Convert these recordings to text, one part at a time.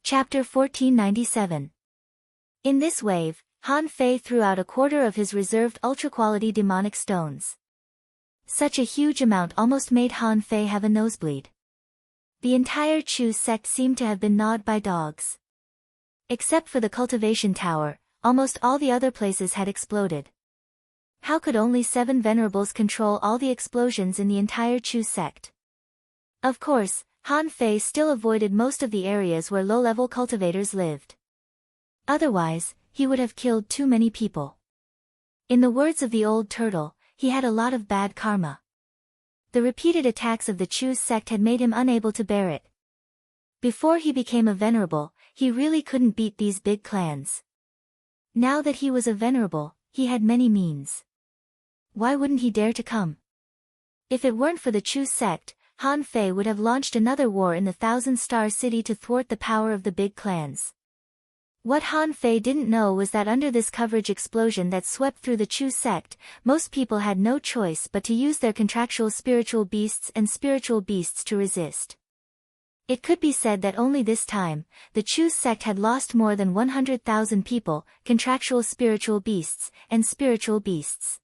Chapter 1497. In this wave, Han Fei threw out a quarter of his reserved ultra-quality demonic stones. Such a huge amount almost made Han Fei have a nosebleed. The entire Chu sect seemed to have been gnawed by dogs. Except for the cultivation tower, almost all the other places had exploded. How could only 7 venerables control all the explosions in the entire Chu sect? Of course, Han Fei still avoided most of the areas where low-level cultivators lived. Otherwise, he would have killed too many people. In the words of the old turtle, he had a lot of bad karma. The repeated attacks of the Chu sect had made him unable to bear it. Before he became a venerable, he really couldn't beat these big clans. Now that he was a venerable, he had many means. Why wouldn't he dare to come? If it weren't for the Chu sect, Han Fei would have launched another war in the Thousand-Star City to thwart the power of the big clans. What Han Fei didn't know was that under this coverage explosion that swept through the Chu sect, most people had no choice but to use their contractual spiritual beasts and spiritual beasts to resist. It could be said that only this time, the Chu sect had lost more than 100,000 people, contractual spiritual beasts, and spiritual beasts.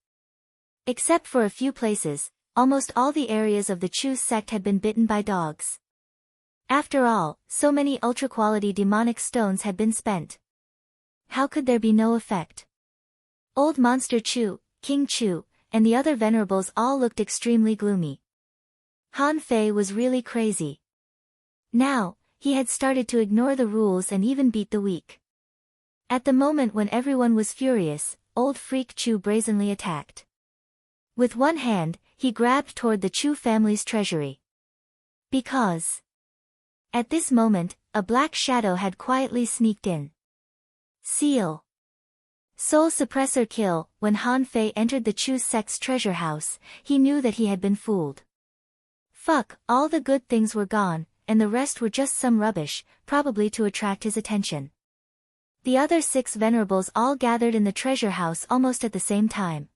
Except for a few places, almost all the areas of the Chu sect had been bitten by dogs. After all, so many ultra-quality demonic stones had been spent. How could there be no effect? Old Monster Chu, King Chu, and the other venerables all looked extremely gloomy. Han Fei was really crazy. Now, he had started to ignore the rules and even beat the weak. At the moment when everyone was furious, old freak Chu brazenly attacked. With one hand, he grabbed toward the Chu family's treasury. Because at this moment, a black shadow had quietly sneaked in. Seal. Soul suppressor kill. When Han Fei entered the Chu sect's treasure house, he knew that he had been fooled. Fuck, all the good things were gone, and the rest were just some rubbish, probably to attract his attention. The other 6 venerables all gathered in the treasure house almost at the same time.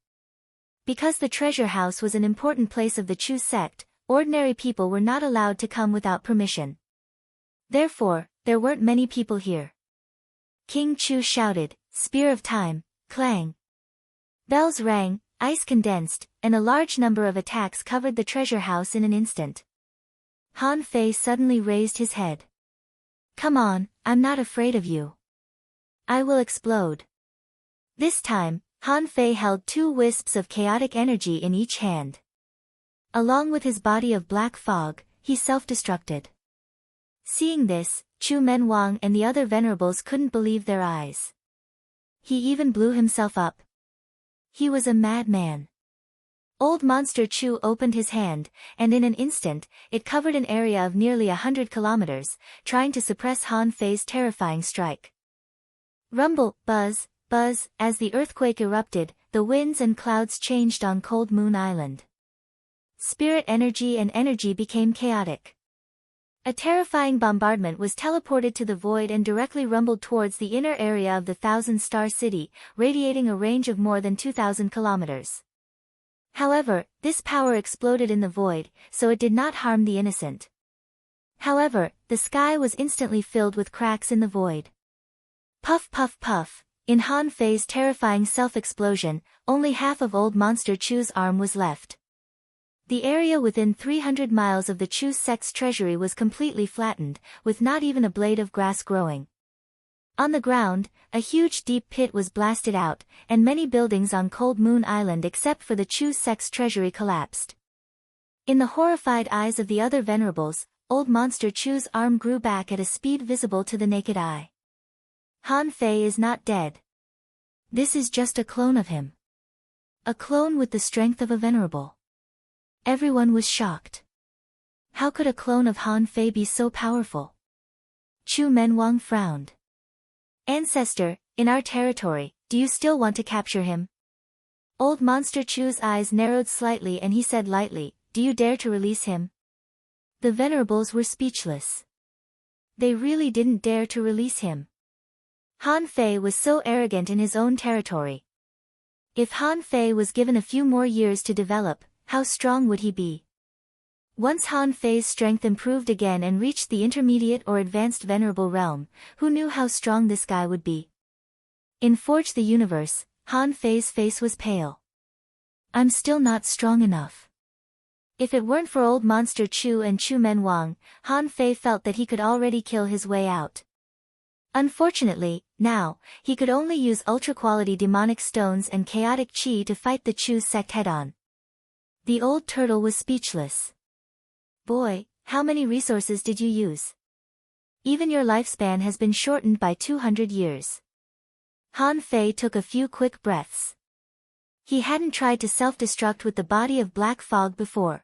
Because the treasure house was an important place of the Chu sect, ordinary people were not allowed to come without permission. Therefore, there weren't many people here. King Chu shouted, "Spear of Time, clang!" Bells rang, ice condensed, and a large number of attacks covered the treasure house in an instant. Han Fei suddenly raised his head. "Come on, I'm not afraid of you. I will explode." This time, Han Fei held 2 wisps of chaotic energy in each hand. Along with his body of black fog, he self-destructed. Seeing this, Chu Menwang and the other venerables couldn't believe their eyes. He even blew himself up. He was a madman. Old Monster Chu opened his hand, and in an instant, it covered an area of nearly 100 kilometers, trying to suppress Han Fei's terrifying strike. Rumble, buzz, buzz, as the earthquake erupted, the winds and clouds changed on Cold Moon Island. Spirit energy and energy became chaotic. A terrifying bombardment was teleported to the void and directly rumbled towards the inner area of the Thousand-Star City, radiating a range of more than 2,000 kilometers. However, this power exploded in the void, so it did not harm the innocent. However, the sky was instantly filled with cracks in the void. Puff puff puff. In Han Fei's terrifying self-explosion, only half of Old Monster Chu's arm was left. The area within 300 miles of the Chu sect's treasury was completely flattened, with not even a blade of grass growing. On the ground, a huge deep pit was blasted out, and many buildings on Cold Moon Island except for the Chu sect's treasury collapsed. In the horrified eyes of the other venerables, Old Monster Chu's arm grew back at a speed visible to the naked eye. Han Fei is not dead. This is just a clone of him. A clone with the strength of a venerable. Everyone was shocked. How could a clone of Han Fei be so powerful? Chu Menwang frowned. "Ancestor, in our territory, do you still want to capture him?" Old Monster Chu's eyes narrowed slightly and he said lightly, "Do you dare to release him?" The venerables were speechless. They really didn't dare to release him. Han Fei was so arrogant in his own territory. If Han Fei was given a few more years to develop, how strong would he be? Once Han Fei's strength improved again and reached the intermediate or advanced venerable realm, who knew how strong this guy would be? In Forge the Universe, Han Fei's face was pale. I'm still not strong enough. If it weren't for old monster Chu and Chu Men Wang, Han Fei felt that he could already kill his way out. Unfortunately, now, he could only use ultra-quality demonic stones and chaotic chi to fight the Chu sect head-on. The old turtle was speechless. Boy, how many resources did you use? Even your lifespan has been shortened by 200 years. Han Fei took a few quick breaths. He hadn't tried to self-destruct with the body of black fog before.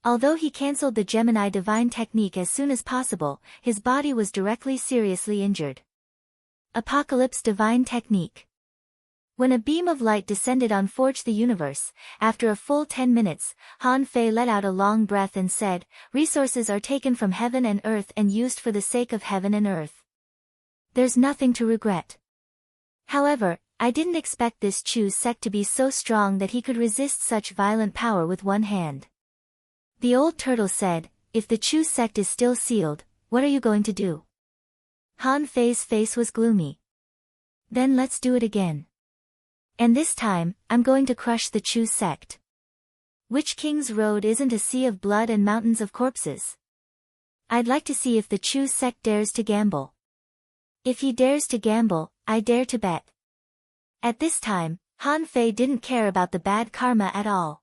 Although he cancelled the Gemini divine technique as soon as possible, his body was directly seriously injured. Apocalypse divine technique. When a beam of light descended on Forge the Universe, after a full 10 minutes, Han Fei let out a long breath and said, "Resources are taken from heaven and earth and used for the sake of heaven and earth. There's nothing to regret. However, I didn't expect this Chu sect to be so strong that he could resist such violent power with one hand." The old turtle said, "If the Chu sect is still sealed, what are you going to do?" Han Fei's face was gloomy. "Then let's do it again. And this time, I'm going to crush the Chu sect. Which king's road isn't a sea of blood and mountains of corpses? I'd like to see if the Chu sect dares to gamble. If he dares to gamble, I dare to bet." At this time, Han Fei didn't care about the bad karma at all.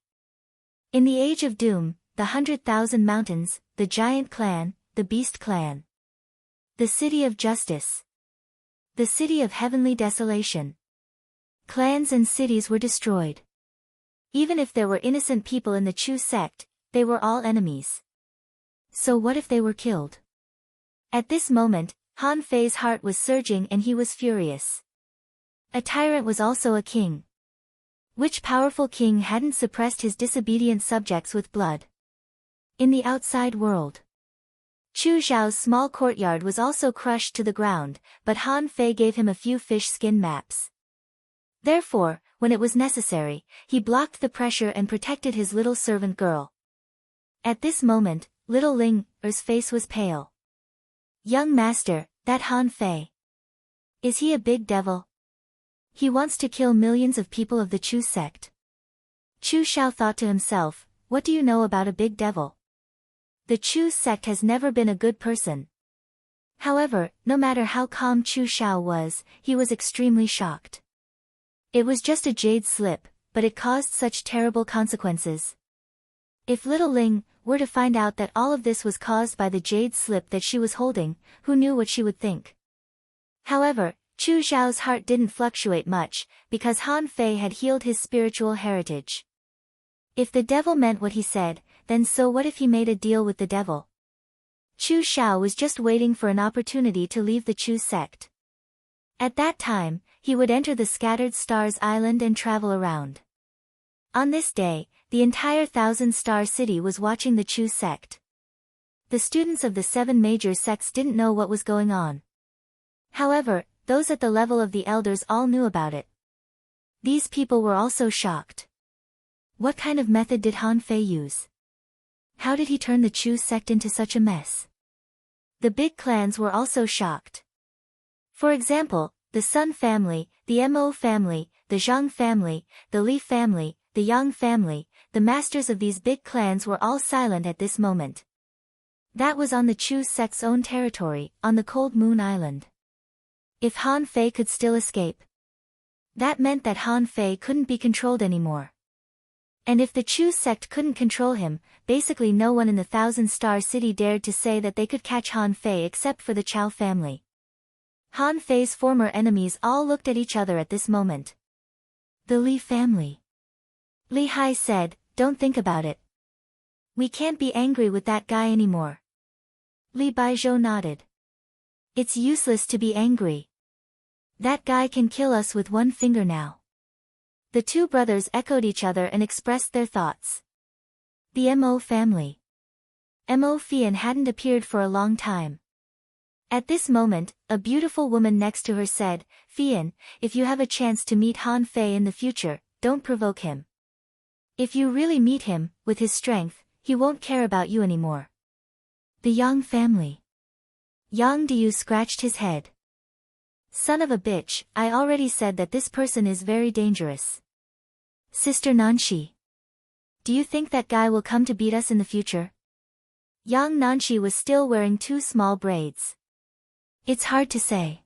In the Age of Doom, the 100,000 Mountains, the Giant Clan, the Beast Clan. The City of Justice. The City of Heavenly Desolation. Clans and cities were destroyed. Even if there were innocent people in the Chu sect, they were all enemies. So what if they were killed? At this moment, Han Fei's heart was surging and he was furious. A tyrant was also a king. Which powerful king hadn't suppressed his disobedient subjects with blood? In the outside world, Chu Zhao's small courtyard was also crushed to the ground, but Han Fei gave him a few fish skin maps. Therefore, when it was necessary, he blocked the pressure and protected his little servant girl. At this moment, little Ling Er's face was pale. "Young master, that Han Fei. Is he a big devil? He wants to kill millions of people of the Chu sect." Chu Xiao thought to himself, "What do you know about a big devil? The Chu sect has never been a good person." However, no matter how calm Chu Xiao was, he was extremely shocked. It was just a jade slip, but it caused such terrible consequences. If little Ling were to find out that all of this was caused by the jade slip that she was holding, who knew what she would think? However, Chu Zhao's heart didn't fluctuate much, because Han Fei had healed his spiritual heritage. If the devil meant what he said, then so what if he made a deal with the devil? Chu Xiao was just waiting for an opportunity to leave the Chu sect. At that time, he would enter the Scattered Stars Island and travel around. On this day, the entire Thousand Star City was watching the Chu sect. The students of the 7 major sects didn't know what was going on. However, those at the level of the elders all knew about it. These people were also shocked. What kind of method did Han Fei use? How did he turn the Chu sect into such a mess? The big clans were also shocked. For example, the Sun family, the Mo family, the Zhang family, the Li family, the Yang family, the masters of these big clans were all silent at this moment. That was on the Chu sect's own territory, on the Cold Moon Island. If Han Fei could still escape, that meant that Han Fei couldn't be controlled anymore. And if the Chu sect couldn't control him, basically no one in the Thousand Star City dared to say that they could catch Han Fei except for the Chao family. Han Fei's former enemies all looked at each other at this moment. The Li family. Li Hai said, "Don't think about it. We can't be angry with that guy anymore." Li Baizhou nodded. "It's useless to be angry. That guy can kill us with one finger now." The two brothers echoed each other and expressed their thoughts. The Mo family. Mo Fian hadn't appeared for a long time. At this moment, a beautiful woman next to her said, "Fian, if you have a chance to meet Han Fei in the future, don't provoke him. If you really meet him, with his strength, he won't care about you anymore. The Yang family. Yang Diyu scratched his head. Son of a bitch, I already said that this person is very dangerous. Sister Nanshi. Do you think that guy will come to beat us in the future? Yang Nanshi was still wearing 2 small braids. It's hard to say.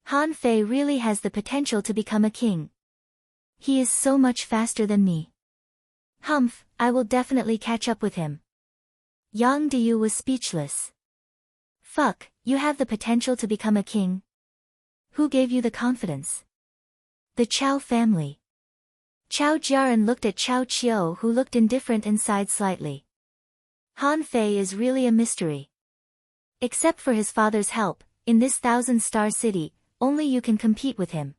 Han Fei really has the potential to become a king. He is so much faster than me. Humph, I will definitely catch up with him. Yang Diyu was speechless. Fuck, you have the potential to become a king? Who gave you the confidence? The Chao family. Chao Jiaran looked at Chao Qiu, who looked indifferent and sighed slightly. Han Fei is really a mystery. Except for his father's help, in this 1,000-star city, only you can compete with him.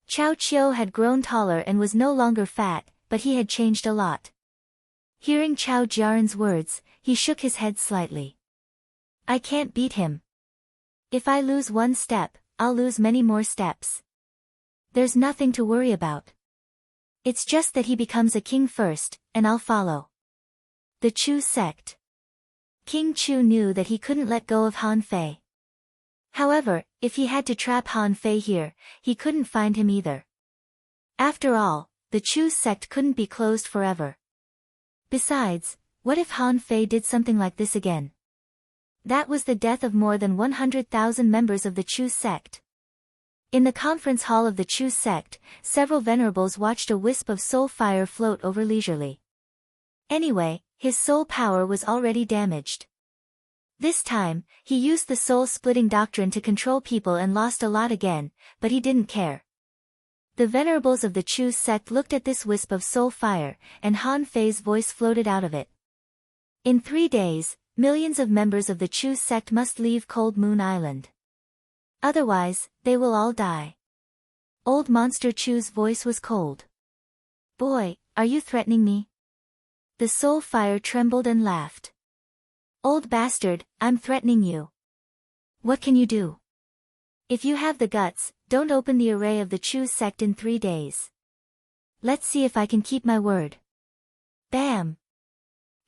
Chao Qiu had grown taller and was no longer fat, but he had changed a lot. Hearing Chao Jiaran's words, he shook his head slightly. I can't beat him. If I lose 1 step, I'll lose many more steps. There's nothing to worry about. It's just that he becomes a king first, and I'll follow. The Chu sect. King Chu knew that he couldn't let go of Han Fei. However, if he had to trap Han Fei here, he couldn't find him either. After all, the Chu sect couldn't be closed forever. Besides, what if Han Fei did something like this again? That was the death of more than 100,000 members of the Chu sect. In the conference hall of the Chu sect, several venerables watched a wisp of soul fire float over leisurely. Anyway, his soul power was already damaged. This time, he used the soul-splitting doctrine to control people and lost a lot again, but he didn't care. The venerables of the Chu sect looked at this wisp of soul fire, and Han Fei's voice floated out of it. In 3 days, millions of members of the Chu sect must leave Cold Moon Island. Otherwise, they will all die. Old Monster Chu's voice was cold. Boy, are you threatening me? The soul fire trembled and laughed. Old bastard, I'm threatening you. What can you do? If you have the guts, don't open the array of the Chu sect in 3 days. Let's see if I can keep my word. Bam!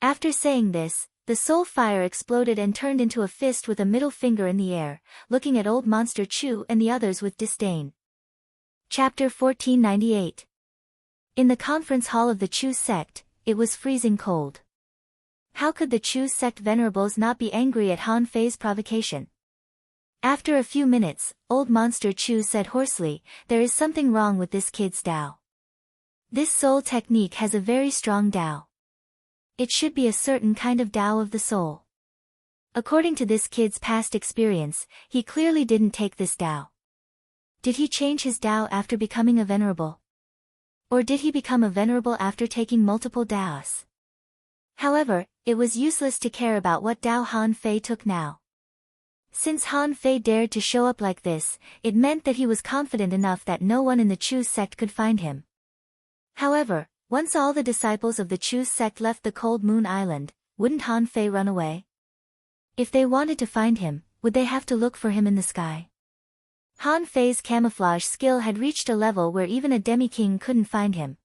After saying this, the soul fire exploded and turned into a fist with a middle finger in the air, looking at Old Monster Chu and the others with disdain. Chapter 1498. In the conference hall of the Chu sect, it was freezing cold. How could the Chu sect venerables not be angry at Han Fei's provocation? After a few minutes, Old Monster Chu said hoarsely, there is something wrong with this kid's Dao. This soul technique has a very strong Dao. It should be a certain kind of Dao of the soul. According to this kid's past experience, he clearly didn't take this Dao. Did he change his Dao after becoming a venerable? Or did he become a venerable after taking multiple Daos? However, it was useless to care about what Dao Han Fei took now. Since Han Fei dared to show up like this, it meant that he was confident enough that no one in the Chu sect could find him. However, once all the disciples of the Chu sect left the Cold Moon Island, wouldn't Han Fei run away? If they wanted to find him, would they have to look for him in the sky? Han Fei's camouflage skill had reached a level where even a demi-king couldn't find him.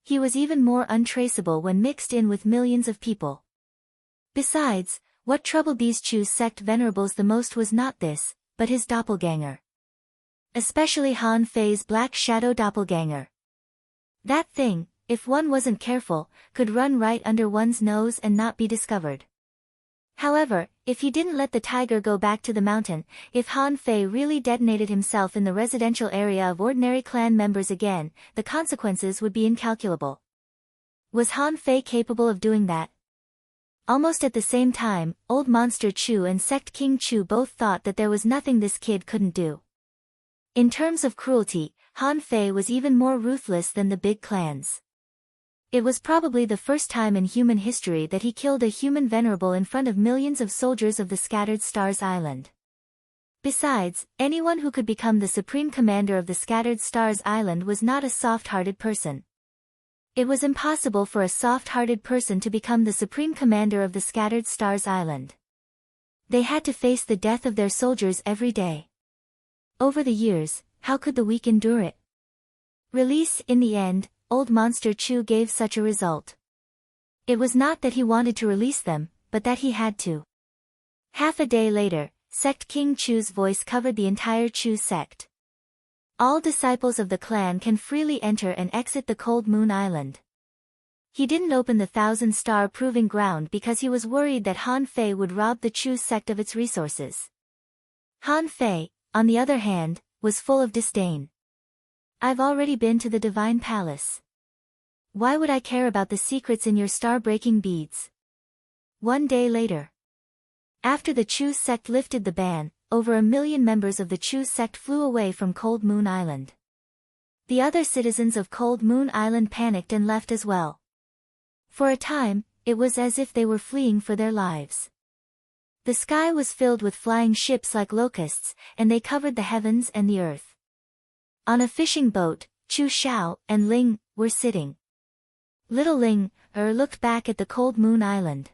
He was even more untraceable when mixed in with millions of people. Besides, what troubled these Chu sect venerables the most was not this, but his doppelganger. Especially Han Fei's black shadow doppelganger. That thing, if one wasn't careful, could run right under one's nose and not be discovered. However, if he didn't let the tiger go back to the mountain, if Han Fei really detonated himself in the residential area of ordinary clan members again, the consequences would be incalculable. Was Han Fei capable of doing that? Almost at the same time, Old Monster Chu and Sect King Chu both thought that there was nothing this kid couldn't do. In terms of cruelty, Han Fei was even more ruthless than the big clans. It was probably the first time in human history that he killed a human venerable in front of millions of soldiers of the Scattered Stars Island. Besides, anyone who could become the supreme commander of the Scattered Stars Island was not a soft-hearted person. It was impossible for a soft-hearted person to become the supreme commander of the Scattered Stars Island. They had to face the death of their soldiers every day. Over the years, how could the weak endure it? Release, in the end, Old Monster Chu gave such a result. It was not that he wanted to release them, but that he had to. Half a day later, Sect King Chu's voice covered the entire Chu sect. All disciples of the clan can freely enter and exit the Cold Moon Island. He didn't open the 1,000-star proving ground because he was worried that Han Fei would rob the Chu sect of its resources. Han Fei, on the other hand, was full of disdain. I've already been to the Divine Palace. Why would I care about the secrets in your star-breaking beads? One day later. After the Chu sect lifted the ban, over 1 million members of the Chu sect flew away from Cold Moon Island. The other citizens of Cold Moon Island panicked and left as well. For a time, it was as if they were fleeing for their lives. The sky was filled with flying ships like locusts, and they covered the heavens and the earth. On a fishing boat, Chu Xiao and Ling were sitting. Little Ling looked back at the Cold Moon Island.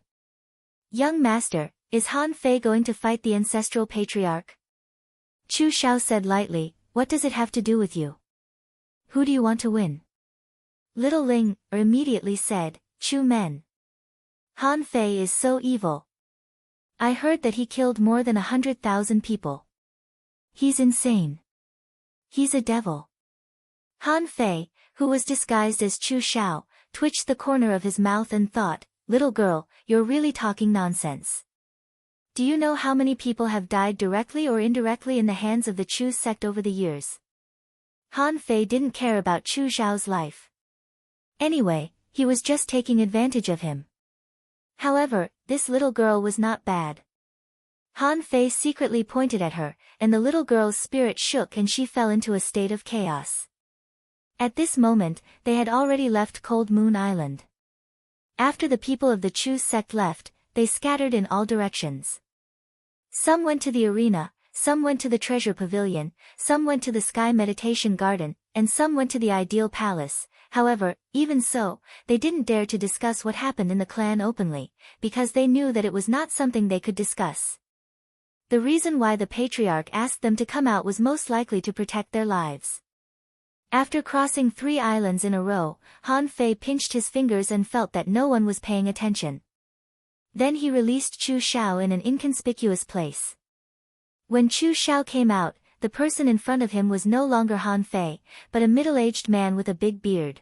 Young master, is Han Fei going to fight the ancestral patriarch? Chu Xiao said lightly, what does it have to do with you? Who do you want to win? Little Ling immediately said, Chu Men. Han Fei is so evil. I heard that he killed more than 100,000 people. He's insane. He's a devil. Han Fei, who was disguised as Chu Xiao, twitched the corner of his mouth and thought, little girl, you're really talking nonsense. Do you know how many people have died directly or indirectly in the hands of the Chu sect over the years? Han Fei didn't care about Chu Xiao's life. Anyway, he was just taking advantage of him. However, this little girl was not bad. Han Fei secretly pointed at her, and the little girl's spirit shook and she fell into a state of chaos. At this moment, they had already left Cold Moon Island. After the people of the Chu sect left, they scattered in all directions. Some went to the arena, some went to the treasure pavilion, some went to the sky meditation garden, and some went to the ideal palace. However, even so, they didn't dare to discuss what happened in the clan openly, because they knew that it was not something they could discuss. The reason why the patriarch asked them to come out was most likely to protect their lives. After crossing 3 islands in a row, Han Fei pinched his fingers and felt that no one was paying attention. Then he released Chu Xiao in an inconspicuous place. When Chu Xiao came out, the person in front of him was no longer Han Fei, but a middle-aged man with a big beard.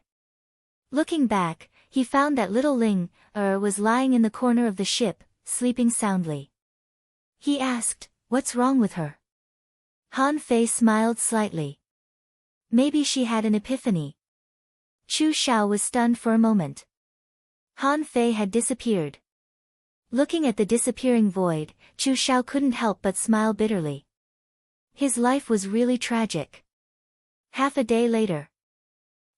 Looking back, he found that little Ling was lying in the corner of the ship, sleeping soundly. He asked, what's wrong with her? Han Fei smiled slightly. Maybe she had an epiphany. Chu Xiao was stunned for a moment. Han Fei had disappeared. Looking at the disappearing void, Chu Xiao couldn't help but smile bitterly. His life was really tragic. Half a day later.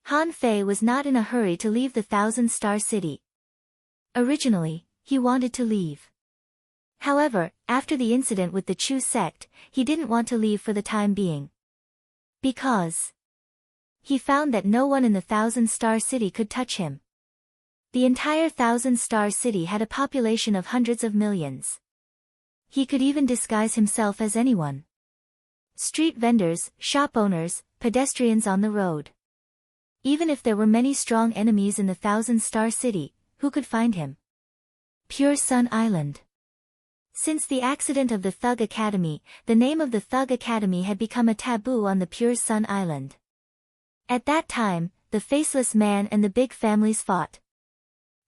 Han Fei was not in a hurry to leave the 1,000-star city. Originally, he wanted to leave. However, after the incident with the Chu sect, he didn't want to leave for the time being. Because he found that no one in the 1,000-star city could touch him. The entire 1,000-star city had a population of hundreds of millions. He could even disguise himself as anyone. Street vendors, shop owners, pedestrians on the road. Even if there were many strong enemies in the 1,000-star city, who could find him? Pure Sun Island. Since the accident of the Thug Academy, the name of the Thug Academy had become a taboo on the Pure Sun Island. At that time, the Faceless Man and the big families fought.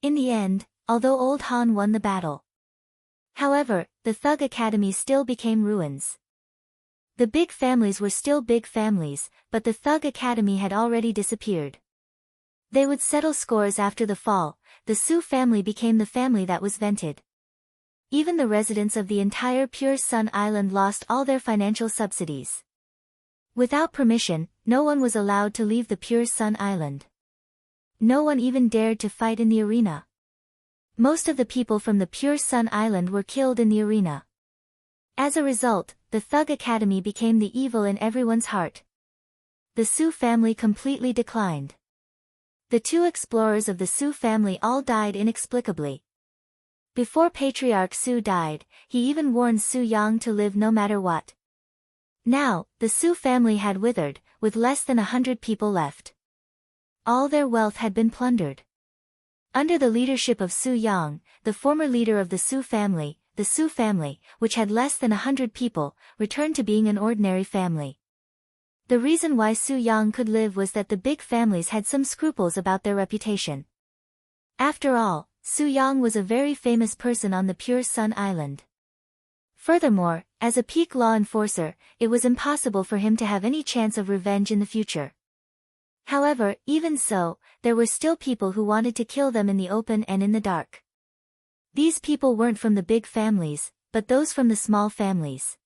In the end, although Old Han won the battle. However, the Thug Academy still became ruins. The big families were still big families, but the Thug Academy had already disappeared. They would settle scores after the fall. The Su family became the family that was vented. Even the residents of the entire Pure Sun Island lost all their financial subsidies. Without permission, no one was allowed to leave the Pure Sun Island. No one even dared to fight in the arena. Most of the people from the Pure Sun Island were killed in the arena. As a result, the Thug Academy became the evil in everyone's heart. The Su family completely declined. The 2 explorers of the Su family all died inexplicably. Before Patriarch Su died, he even warned Su Yang to live no matter what. Now, the Su family had withered, with less than 100 people left. All their wealth had been plundered. Under the leadership of Su Yang, the former leader of the Su family, which had less than 100 people, returned to being an ordinary family. The reason why Su Yang could live was that the big families had some scruples about their reputation. After all, Su Yang was a very famous person on the Pure Sun Island. Furthermore, as a peak law enforcer, it was impossible for him to have any chance of revenge in the future. However, even so, there were still people who wanted to kill them in the open and in the dark. These people weren't from the big families, but those from the small families.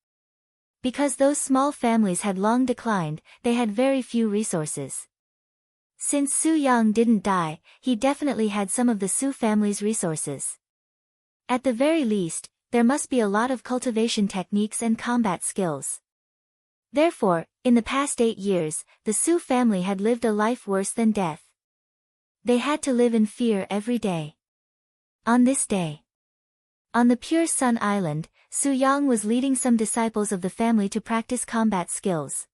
Because those small families had long declined, they had very few resources. Since Su Yang didn't die, he definitely had some of the Su family's resources. At the very least, there must be a lot of cultivation techniques and combat skills. Therefore, in the past 8 years, the Su family had lived a life worse than death. They had to live in fear every day. On this day, on the Pure Sun Island, Su Yang was leading some disciples of the family to practice combat skills.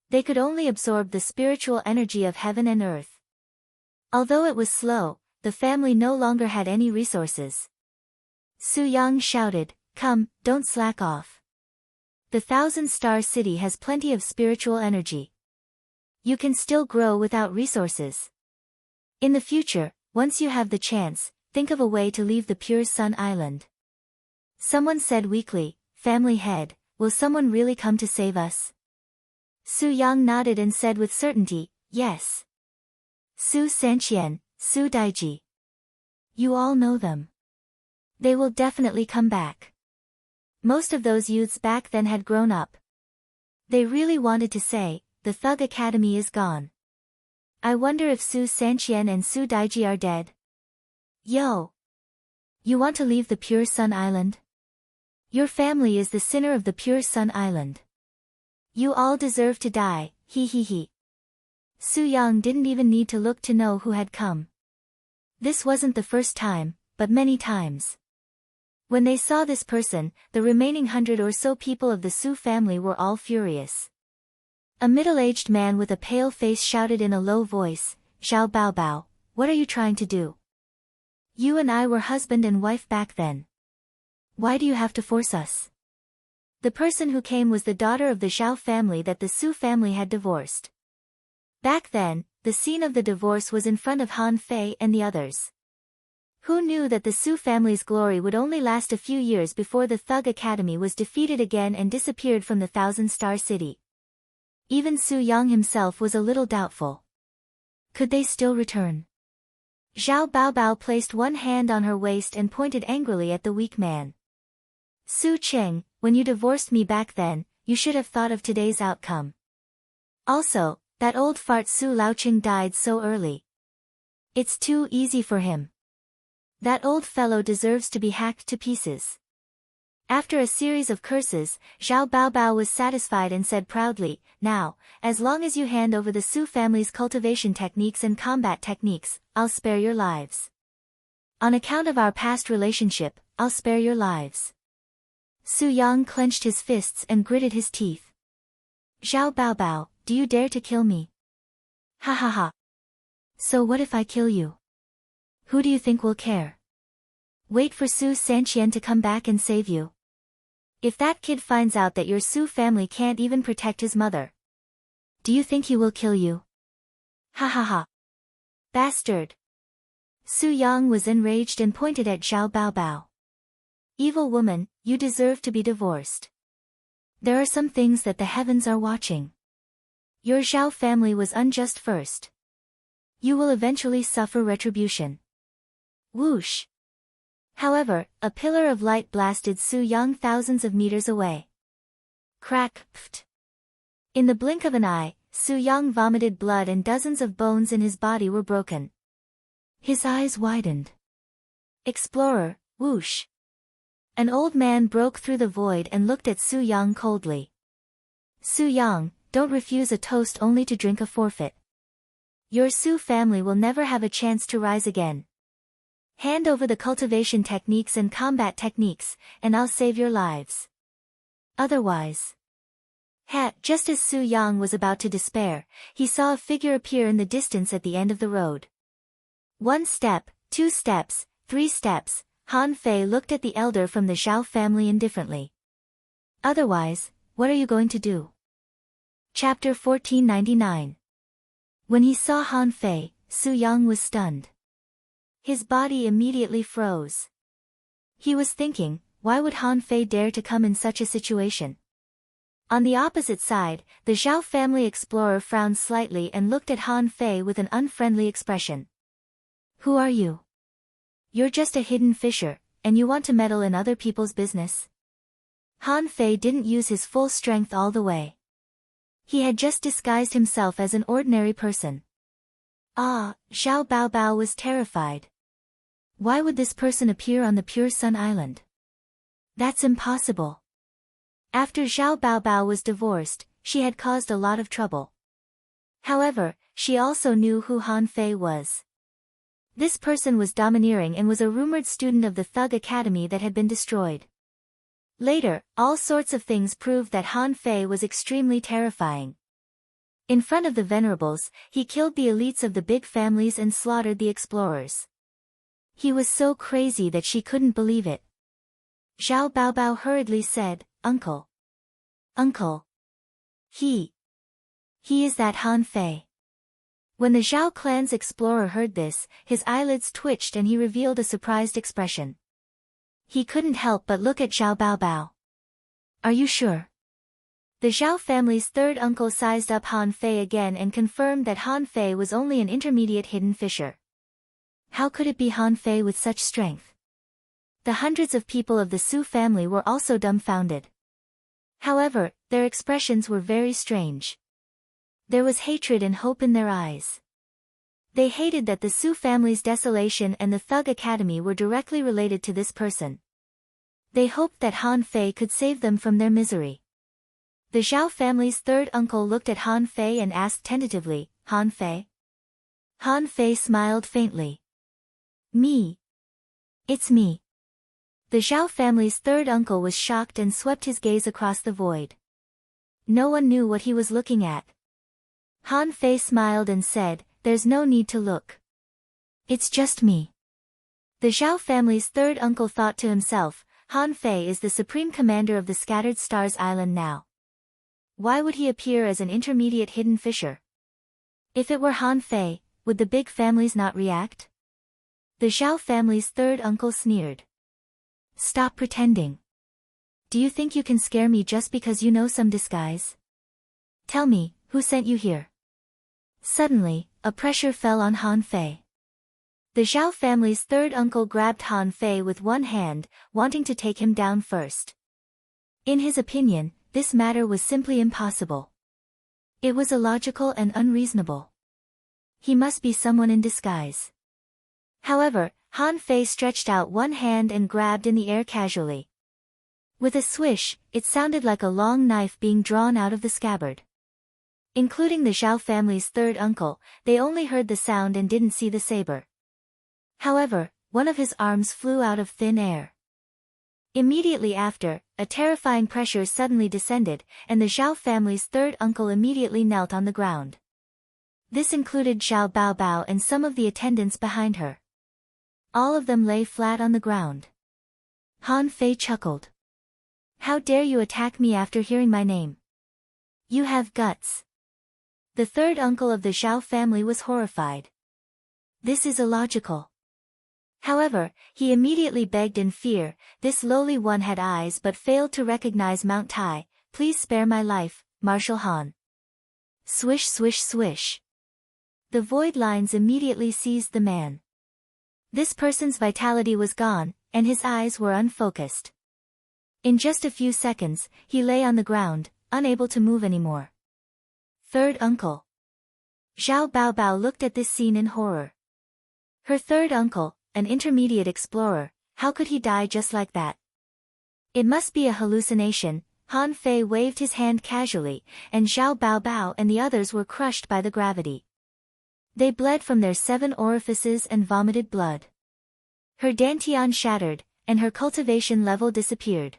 They could only absorb the spiritual energy of heaven and earth. Although it was slow, the family no longer had any resources. Su Yang shouted, "Come, don't slack off. The 1,000-star city has plenty of spiritual energy. You can still grow without resources. In the future, once you have the chance, think of a way to leave the Pure Sun Island." Someone said weakly, "Family head, will someone really come to save us?" Su Yang nodded and said with certainty, "Yes. Su Sanqian, Su Daiji. You all know them. They will definitely come back." Most of those youths back then had grown up. They really wanted to say, "The Thug Academy is gone. I wonder if Su Sanqian and Su Daiji are dead." Yo! You want to leave the Pure Sun Island? Your family is the sinner of the Pure Sun Island. You all deserve to die, he he he. Su Yang didn't even need to look to know who had come. This wasn't the first time, but many times. When they saw this person, the remaining 100 or so people of the Su family were all furious. A middle-aged man with a pale face shouted in a low voice, "Xiao Bao Bao, what are you trying to do? You and I were husband and wife back then. Why do you have to force us?" The person who came was the daughter of the Zhao family that the Su family had divorced. Back then, the scene of the divorce was in front of Han Fei and the others. Who knew that the Su family's glory would only last a few years before the Thug Academy was defeated again and disappeared from the 1,000-star city? Even Su Yang himself was a little doubtful. Could they still return? Zhao Baobao placed one hand on her waist and pointed angrily at the weak man. "Su Qing, when you divorced me back then, you should have thought of today's outcome. Also, that old fart Su Laoqing died so early. It's too easy for him. That old fellow deserves to be hacked to pieces." After a series of curses, Zhao Baobao was satisfied and said proudly, "Now, as long as you hand over the Su family's cultivation techniques and combat techniques, I'll spare your lives. On account of our past relationship, I'll spare your lives." Su Yang clenched his fists and gritted his teeth. "Zhao Baobao, do you dare to kill me? Ha ha ha. So what if I kill you? Who do you think will care? Wait for Su Sanqian to come back and save you. If that kid finds out that your Su family can't even protect his mother, do you think he will kill you? Ha ha ha. Bastard." Su Yang was enraged and pointed at Zhao Baobao. "Evil woman, you deserve to be divorced. There are some things that the heavens are watching. Your Zhao family was unjust first. You will eventually suffer retribution." Whoosh! However, a pillar of light blasted Su Yang thousands of meters away. Crack, pft. In the blink of an eye, Su Yang vomited blood and dozens of bones in his body were broken. His eyes widened. "Explorer, whoosh!" An old man broke through the void and looked at Su Yang coldly. "Su Yang, don't refuse a toast only to drink a forfeit. Your Su family will never have a chance to rise again. Hand over the cultivation techniques and combat techniques, and I'll save your lives. Otherwise..." Just as Su Yang was about to despair, he saw a figure appear in the distance at the end of the road. One step, 2 steps, 3 steps, Han Fei looked at the elder from the Zhao family indifferently. Otherwise, what are you going to do? Chapter 1499. When he saw Han Fei, Su Yang was stunned. His body immediately froze. He was thinking, why would Han Fei dare to come in such a situation? On the opposite side, the Zhao family explorer frowned slightly and looked at Han Fei with an unfriendly expression. Who are you? You're just a hidden fisher, and you want to meddle in other people's business? Han Fei didn't use his full strength all the way. He had just disguised himself as an ordinary person. Ah, Zhao Baobao was terrified. Why would this person appear on the Pure Sun Island? That's impossible. After Zhao Baobao was divorced, she had caused a lot of trouble. However, she also knew who Han Fei was. This person was domineering and was a rumored student of the Thug Academy that had been destroyed. Later, all sorts of things proved that Han Fei was extremely terrifying. In front of the venerables, he killed the elites of the big families and slaughtered the explorers. He was so crazy that she couldn't believe it. Zhao Baobao hurriedly said, Uncle. Uncle. He is that Han Fei. When the Zhao clan's explorer heard this, his eyelids twitched and he revealed a surprised expression. He couldn't help but look at Zhao Baobao. Are you sure? The Zhao family's third uncle sized up Han Fei again and confirmed that Han Fei was only an intermediate hidden fisher. How could it be Han Fei with such strength? The hundreds of people of the Su family were also dumbfounded. However, their expressions were very strange. There was hatred and hope in their eyes. They hated that the Su family's desolation and the Thug Academy were directly related to this person. They hoped that Han Fei could save them from their misery. The Zhao family's third uncle looked at Han Fei and asked tentatively, Han Fei? Han Fei smiled faintly. Me. It's me. The Zhao family's third uncle was shocked and swept his gaze across the void. No one knew what he was looking at. Han Fei smiled and said, There's no need to look. It's just me. The Zhao family's third uncle thought to himself, Han Fei is the supreme commander of the Scattered Stars Island now. Why would he appear as an intermediate hidden fisher? If it were Han Fei, would the big families not react? The Zhao family's third uncle sneered. Stop pretending. Do you think you can scare me just because you know some disguise? Tell me, who sent you here? Suddenly, a pressure fell on Han Fei. The Zhao family's third uncle grabbed Han Fei with one hand, wanting to take him down first. In his opinion, this matter was simply impossible. It was illogical and unreasonable. He must be someone in disguise. However, Han Fei stretched out one hand and grabbed in the air casually. With a swish, it sounded like a long knife being drawn out of the scabbard. Including the Zhao family's third uncle, they only heard the sound and didn't see the saber. However, one of his arms flew out of thin air. Immediately after, a terrifying pressure suddenly descended, and the Zhao family's third uncle immediately knelt on the ground. This included Zhao Baobao and some of the attendants behind her. All of them lay flat on the ground. Han Fei chuckled. How dare you attack me after hearing my name? You have guts. The third uncle of the Zhao family was horrified. This is illogical. However, he immediately begged in fear, this lowly one had eyes but failed to recognize Mount Tai, please spare my life, Marshal Han. Swish swish swish. The void lines immediately seized the man. This person's vitality was gone, and his eyes were unfocused. In just a few seconds, he lay on the ground, unable to move anymore. Third uncle. Zhao Baobao looked at this scene in horror. Her third uncle, an intermediate explorer, how could he die just like that? It must be a hallucination. Han Fei waved his hand casually, and Zhao Baobao and the others were crushed by the gravity. They bled from their 7 orifices and vomited blood. Her dantian shattered, and her cultivation level disappeared.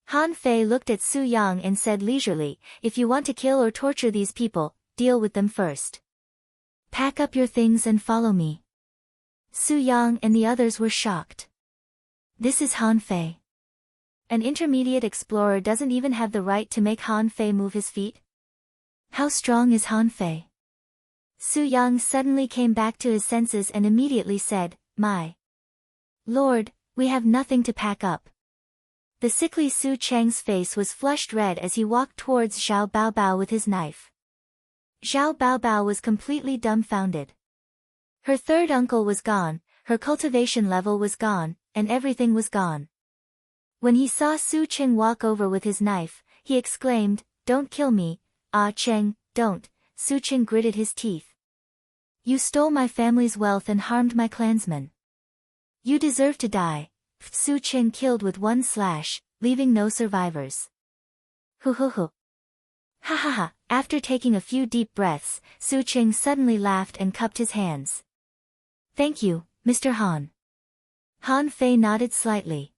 Han Fei looked at Su Yang and said leisurely, if you want to kill or torture these people, deal with them first. Pack up your things and follow me. Su Yang and the others were shocked. This is Han Fei. An intermediate explorer doesn't even have the right to make Han Fei move his feet? How strong is Han Fei? Su Yang suddenly came back to his senses and immediately said, My Lord, we have nothing to pack up. The sickly Su Cheng's face was flushed red as he walked towards Zhao Baobao with his knife. Zhao Baobao was completely dumbfounded. Her third uncle was gone, her cultivation level was gone, and everything was gone. When he saw Su Cheng walk over with his knife, he exclaimed, Don't kill me, Ah Cheng, don't. Su Cheng gritted his teeth. You stole my family's wealth and harmed my clansmen. You deserve to die. Su Cheng killed with one slash, leaving no survivors. Hu hu hu. Ha ha ha. After taking a few deep breaths, Su Cheng suddenly laughed and cupped his hands. Thank you, Mr. Han. Han Fei nodded slightly.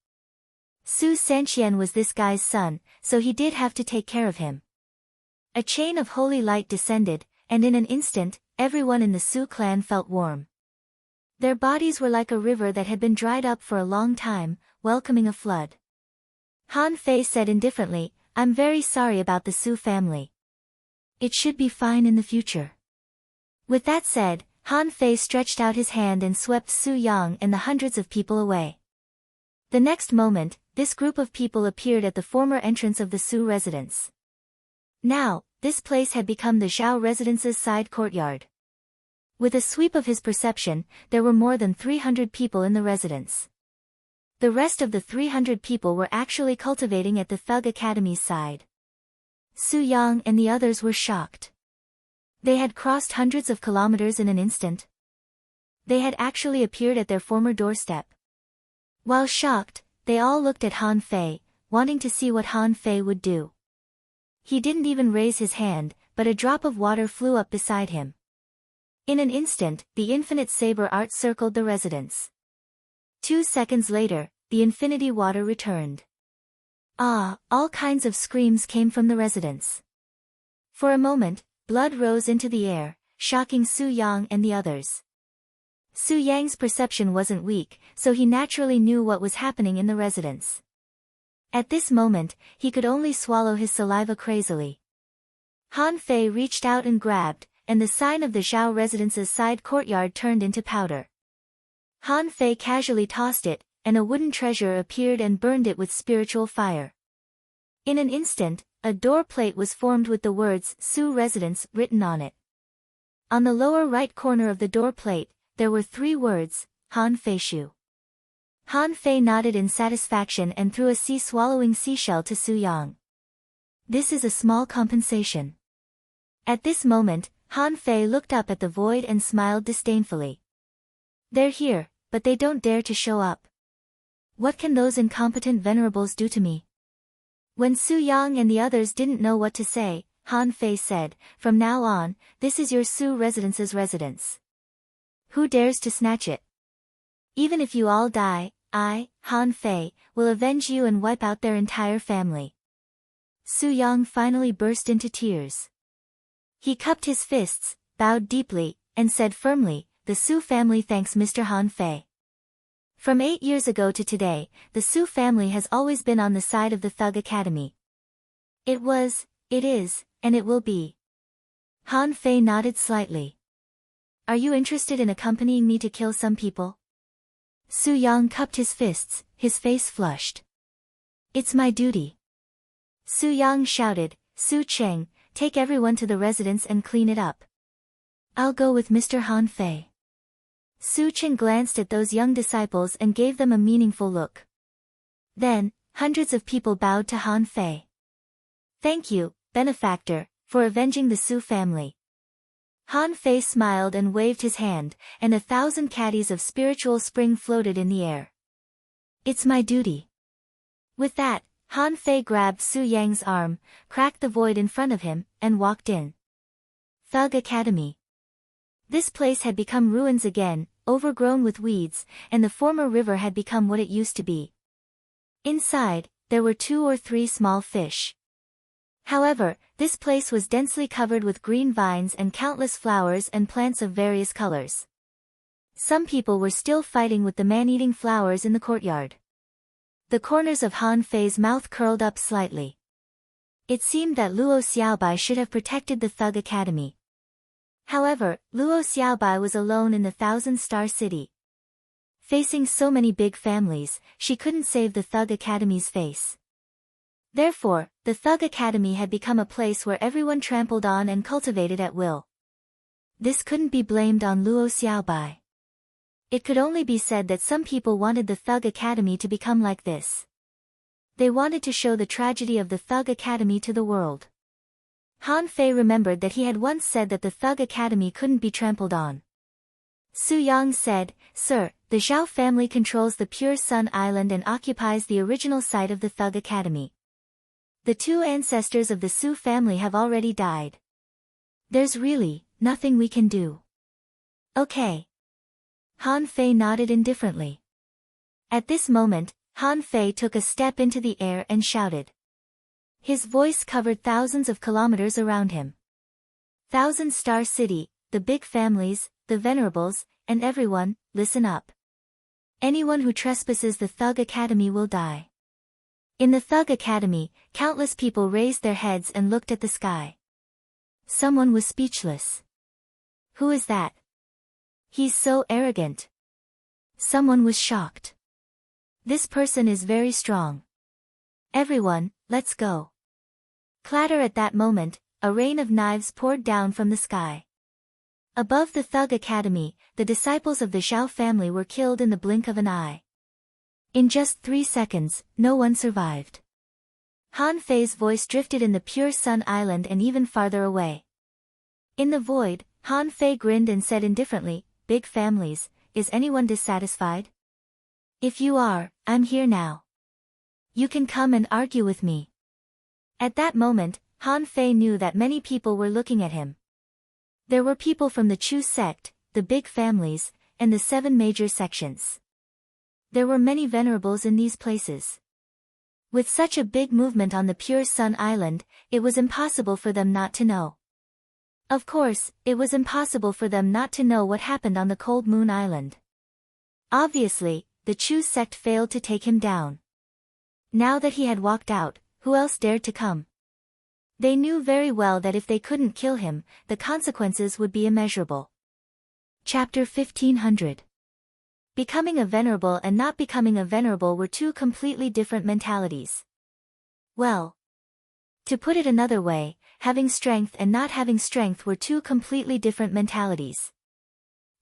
Su Sanqian was this guy's son, so he did have to take care of him. A chain of holy light descended, and in an instant, everyone in the Su clan felt warm. Their bodies were like a river that had been dried up for a long time, welcoming a flood. Han Fei said indifferently, I'm very sorry about the Su family. It should be fine in the future. With that said, Han Fei stretched out his hand and swept Su Yang and the hundreds of people away. The next moment, this group of people appeared at the former entrance of the Su residence. Now, this place had become the Zhao residence's side courtyard. With a sweep of his perception, there were more than 300 people in the residence. The rest of the 300 people were actually cultivating at the Thug Academy's side. Su Yang and the others were shocked. They had crossed hundreds of kilometers in an instant. They had actually appeared at their former doorstep. While shocked, they all looked at Han Fei, wanting to see what Han Fei would do. He didn't even raise his hand, but a drop of water flew up beside him. In an instant, the infinite saber art circled the residence. 2 seconds later, the infinity water returned. Ah, all kinds of screams came from the residence. For a moment, blood rose into the air, shocking Su Yang and the others. Su Yang's perception wasn't weak, so he naturally knew what was happening in the residence. At this moment, he could only swallow his saliva crazily. Han Fei reached out and grabbed, and the sign of the Zhao residence's side courtyard turned into powder. Han Fei casually tossed it, and a wooden treasure appeared and burned it with spiritual fire. In an instant, a door plate was formed with the words Su Residence written on it. On the lower right corner of the door plate, there were 3 words, Han Fei Shu. Han Fei nodded in satisfaction and threw a sea-swallowing seashell to Su Yang. This is a small compensation. At this moment, Han Fei looked up at the void and smiled disdainfully. They're here, but they don't dare to show up. What can those incompetent venerables do to me? When Su Yang and the others didn't know what to say, Han Fei said, From now on, this is your Su residence's residence. Who dares to snatch it? Even if you all die, I, Han Fei, will avenge you and wipe out their entire family. Su Yang finally burst into tears. He cupped his fists, bowed deeply, and said firmly, The Su family thanks Mr. Han Fei. From 8 years ago to today, the Su family has always been on the side of the Thug Academy. It was, it is, and it will be. Han Fei nodded slightly. Are you interested in accompanying me to kill some people? Su Yang cupped his fists, his face flushed. It's my duty. Su Yang shouted, Su Cheng, take everyone to the residence and clean it up. I'll go with Mr. Han Fei. Su Cheng glanced at those young disciples and gave them a meaningful look. Then, hundreds of people bowed to Han Fei. Thank you, benefactor, for avenging the Su family. Han Fei smiled and waved his hand, and 1,000 caddies of spiritual spring floated in the air. It's my duty. With that, Han Fei grabbed Su Yang's arm, cracked the void in front of him, and walked in. Thug Academy. This place had become ruins again, overgrown with weeds, and the former river had become what it used to be. Inside, there were 2 or 3 small fish. However, this place was densely covered with green vines and countless flowers and plants of various colors. Some people were still fighting with the man-eating flowers in the courtyard. The corners of Han Fei's mouth curled up slightly. It seemed that Luo Xiaobai should have protected the Thug Academy. However, Luo Xiaobai was alone in the Thousand-Star City. Facing so many big families, she couldn't save the Thug Academy's face. Therefore, the Thug Academy had become a place where everyone trampled on and cultivated at will. This couldn't be blamed on Luo Xiaobai. It could only be said that some people wanted the Thug Academy to become like this. They wanted to show the tragedy of the Thug Academy to the world. Han Fei remembered that he had once said that the Thug Academy couldn't be trampled on. Su Yang said, "Sir, the Zhao family controls the Pure Sun Island and occupies the original site of the Thug Academy. The two ancestors of the Su family have already died. There's really nothing we can do." "Okay." Han Fei nodded indifferently. At this moment, Han Fei took a step into the air and shouted. His voice covered thousands of kilometers around him. "Thousand-Star City, the big families, the venerables, and everyone, listen up. Anyone who trespasses the Thug Academy will die." In the Thug Academy, countless people raised their heads and looked at the sky. Someone was speechless. "Who is that? He's so arrogant." Someone was shocked. "This person is very strong. Everyone, let's go." Clatter at that moment, a rain of knives poured down from the sky. Above the Thug Academy, the disciples of the Zhao family were killed in the blink of an eye. In just 3 seconds, no one survived. Han Fei's voice drifted in the Pure Sun Island and even farther away. In the void, Han Fei grinned and said indifferently, "Big families, is anyone dissatisfied? If you are, I'm here now. You can come and argue with me." At that moment, Han Fei knew that many people were looking at him. There were people from the Chu sect, the big families, and the 7 major sections. There were many venerables in these places. With such a big movement on the Pure Sun Island, it was impossible for them not to know. Of course, it was impossible for them not to know what happened on the Cold Moon Island. Obviously, the Chu sect failed to take him down. Now that he had walked out, who else dared to come? They knew very well that if they couldn't kill him, the consequences would be immeasurable. Chapter 1500. Becoming a venerable and not becoming a venerable were two completely different mentalities. Well, to put it another way, having strength and not having strength were two completely different mentalities.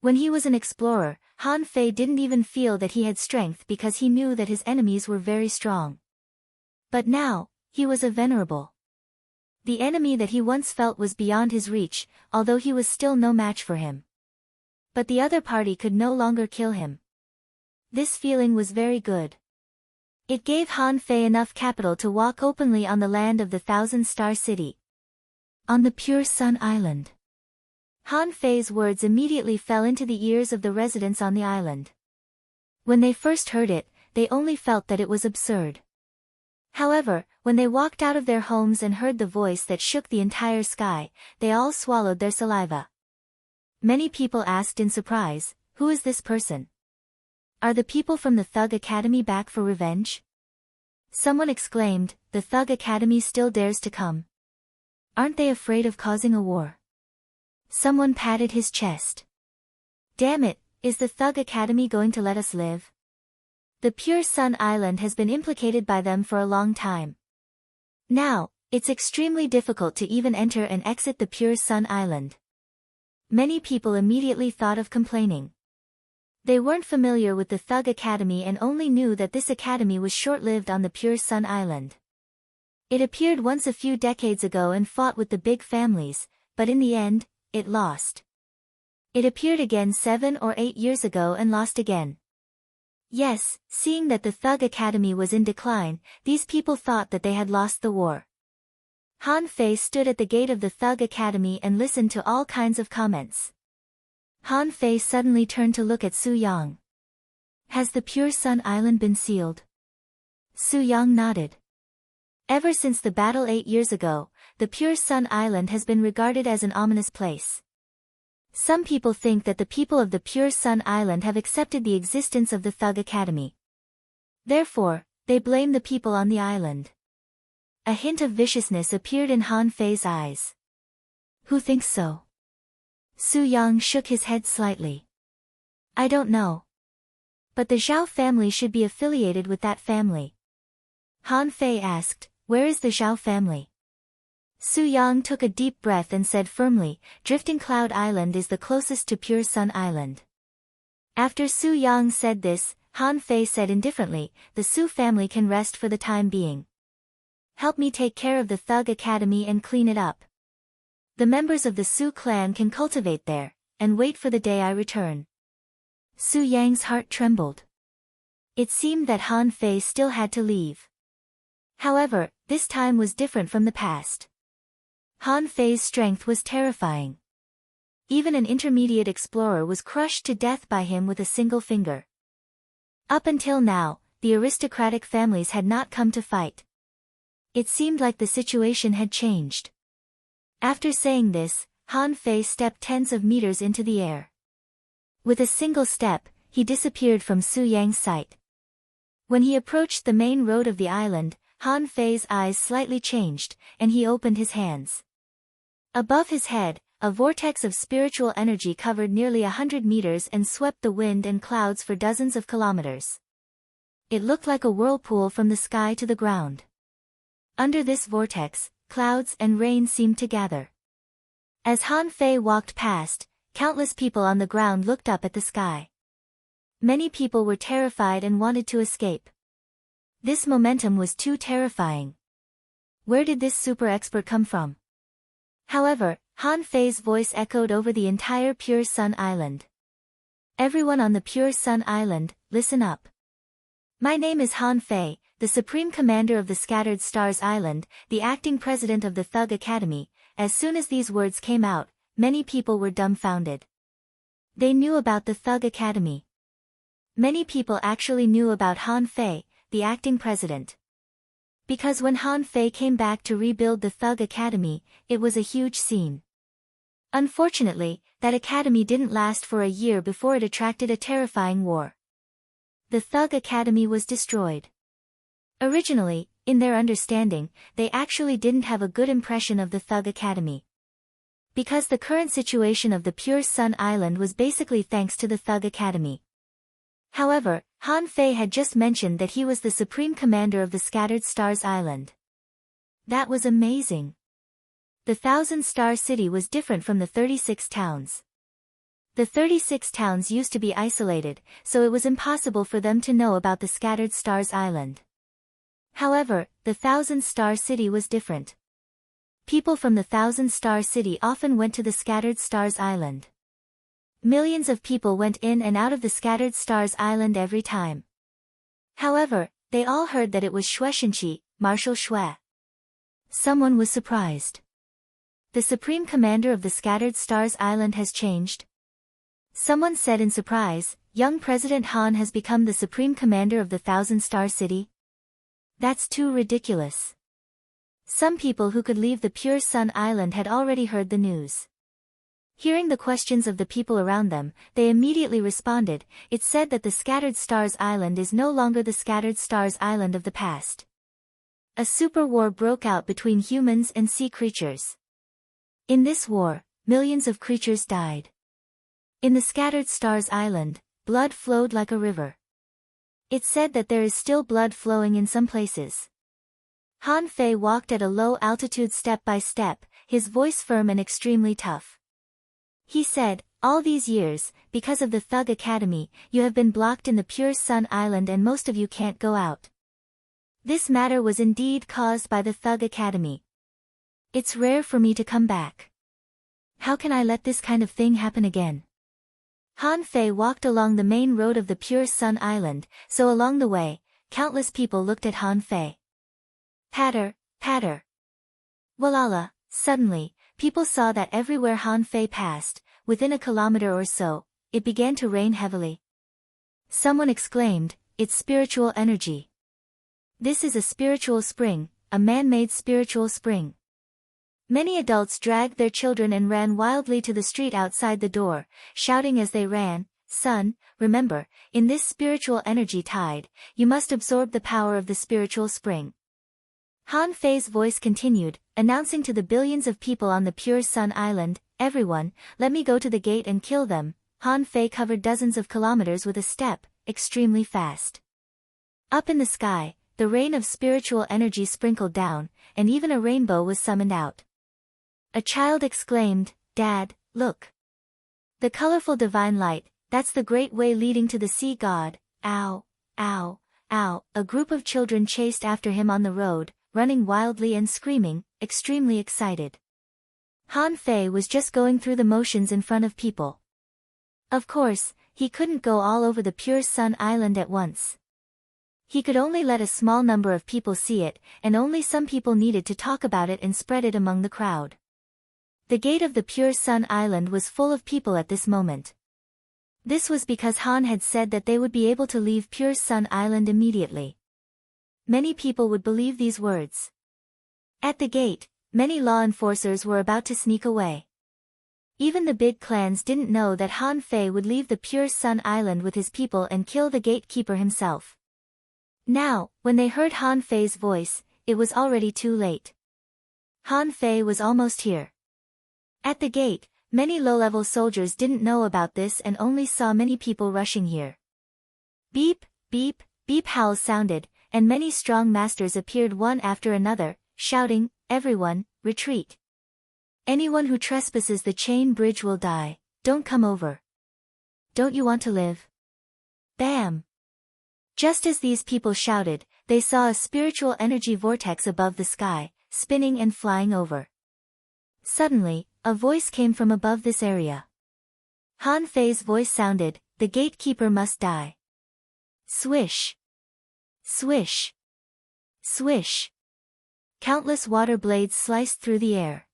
When he was an explorer, Han Fei didn't even feel that he had strength because he knew that his enemies were very strong. But now, he was a venerable. The enemy that he once felt was beyond his reach, although he was still no match for him. But the other party could no longer kill him. This feeling was very good. It gave Han Fei enough capital to walk openly on the land of the Thousand-Star City. On the Pure Sun Island. Han Fei's words immediately fell into the ears of the residents on the island. When they first heard it, they only felt that it was absurd. However, when they walked out of their homes and heard the voice that shook the entire sky, they all swallowed their saliva. Many people asked in surprise, "Who is this person? Are the people from the Thug Academy back for revenge?" Someone exclaimed, "The Thug Academy still dares to come. Aren't they afraid of causing a war?" Someone patted his chest. "Damn it, is the Thug Academy going to let us live? The Pure Sun Island has been implicated by them for a long time. Now, it's extremely difficult to even enter and exit the Pure Sun Island." Many people immediately thought of complaining. They weren't familiar with the Thug Academy and only knew that this academy was short-lived on the Pure Sun Island. It appeared once a few decades ago and fought with the big families, but in the end, it lost. It appeared again 7 or 8 years ago and lost again. Yes, seeing that the Thug Academy was in decline, these people thought that they had lost the war. Han Fei stood at the gate of the Thug Academy and listened to all kinds of comments. Han Fei suddenly turned to look at Su Yang. "Has the Pure Sun Island been sealed?" Su Yang nodded. Ever since the battle 8 years ago, the Pure Sun Island has been regarded as an ominous place. Some people think that the people of the Pure Sun Island have accepted the existence of the Thug Academy. Therefore, they blame the people on the island. A hint of viciousness appeared in Han Fei's eyes. Who thinks so? Su Yang shook his head slightly. I don't know. But the Zhao family should be affiliated with that family. Han Fei asked, where is the Zhao family? Su Yang took a deep breath and said firmly, Drifting Cloud Island is the closest to Pure Sun Island. After Su Yang said this, Han Fei said indifferently, the Su family can rest for the time being. Help me take care of the Thug Academy and clean it up. The members of the Su clan can cultivate there, and wait for the day I return. Su Yang's heart trembled. It seemed that Han Fei still had to leave. However, this time was different from the past. Han Fei's strength was terrifying. Even an intermediate explorer was crushed to death by him with a single finger. Up until now, the aristocratic families had not come to fight. It seemed like the situation had changed. After saying this, Han Fei stepped tens of meters into the air. With a single step, he disappeared from Su Yang's sight. When he approached the main road of the island, Han Fei's eyes slightly changed, and he opened his hands. Above his head, a vortex of spiritual energy covered nearly 100 meters and swept the wind and clouds for dozens of kilometers. It looked like a whirlpool from the sky to the ground. Under this vortex, clouds and rain seemed to gather. As Han Fei walked past, countless people on the ground looked up at the sky. Many people were terrified and wanted to escape. This momentum was too terrifying. Where did this super expert come from? However, Han Fei's voice echoed over the entire Pure Sun Island. Everyone on the Pure Sun Island, listen up. My name is Han Fei, the Supreme Commander of the Scattered Stars Island, the acting president of the Thug Academy. As soon as these words came out, many people were dumbfounded. They knew about the Thug Academy. Many people actually knew about Han Fei, the acting president. Because when Han Fei came back to rebuild the Thug Academy, it was a huge scene. Unfortunately, that academy didn't last for a year before it attracted a terrifying war. The Thug Academy was destroyed. Originally, in their understanding, they actually didn't have a good impression of the Thug Academy. Because the current situation of the Pure Sun Island was basically thanks to the Thug Academy. However, Han Fei had just mentioned that he was the Supreme Commander of the Scattered Stars Island. That was amazing. The 1,000-star city was different from the 36 towns. The 36 towns used to be isolated, so it was impossible for them to know about the Scattered Stars Island. However, the 1,000-star city was different. People from the 1,000-star city often went to the Scattered Stars Island. Millions of people went in and out of the Scattered Stars Island every time. However, they all heard that it was Xueshenqi, Marshal Xue. Someone was surprised. The Supreme Commander of the Scattered Stars Island has changed. Someone said in surprise, young President Han has become the Supreme Commander of the 1,000-star city? That's too ridiculous. Some people who could leave the Pure Sun Island had already heard the news. Hearing the questions of the people around them, they immediately responded. It said that the Scattered Stars Island is no longer the Scattered Stars Island of the past. A super war broke out between humans and sea creatures. In this war, millions of creatures died. In the Scattered Stars Island, blood flowed like a river. It said that there is still blood flowing in some places. Han Fei walked at a low altitude step by step, his voice firm and extremely tough. He said, all these years, because of the Thug Academy, you have been blocked in the Pure Sun Island and most of you can't go out. This matter was indeed caused by the Thug Academy. It's rare for me to come back. How can I let this kind of thing happen again? Han Fei walked along the main road of the Pure Sun Island, so along the way, countless people looked at Han Fei. Patter, patter. Walala, suddenly, people saw that everywhere Han Fei passed, within a kilometer or so, it began to rain heavily. Someone exclaimed, it's spiritual energy. This is a spiritual spring, a man-made spiritual spring. Many adults dragged their children and ran wildly to the street outside the door, shouting as they ran, "Son, remember, in this spiritual energy tide, you must absorb the power of the spiritual spring." Han Fei's voice continued, announcing to the billions of people on the Pure Sun Island, "Everyone, let me go to the gate and kill them." Han Fei covered dozens of kilometers with a step, extremely fast. Up in the sky, the rain of spiritual energy sprinkled down, and even a rainbow was summoned out. A child exclaimed, "Dad, look! The colorful divine light, that's the great way leading to the sea god." Ow, ow, ow. A group of children chased after him on the road, running wildly and screaming, extremely excited. Han Fei was just going through the motions in front of people. Of course, he couldn't go all over the Pure Sun Island at once. He could only let a small number of people see it, and only some people needed to talk about it and spread it among the crowd. The gate of the Pure Sun Island was full of people at this moment. This was because Han had said that they would be able to leave Pure Sun Island immediately. Many people would believe these words. At the gate, many law enforcers were about to sneak away. Even the big clans didn't know that Han Fei would leave the Pure Sun Island with his people and kill the gatekeeper himself. Now, when they heard Han Fei's voice, it was already too late. Han Fei was almost here. At the gate, many low-level soldiers didn't know about this and only saw many people rushing here. Beep, beep, beep howls sounded, and many strong masters appeared one after another, shouting, "Everyone, retreat! Anyone who trespasses the chain bridge will die. Don't come over. Don't you want to live?" Bam! Just as these people shouted, they saw a spiritual energy vortex above the sky, spinning and flying over. Suddenly, a voice came from above this area. Han Fei's voice sounded, "The gatekeeper must die." Swish! Swish! Swish! Countless water blades sliced through the air.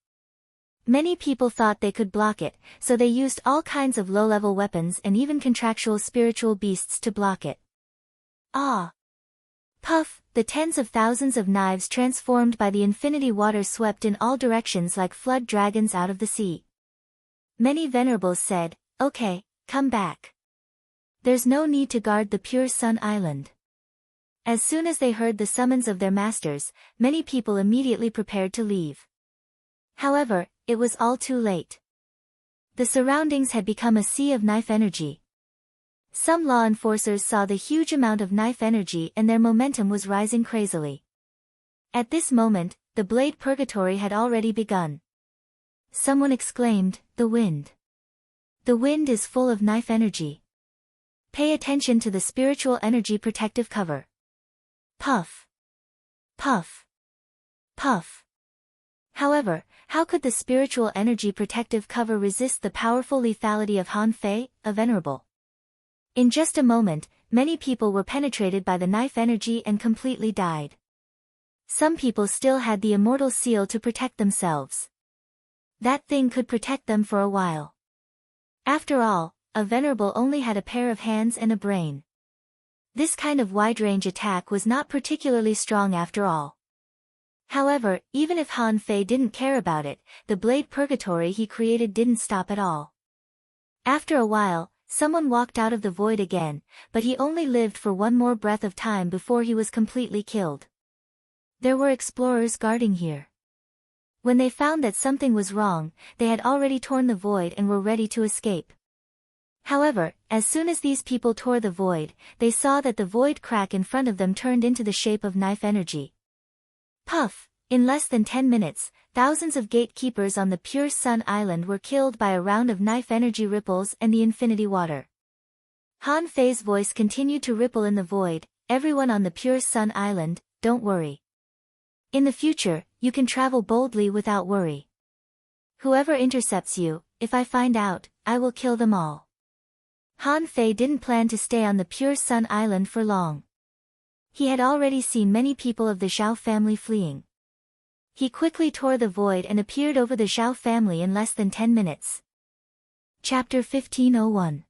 Many people thought they could block it, so they used all kinds of low-level weapons and even contractual spiritual beasts to block it. Ah! Puff! The tens of thousands of knives transformed by the infinity water swept in all directions like flood dragons out of the sea. Many venerables said, "Okay, come back. There's no need to guard the Pure Sun Island." As soon as they heard the summons of their masters, many people immediately prepared to leave. However, it was all too late. The surroundings had become a sea of knife energy. Some law enforcers saw the huge amount of knife energy and their momentum was rising crazily. At this moment, the blade purgatory had already begun. Someone exclaimed, "The wind. The wind is full of knife energy. Pay attention to the spiritual energy protective cover." Puff! Puff! Puff! However, how could the spiritual energy protective cover resist the powerful lethality of Han Fei, a venerable? In just a moment, many people were penetrated by the knife energy and completely died. Some people still had the immortal seal to protect themselves. That thing could protect them for a while. After all, a venerable only had a pair of hands and a brain. This kind of wide-range attack was not particularly strong after all. However, even if Han Fei didn't care about it, the blade purgatory he created didn't stop at all. After a while, someone walked out of the void again, but he only lived for one more breath of time before he was completely killed. There were explorers guarding here. When they found that something was wrong, they had already torn the void and were ready to escape. However, as soon as these people tore the void, they saw that the void crack in front of them turned into the shape of knife energy. Puff! In less than 10 minutes, thousands of gatekeepers on the Pure Sun Island were killed by a round of knife energy ripples and the infinity water. Han Fei's voice continued to ripple in the void, "Everyone on the Pure Sun Island, don't worry. In the future, you can travel boldly without worry. Whoever intercepts you, if I find out, I will kill them all." Han Fei didn't plan to stay on the Pure Sun Island for long. He had already seen many people of the Zhao family fleeing. He quickly tore the void and appeared over the Zhao family in less than 10 minutes. Chapter 1501.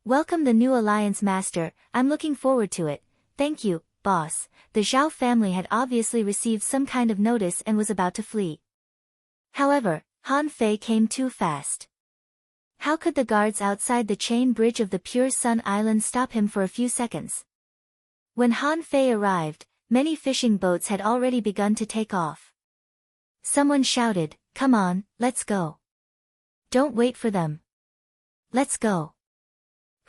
Welcome the new Alliance Master, I'm looking forward to it. Thank you, boss. The Zhao family had obviously received some kind of notice and was about to flee. However, Han Fei came too fast. How could the guards outside the chain bridge of the Pure Sun Island stop him for a few seconds? When Han Fei arrived, many fishing boats had already begun to take off. Someone shouted, "Come on, let's go. Don't wait for them. Let's go."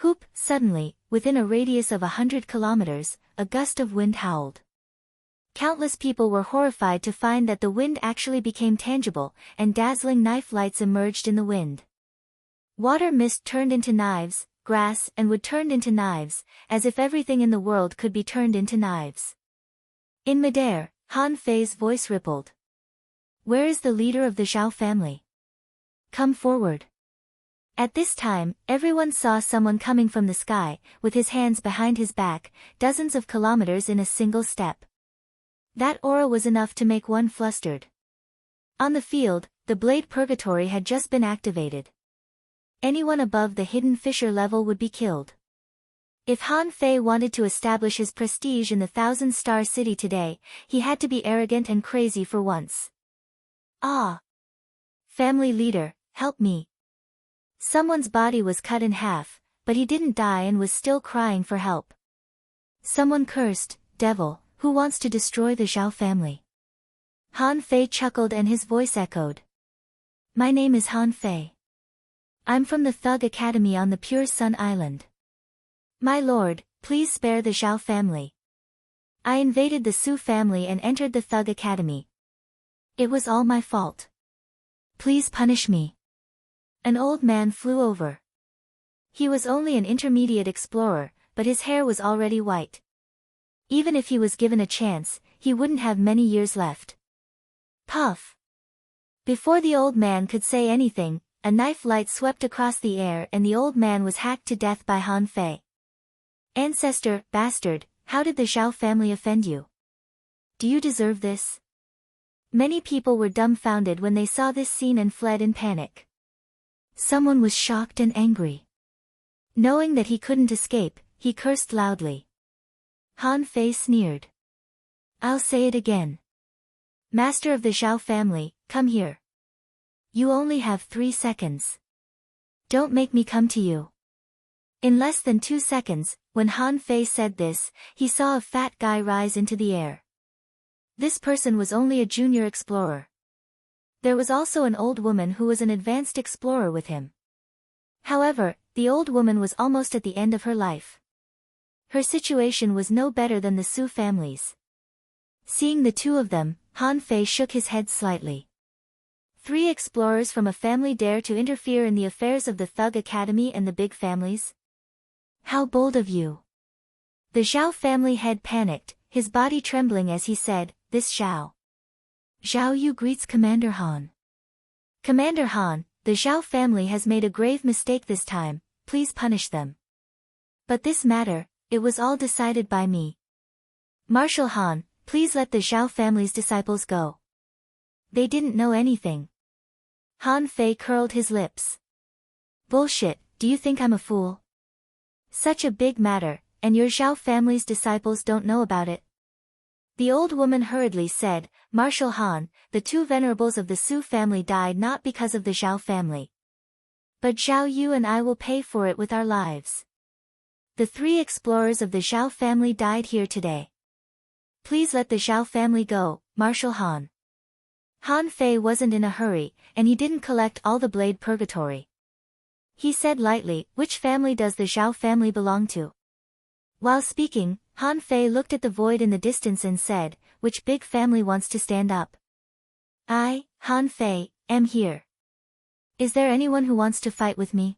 Whoop! Suddenly, within a radius of 100 kilometers, a gust of wind howled. Countless people were horrified to find that the wind actually became tangible, and dazzling knife lights emerged in the wind. Water mist turned into knives, grass and wood turned into knives, as if everything in the world could be turned into knives. In midair, Han Fei's voice rippled. "Where is the leader of the Zhao family? Come forward." At this time, everyone saw someone coming from the sky, with his hands behind his back, dozens of kilometers in a single step. That aura was enough to make one flustered. On the field, the blade purgatory had just been activated. Anyone above the hidden fissure level would be killed. If Han Fei wanted to establish his prestige in the Thousand-Star City today, he had to be arrogant and crazy for once. "Ah! Family leader, help me." Someone's body was cut in half, but he didn't die and was still crying for help. Someone cursed, "Devil, who wants to destroy the Zhao family?" Han Fei chuckled and his voice echoed. "My name is Han Fei. I'm from the Thug Academy on the Pure Sun Island. My lord, please spare the Zhao family. I invaded the Su family and entered the Thug Academy. It was all my fault. Please punish me." An old man flew over. He was only an intermediate explorer, but his hair was already white. Even if he was given a chance, he wouldn't have many years left. Puff! Before the old man could say anything, a knife light swept across the air and the old man was hacked to death by Han Fei. "Ancestor, bastard, how did the Zhao family offend you? Do you deserve this?" Many people were dumbfounded when they saw this scene and fled in panic. Someone was shocked and angry. Knowing that he couldn't escape, he cursed loudly. Han Fei sneered. "I'll say it again. Master of the Zhao family, come here. You only have 3 seconds. Don't make me come to you." In less than 2 seconds, when Han Fei said this, he saw a fat guy rise into the air. This person was only a junior explorer. There was also an old woman who was an advanced explorer with him. However, the old woman was almost at the end of her life. Her situation was no better than the Su family's. Seeing the two of them, Han Fei shook his head slightly. 3 explorers from a family dare to interfere in the affairs of the Thug Academy and the big families? How bold of you! The Zhao family head panicked, his body trembling as he said, "This Zhao Yu greets Commander Han. Commander Han, the Zhao family has made a grave mistake this time, please punish them. But this matter, it was all decided by me. Marshal Han, please let the Zhao family's disciples go. They didn't know anything." Han Fei curled his lips. "Bullshit, do you think I'm a fool? Such a big matter, and your Zhao family's disciples don't know about it?" The old woman hurriedly said, "Marshal Han, the 2 venerables of the Su family died not because of the Zhao family. But Zhao Yu and I will pay for it with our lives. The 3 explorers of the Zhao family died here today. Please let the Zhao family go, Marshal Han." Han Fei wasn't in a hurry, and he didn't collect all the blade purgatory. He said lightly, "Which family does the Zhao family belong to?" While speaking, Han Fei looked at the void in the distance and said, "Which big family wants to stand up?" "I, Han Fei, am here. Is there anyone who wants to fight with me?"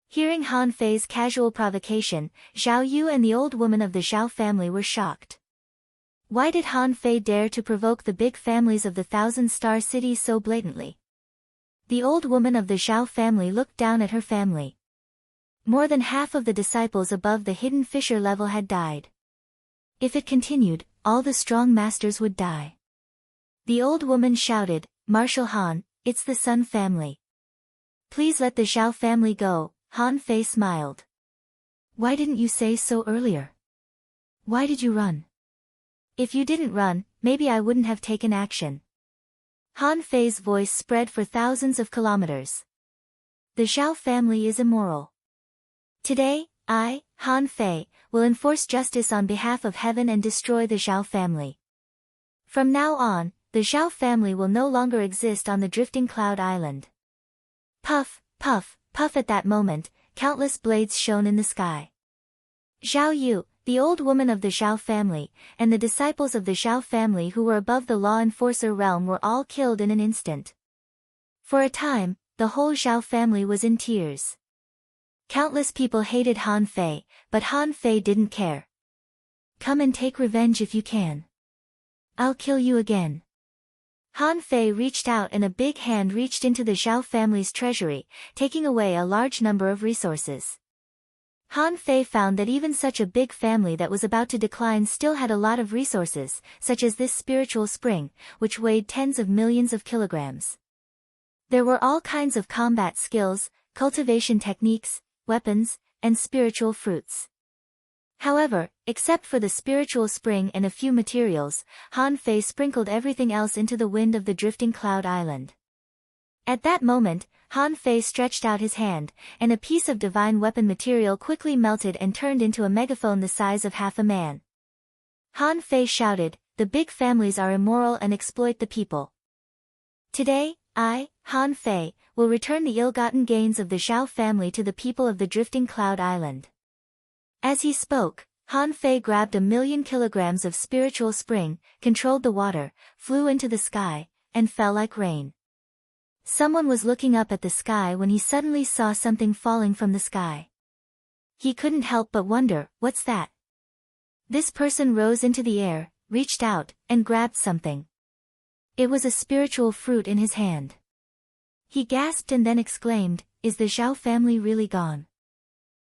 Hearing Han Fei's casual provocation, Zhao Yu and the old woman of the Zhao family were shocked. Why did Han Fei dare to provoke the big families of the Thousand-Star City so blatantly? The old woman of the Zhao family looked down at her family. More than half of the disciples above the hidden fissure level had died. If it continued, all the strong masters would die. The old woman shouted, "Marshal Han, it's the Sun family. Please let the Zhao family go." Han Fei smiled. "Why didn't you say so earlier? Why did you run? If you didn't run, maybe I wouldn't have taken action." Han Fei's voice spread for thousands of kilometers. The Zhao family is immoral. Today, I, Han Fei, will enforce justice on behalf of heaven and destroy the Zhao family. From now on, the Zhao family will no longer exist on the drifting cloud island. Puff, puff, puff. At that moment, countless blades shone in the sky. Zhao Yu, the old woman of the Zhao family, and the disciples of the Zhao family who were above the law enforcer realm were all killed in an instant. For a time, the whole Zhao family was in tears. Countless people hated Han Fei, but Han Fei didn't care. Come and take revenge if you can. I'll kill you again. Han Fei reached out and a big hand reached into the Zhao family's treasury, taking away a large number of resources. Han Fei found that even such a big family that was about to decline still had a lot of resources, such as this spiritual spring, which weighed tens of millions of kilograms. There were all kinds of combat skills, cultivation techniques, weapons, and spiritual fruits. However, except for the spiritual spring and a few materials, Han Fei sprinkled everything else into the wind of the drifting cloud island. At that moment, Han Fei stretched out his hand, and a piece of divine weapon material quickly melted and turned into a megaphone the size of half a man. Han Fei shouted, "The big families are immoral and exploit the people. Today, I, Han Fei, will return the ill-gotten gains of the Zhao family to the people of the drifting cloud island." As he spoke, Han Fei grabbed 1,000,000 kilograms of spiritual spring, controlled the water, flew into the sky, and fell like rain. Someone was looking up at the sky when he suddenly saw something falling from the sky. He couldn't help but wonder, what's that? This person rose into the air, reached out, and grabbed something. It was a spiritual fruit in his hand. He gasped and then exclaimed, "Is the Zhao family really gone?"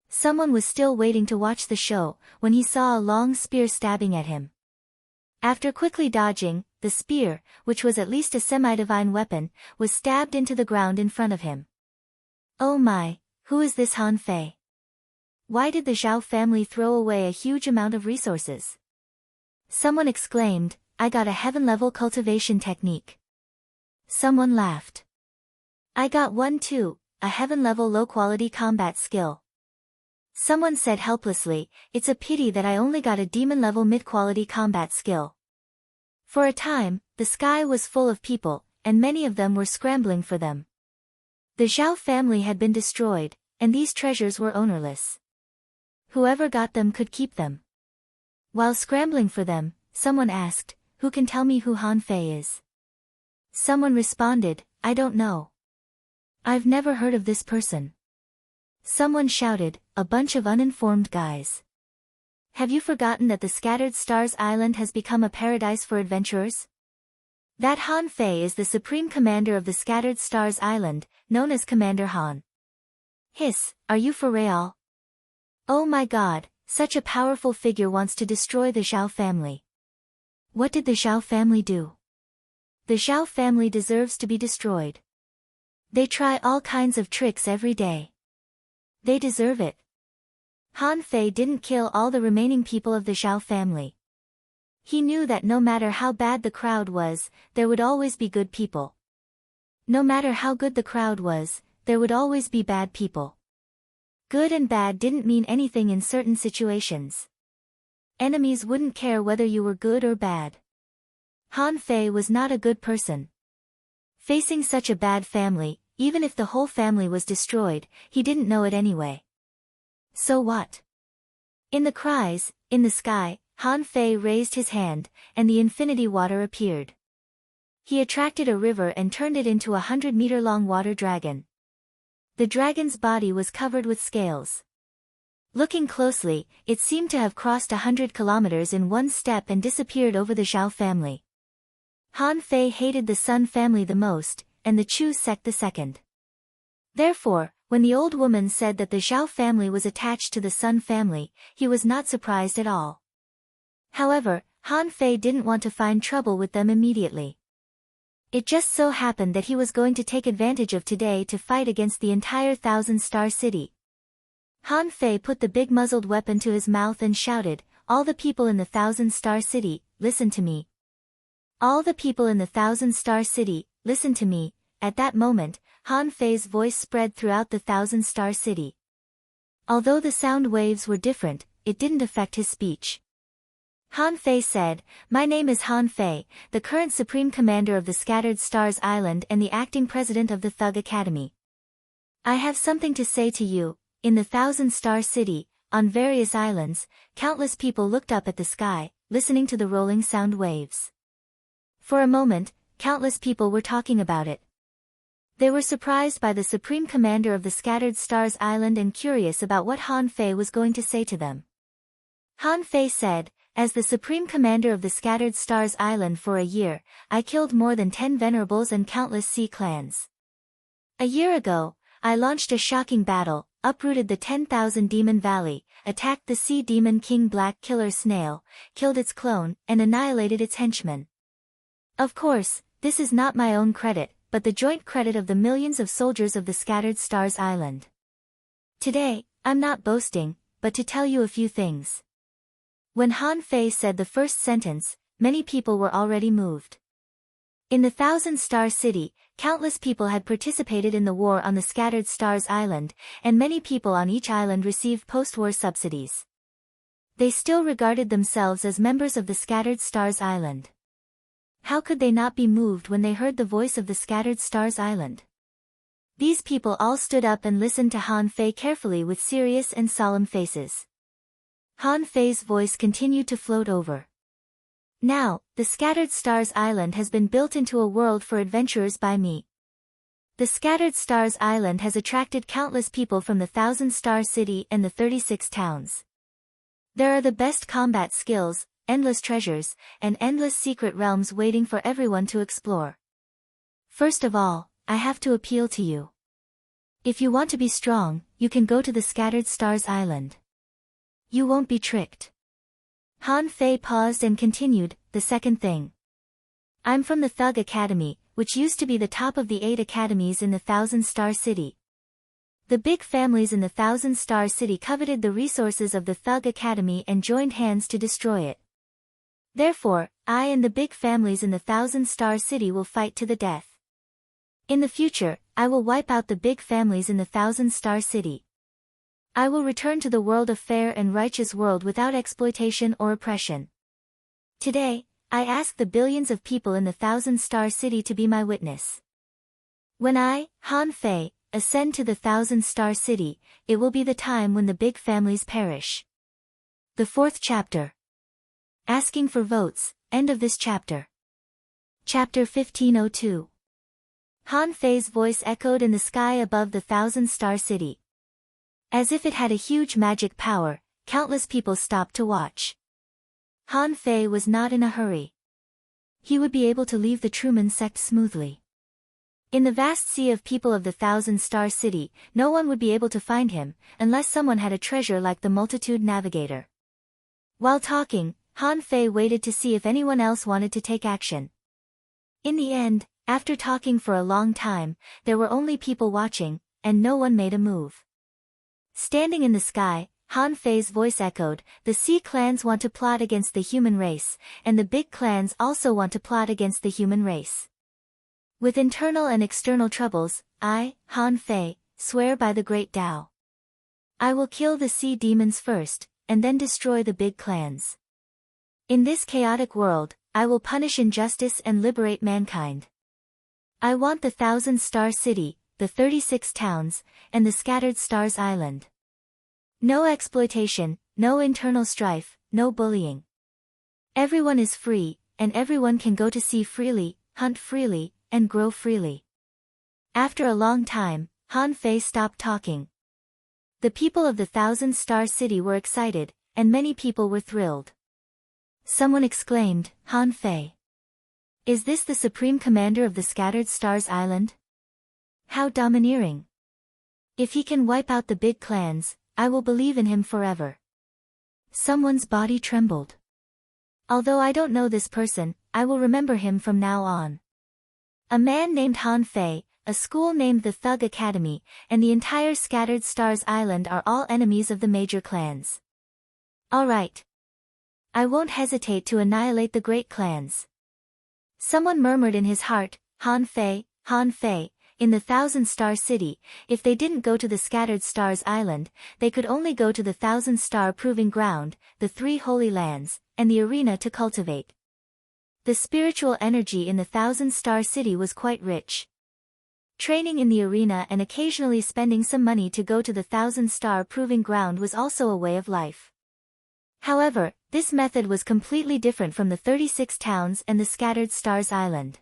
Someone was still waiting to watch the show, when he saw a long spear stabbing at him. After quickly dodging, the spear, which was at least a semi-divine weapon, was stabbed into the ground in front of him. Oh my, who is this Han Fei? Why did the Zhao family throw away a huge amount of resources? Someone exclaimed, "I got a heaven-level cultivation technique." Someone laughed. "I got one too, a heaven-level low-quality combat skill." Someone said helplessly, "It's a pity that I only got a demon-level mid-quality combat skill." For a time, the sky was full of people, and many of them were scrambling for them. The Zhao family had been destroyed, and these treasures were ownerless. Whoever got them could keep them. While scrambling for them, someone asked, "Who can tell me who Han Fei is?" Someone responded, "I don't know. I've never heard of this person." Someone shouted, "A bunch of uninformed guys. Have you forgotten that the Scattered Stars Island has become a paradise for adventurers? That Han Fei is the supreme commander of the Scattered Stars Island, known as Commander Han." Hiss, are you for real? Oh my god, such a powerful figure wants to destroy the Zhao family. What did the Zhao family do? The Zhao family deserves to be destroyed. They try all kinds of tricks every day. They deserve it. Han Fei didn't kill all the remaining people of the Zhao family. He knew that no matter how bad the crowd was, there would always be good people. No matter how good the crowd was, there would always be bad people. Good and bad didn't mean anything in certain situations. Enemies wouldn't care whether you were good or bad. Han Fei was not a good person. Facing such a bad family, even if the whole family was destroyed, he didn't know it anyway. So what? In the cries, in the sky, Han Fei raised his hand, and the infinity water appeared. He attracted a river and turned it into a 100-meter-long water dragon. The dragon's body was covered with scales. Looking closely, it seemed to have crossed 100 kilometers in one step and disappeared over the Zhao family. Han Fei hated the Sun family the most, and the Chu sect the second. Therefore, when the old woman said that the Zhao family was attached to the Sun family, he was not surprised at all. However, Han Fei didn't want to find trouble with them immediately. It just so happened that he was going to take advantage of today to fight against the entire Thousand-Star City. Han Fei put the big muzzled weapon to his mouth and shouted, "All the people in the Thousand-Star City, listen to me. All the people in the Thousand-Star City, listen to me." At that moment, Han Fei's voice spread throughout the Thousand-Star City. Although the sound waves were different, it didn't affect his speech. Han Fei said, "My name is Han Fei, the current Supreme Commander of the Scattered Stars Island and the acting president of the Thug Academy. I have something to say to you." In the Thousand-Star City, on various islands, countless people looked up at the sky, listening to the rolling sound waves. For a moment, countless people were talking about it. They were surprised by the Supreme Commander of the Scattered Stars Island and curious about what Han Fei was going to say to them. Han Fei said, "As the Supreme Commander of the Scattered Stars Island for a year, I killed more than 10 venerables and countless sea clans. A year ago, I launched a shocking battle, uprooted the 10,000 Demon Valley, attacked the Sea Demon King Black Killer Snail, killed its clone, and annihilated its henchmen. Of course, this is not my own credit, but the joint credit of the millions of soldiers of the Scattered Stars Island. Today, I'm not boasting, but to tell you a few things." When Han Fei said the first sentence, many people were already moved. In the Thousand-Star City, countless people had participated in the war on the Scattered Stars Island, and many people on each island received post-war subsidies. They still regarded themselves as members of the Scattered Stars Island. How could they not be moved when they heard the voice of the Scattered Stars Island? These people all stood up and listened to Han Fei carefully with serious and solemn faces. Han Fei's voice continued to float over. "Now, the Scattered Stars Island has been built into a world for adventurers by me. The Scattered Stars Island has attracted countless people from the Thousand-Star City and the 36 towns. There are the best combat skills, endless treasures, and endless secret realms waiting for everyone to explore. First of all, I have to appeal to you. If you want to be strong, you can go to the Scattered Stars Island. You won't be tricked." Han Fei paused and continued, "The second thing. I'm from the Thug Academy, which used to be the top of the 8 academies in the Thousand-Star City. The big families in the Thousand-Star City coveted the resources of the Thug Academy and joined hands to destroy it. Therefore, I and the big families in the Thousand-Star City will fight to the death. In the future, I will wipe out the big families in the Thousand-Star City. I will return to the world of fair and righteous world without exploitation or oppression. Today, I ask the billions of people in the Thousand-Star City to be my witness. When I, Han Fei, ascend to the Thousand-Star City, it will be the time when the big families perish." The 4th chapter. Asking for votes, end of this chapter. Chapter 1502. Han Fei's voice echoed in the sky above the Thousand-Star City. As if it had a huge magic power, countless people stopped to watch. Han Fei was not in a hurry. He would be able to leave the Truman sect smoothly. In the vast sea of people of the Thousand-Star City, no one would be able to find him, unless someone had a treasure like the Multitude Navigator. While talking, Han Fei waited to see if anyone else wanted to take action. In the end, after talking for a long time, there were only people watching, and no one made a move. Standing in the sky, Han Fei's voice echoed, "The sea clans want to plot against the human race, and the big clans also want to plot against the human race. With internal and external troubles, I, Han Fei, swear by the great Tao. I will kill the sea demons first, and then destroy the big clans. In this chaotic world, I will punish injustice and liberate mankind. I want the Thousand-Star City, the 36 towns, and the Scattered Stars Island. No exploitation, no internal strife, no bullying. Everyone is free, and everyone can go to sea freely, hunt freely, and grow freely." After a long time, Han Fei stopped talking. The people of the Thousand-Star City were excited, and many people were thrilled. Someone exclaimed, "Han Fei. Is this the Supreme Commander of the Scattered Stars Island? How domineering. If he can wipe out the big clans, I will believe in him forever." Someone's body trembled. "Although I don't know this person, I will remember him from now on." A man named Han Fei, a school named the Thug Academy, and the entire Scattered Stars Island are all enemies of the major clans. All right. I won't hesitate to annihilate the great clans. Someone murmured in his heart, Han Fei, in the Thousand Star City. If they didn't go to the Scattered Stars Island, they could only go to the Thousand Star Proving Ground, the Three Holy Lands, and the arena to cultivate. The spiritual energy in the Thousand Star City was quite rich. Training in the arena and occasionally spending some money to go to the Thousand Star Proving Ground was also a way of life. However, this method was completely different from the 36 towns and the Scattered Stars Island.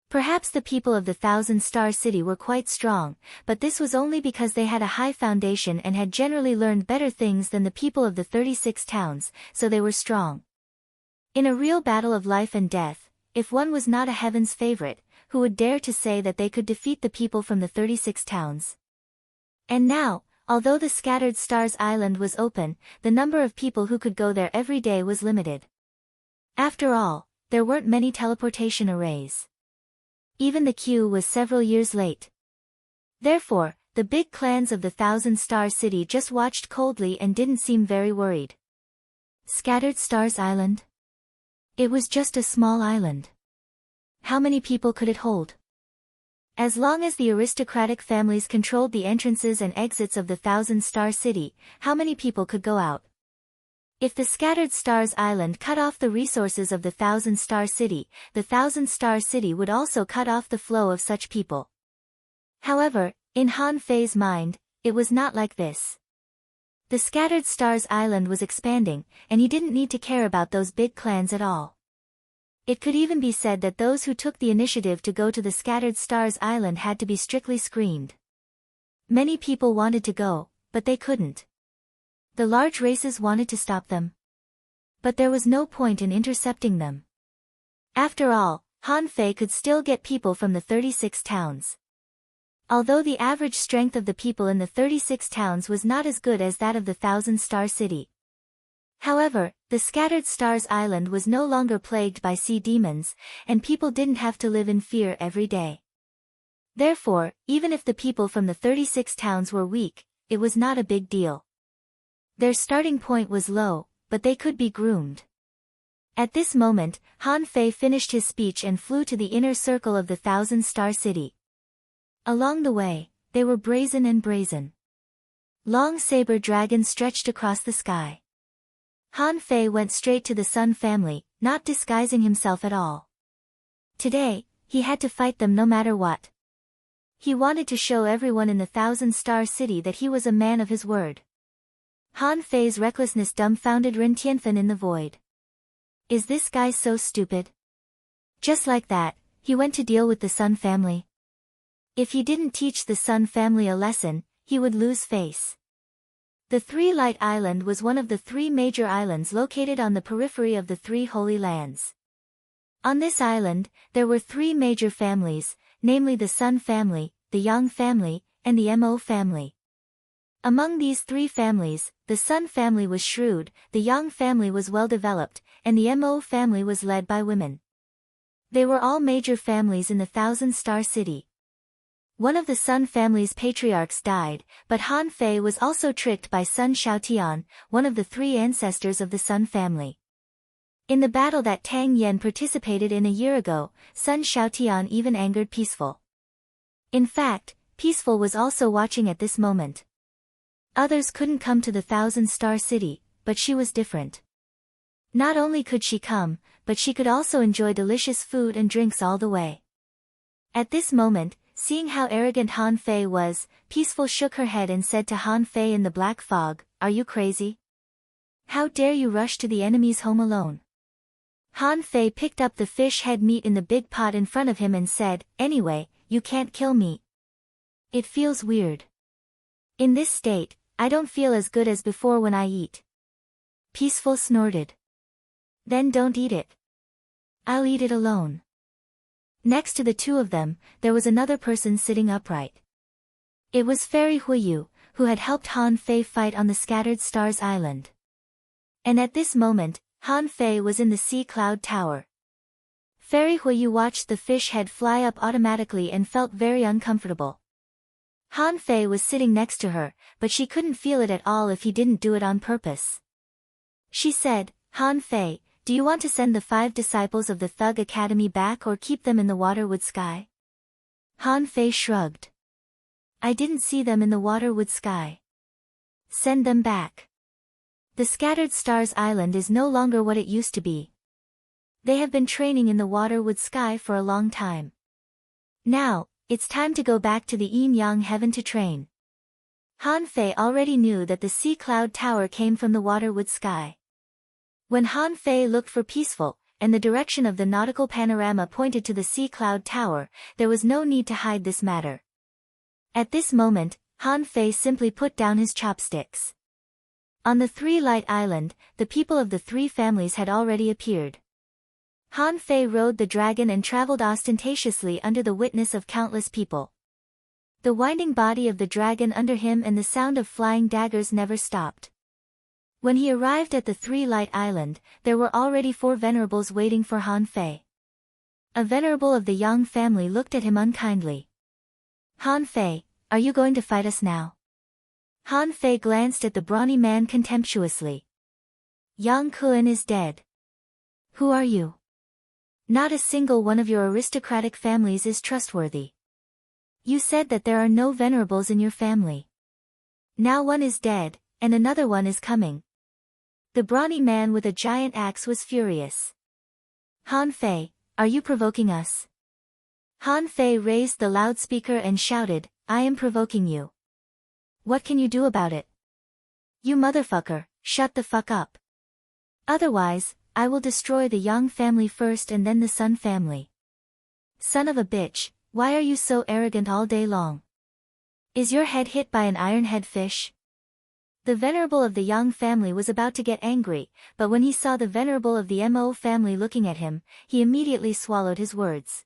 Perhaps the people of the Thousand Star City were quite strong, but this was only because they had a high foundation and had generally learned better things than the people of the 36 towns, so they were strong. In a real battle of life and death, if one was not a heaven's favorite, who would dare to say that they could defeat the people from the 36 towns? And now, although the Scattered Stars Island was open, the number of people who could go there every day was limited. After all, there weren't many teleportation arrays. Even the queue was several years late. Therefore, the big clans of the Thousand Star City just watched coldly and didn't seem very worried. Scattered Stars Island? It was just a small island. How many people could it hold? As long as the aristocratic families controlled the entrances and exits of the Thousand Star City, how many people could go out? If the Scattered Stars Island cut off the resources of the Thousand Star City, the Thousand Star City would also cut off the flow of such people. However, in Han Fei's mind, it was not like this. The Scattered Stars Island was expanding, and he didn't need to care about those big clans at all. It could even be said that those who took the initiative to go to the Scattered Stars Island had to be strictly screened. Many people wanted to go, but they couldn't. The large races wanted to stop them. But there was no point in intercepting them. After all, Han Fei could still get people from the 36 towns. Although the average strength of the people in the 36 towns was not as good as that of the Thousand Star City. However, the Scattered Stars Island was no longer plagued by sea demons, and people didn't have to live in fear every day. Therefore, even if the people from the 36 towns were weak, it was not a big deal. Their starting point was low, but they could be groomed. At this moment, Han Fei finished his speech and flew to the inner circle of the Thousand Star City. Along the way, they were brazen. Long saber dragons stretched across the sky. Han Fei went straight to the Sun family, not disguising himself at all. Today, he had to fight them no matter what. He wanted to show everyone in the Thousand Star City that he was a man of his word. Han Fei's recklessness dumbfounded Ren Tianfen in the void. Is this guy so stupid? Just like that, he went to deal with the Sun family. If he didn't teach the Sun family a lesson, he would lose face. The Three Light Island was one of the three major islands located on the periphery of the Three Holy Lands. On this island, there were three major families, namely the Sun family, the Yang family, and the Mo family. Among these three families, the Sun family was shrewd, the Yang family was well developed, and the Mo family was led by women. They were all major families in the Thousand Star City. One of the Sun family's patriarchs died, but Han Fei was also tricked by Sun Xiaotian, one of the three ancestors of the Sun family. In the battle that Tang Yen participated in a year ago, Sun Xiaotian even angered Peaceful. In fact, Peaceful was also watching at this moment. Others couldn't come to the Thousand Star City, but she was different. Not only could she come, but she could also enjoy delicious food and drinks all the way. At this moment, seeing how arrogant Han Fei was, Peaceful shook her head and said to Han Fei in the black fog, "Are you crazy? How dare you rush to the enemy's home alone?" Han Fei picked up the fish head meat in the big pot in front of him and said, "Anyway, you can't kill me. It feels weird. In this state, I don't feel as good as before when I eat." Peaceful snorted. "Then don't eat it. I'll eat it alone." Next to the two of them, there was another person sitting upright. It was Fairy Huiyu, who had helped Han Fei fight on the Scattered Stars Island. And at this moment, Han Fei was in the Sea Cloud Tower. Fairy Huiyu watched the fish head fly up automatically and felt very uncomfortable. Han Fei was sitting next to her, but she couldn't feel it at all if he didn't do it on purpose. She said, "Han Fei, do you want to send the 5 disciples of the Thug Academy back or keep them in the Waterwood sky? Han Fei shrugged. I didn't see them in the Waterwood sky. Send them back. The Scattered Stars Island is no longer what it used to be. They have been training in the Waterwood sky for a long time. Now, it's time to go back to the Yin Yang heaven to train. Han Fei already knew that the Sea Cloud Tower came from the Waterwood sky. When Han Fei looked for peaceful, and the direction of the nautical panorama pointed to the Sea Cloud Tower, there was no need to hide this matter. At this moment, Han Fei simply put down his chopsticks. On the 3 Light Island, the people of the 3 families had already appeared. Han Fei rode the dragon and traveled ostentatiously under the witness of countless people. The winding body of the dragon under him and the sound of flying daggers never stopped. When he arrived at the 3 Light Island, there were already 4 venerables waiting for Han Fei. A venerable of the Yang family looked at him unkindly. Han Fei, are you going to fight us now? Han Fei glanced at the brawny man contemptuously. Yang Kuan is dead. Who are you? Not a single one of your aristocratic families is trustworthy. You said that there are no venerables in your family. Now one is dead, and another one is coming. The brawny man with a giant axe was furious. Han Fei, are you provoking us? Han Fei raised the loudspeaker and shouted, I am provoking you. What can you do about it? You motherfucker, shut the fuck up. Otherwise, I will destroy the Yang family first and then the Sun family. Son of a bitch, why are you so arrogant all day long? Is your head hit by an ironhead fish? The venerable of the Yang family was about to get angry, but when he saw the venerable of the Mo family looking at him, he immediately swallowed his words.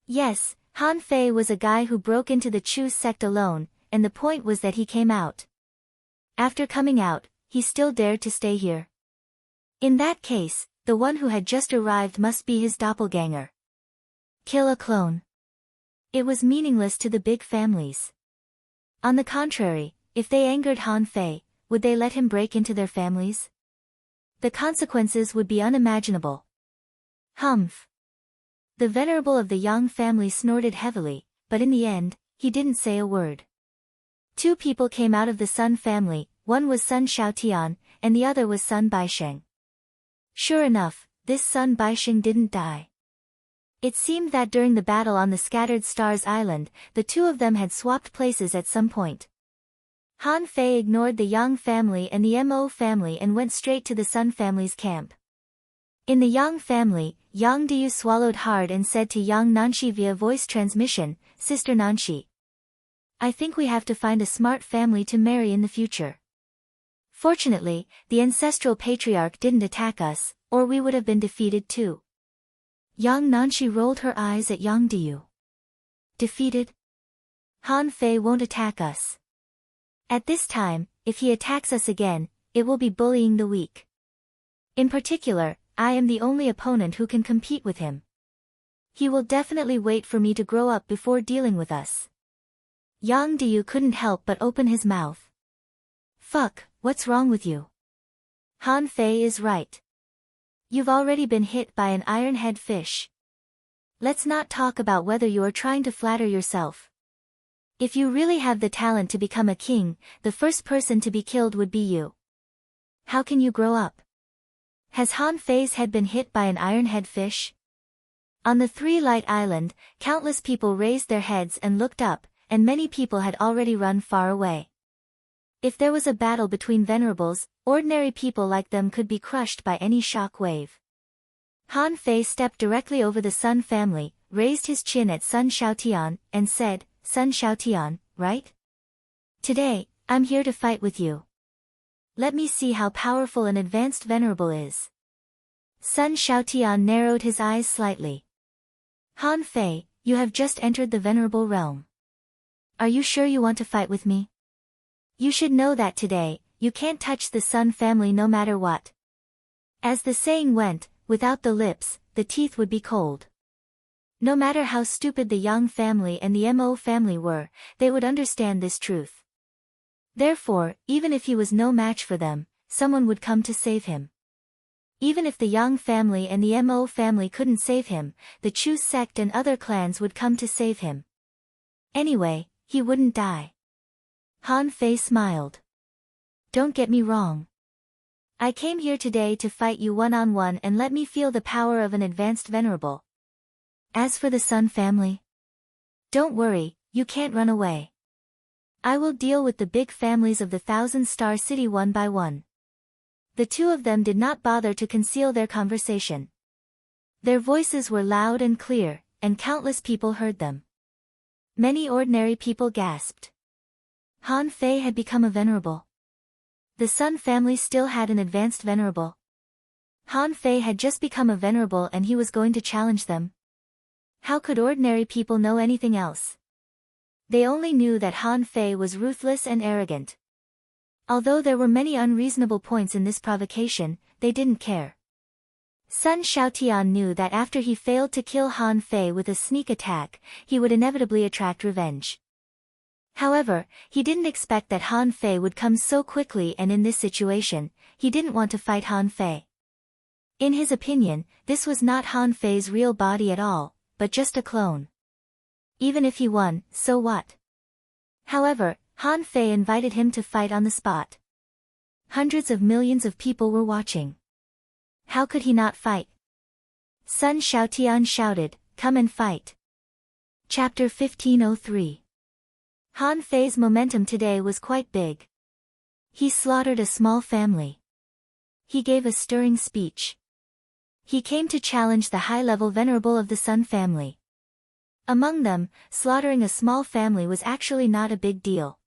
Yes, Han Fei was a guy who broke into the Chu sect alone, and the point was that he came out. After coming out, he still dared to stay here. In that case, the one who had just arrived must be his doppelganger. Kill a clone. It was meaningless to the big families. On the contrary, if they angered Han Fei, would they let him break into their families? The consequences would be unimaginable. Humph. The venerable of the Yang family snorted heavily, but in the end, he didn't say a word. 2 people came out of the Sun family, one was Sun Xiaotian, and the other was Sun Baisheng. Sure enough, this Sun Baisheng didn't die. It seemed that during the battle on the Scattered Stars Island, the 2 of them had swapped places at some point. Han Fei ignored the Yang family and the Mo family and went straight to the Sun family's camp. In the Yang family, Yang Diyu swallowed hard and said to Yang Nanshi via voice transmission, Sister Nanshi, I think we have to find a smart family to marry in the future. Fortunately, the ancestral patriarch didn't attack us, or we would have been defeated too. Yang Nanshi rolled her eyes at Yang Diyu. Defeated? Han Fei won't attack us. At this time, if he attacks us again, it will be bullying the weak. In particular, I am the only opponent who can compete with him. He will definitely wait for me to grow up before dealing with us. Yang Diyu couldn't help but open his mouth. Fuck, what's wrong with you? Han Fei is right. You've already been hit by an ironhead fish. Let's not talk about whether you are trying to flatter yourself. If you really have the talent to become a king, the first person to be killed would be you. How can you grow up? Has Han Fei's head been hit by an ironhead fish? On the 3 Light Island, countless people raised their heads and looked up, and many people had already run far away. If there was a battle between venerables, ordinary people like them could be crushed by any shock wave. Han Fei stepped directly over the Sun family, raised his chin at Sun Xiaotian, and said, Sun Xiaotian, right? Today, I'm here to fight with you. Let me see how powerful an advanced venerable is. Sun Xiaotian narrowed his eyes slightly. Han Fei, you have just entered the venerable realm. Are you sure you want to fight with me? You should know that today, you can't touch the Sun family no matter what. As the saying went, without the lips, the teeth would be cold. No matter how stupid the Yang family and the Mo family were, they would understand this truth. Therefore, even if he was no match for them, someone would come to save him. Even if the Yang family and the Mo family couldn't save him, the Chu sect and other clans would come to save him. Anyway, he wouldn't die. Han Fei smiled. Don't get me wrong. I came here today to fight you one-on-one and let me feel the power of an advanced venerable. As for the Sun family, don't worry, you can't run away. I will deal with the big families of the Thousand-Star City one by one. The two of them did not bother to conceal their conversation. Their voices were loud and clear, and countless people heard them. Many ordinary people gasped. Han Fei had become a venerable. The Sun family still had an advanced venerable. Han Fei had just become a venerable and he was going to challenge them. How could ordinary people know anything else? They only knew that Han Fei was ruthless and arrogant. Although there were many unreasonable points in this provocation, they didn't care. Sun Xiaotian knew that after he failed to kill Han Fei with a sneak attack, he would inevitably attract revenge. However, he didn't expect that Han Fei would come so quickly, and in this situation, he didn't want to fight Han Fei. In his opinion, this was not Han Fei's real body at all, but just a clone. Even if he won, so what? However, Han Fei invited him to fight on the spot. Hundreds of millions of people were watching. How could he not fight? Sun Xiaotian shouted, "Come and fight." Chapter 1503. Han Fei's momentum today was quite big. He slaughtered a small family. He gave a stirring speech. He came to challenge the high-level venerable of the Sun family. Among them, slaughtering a small family was actually not a big deal.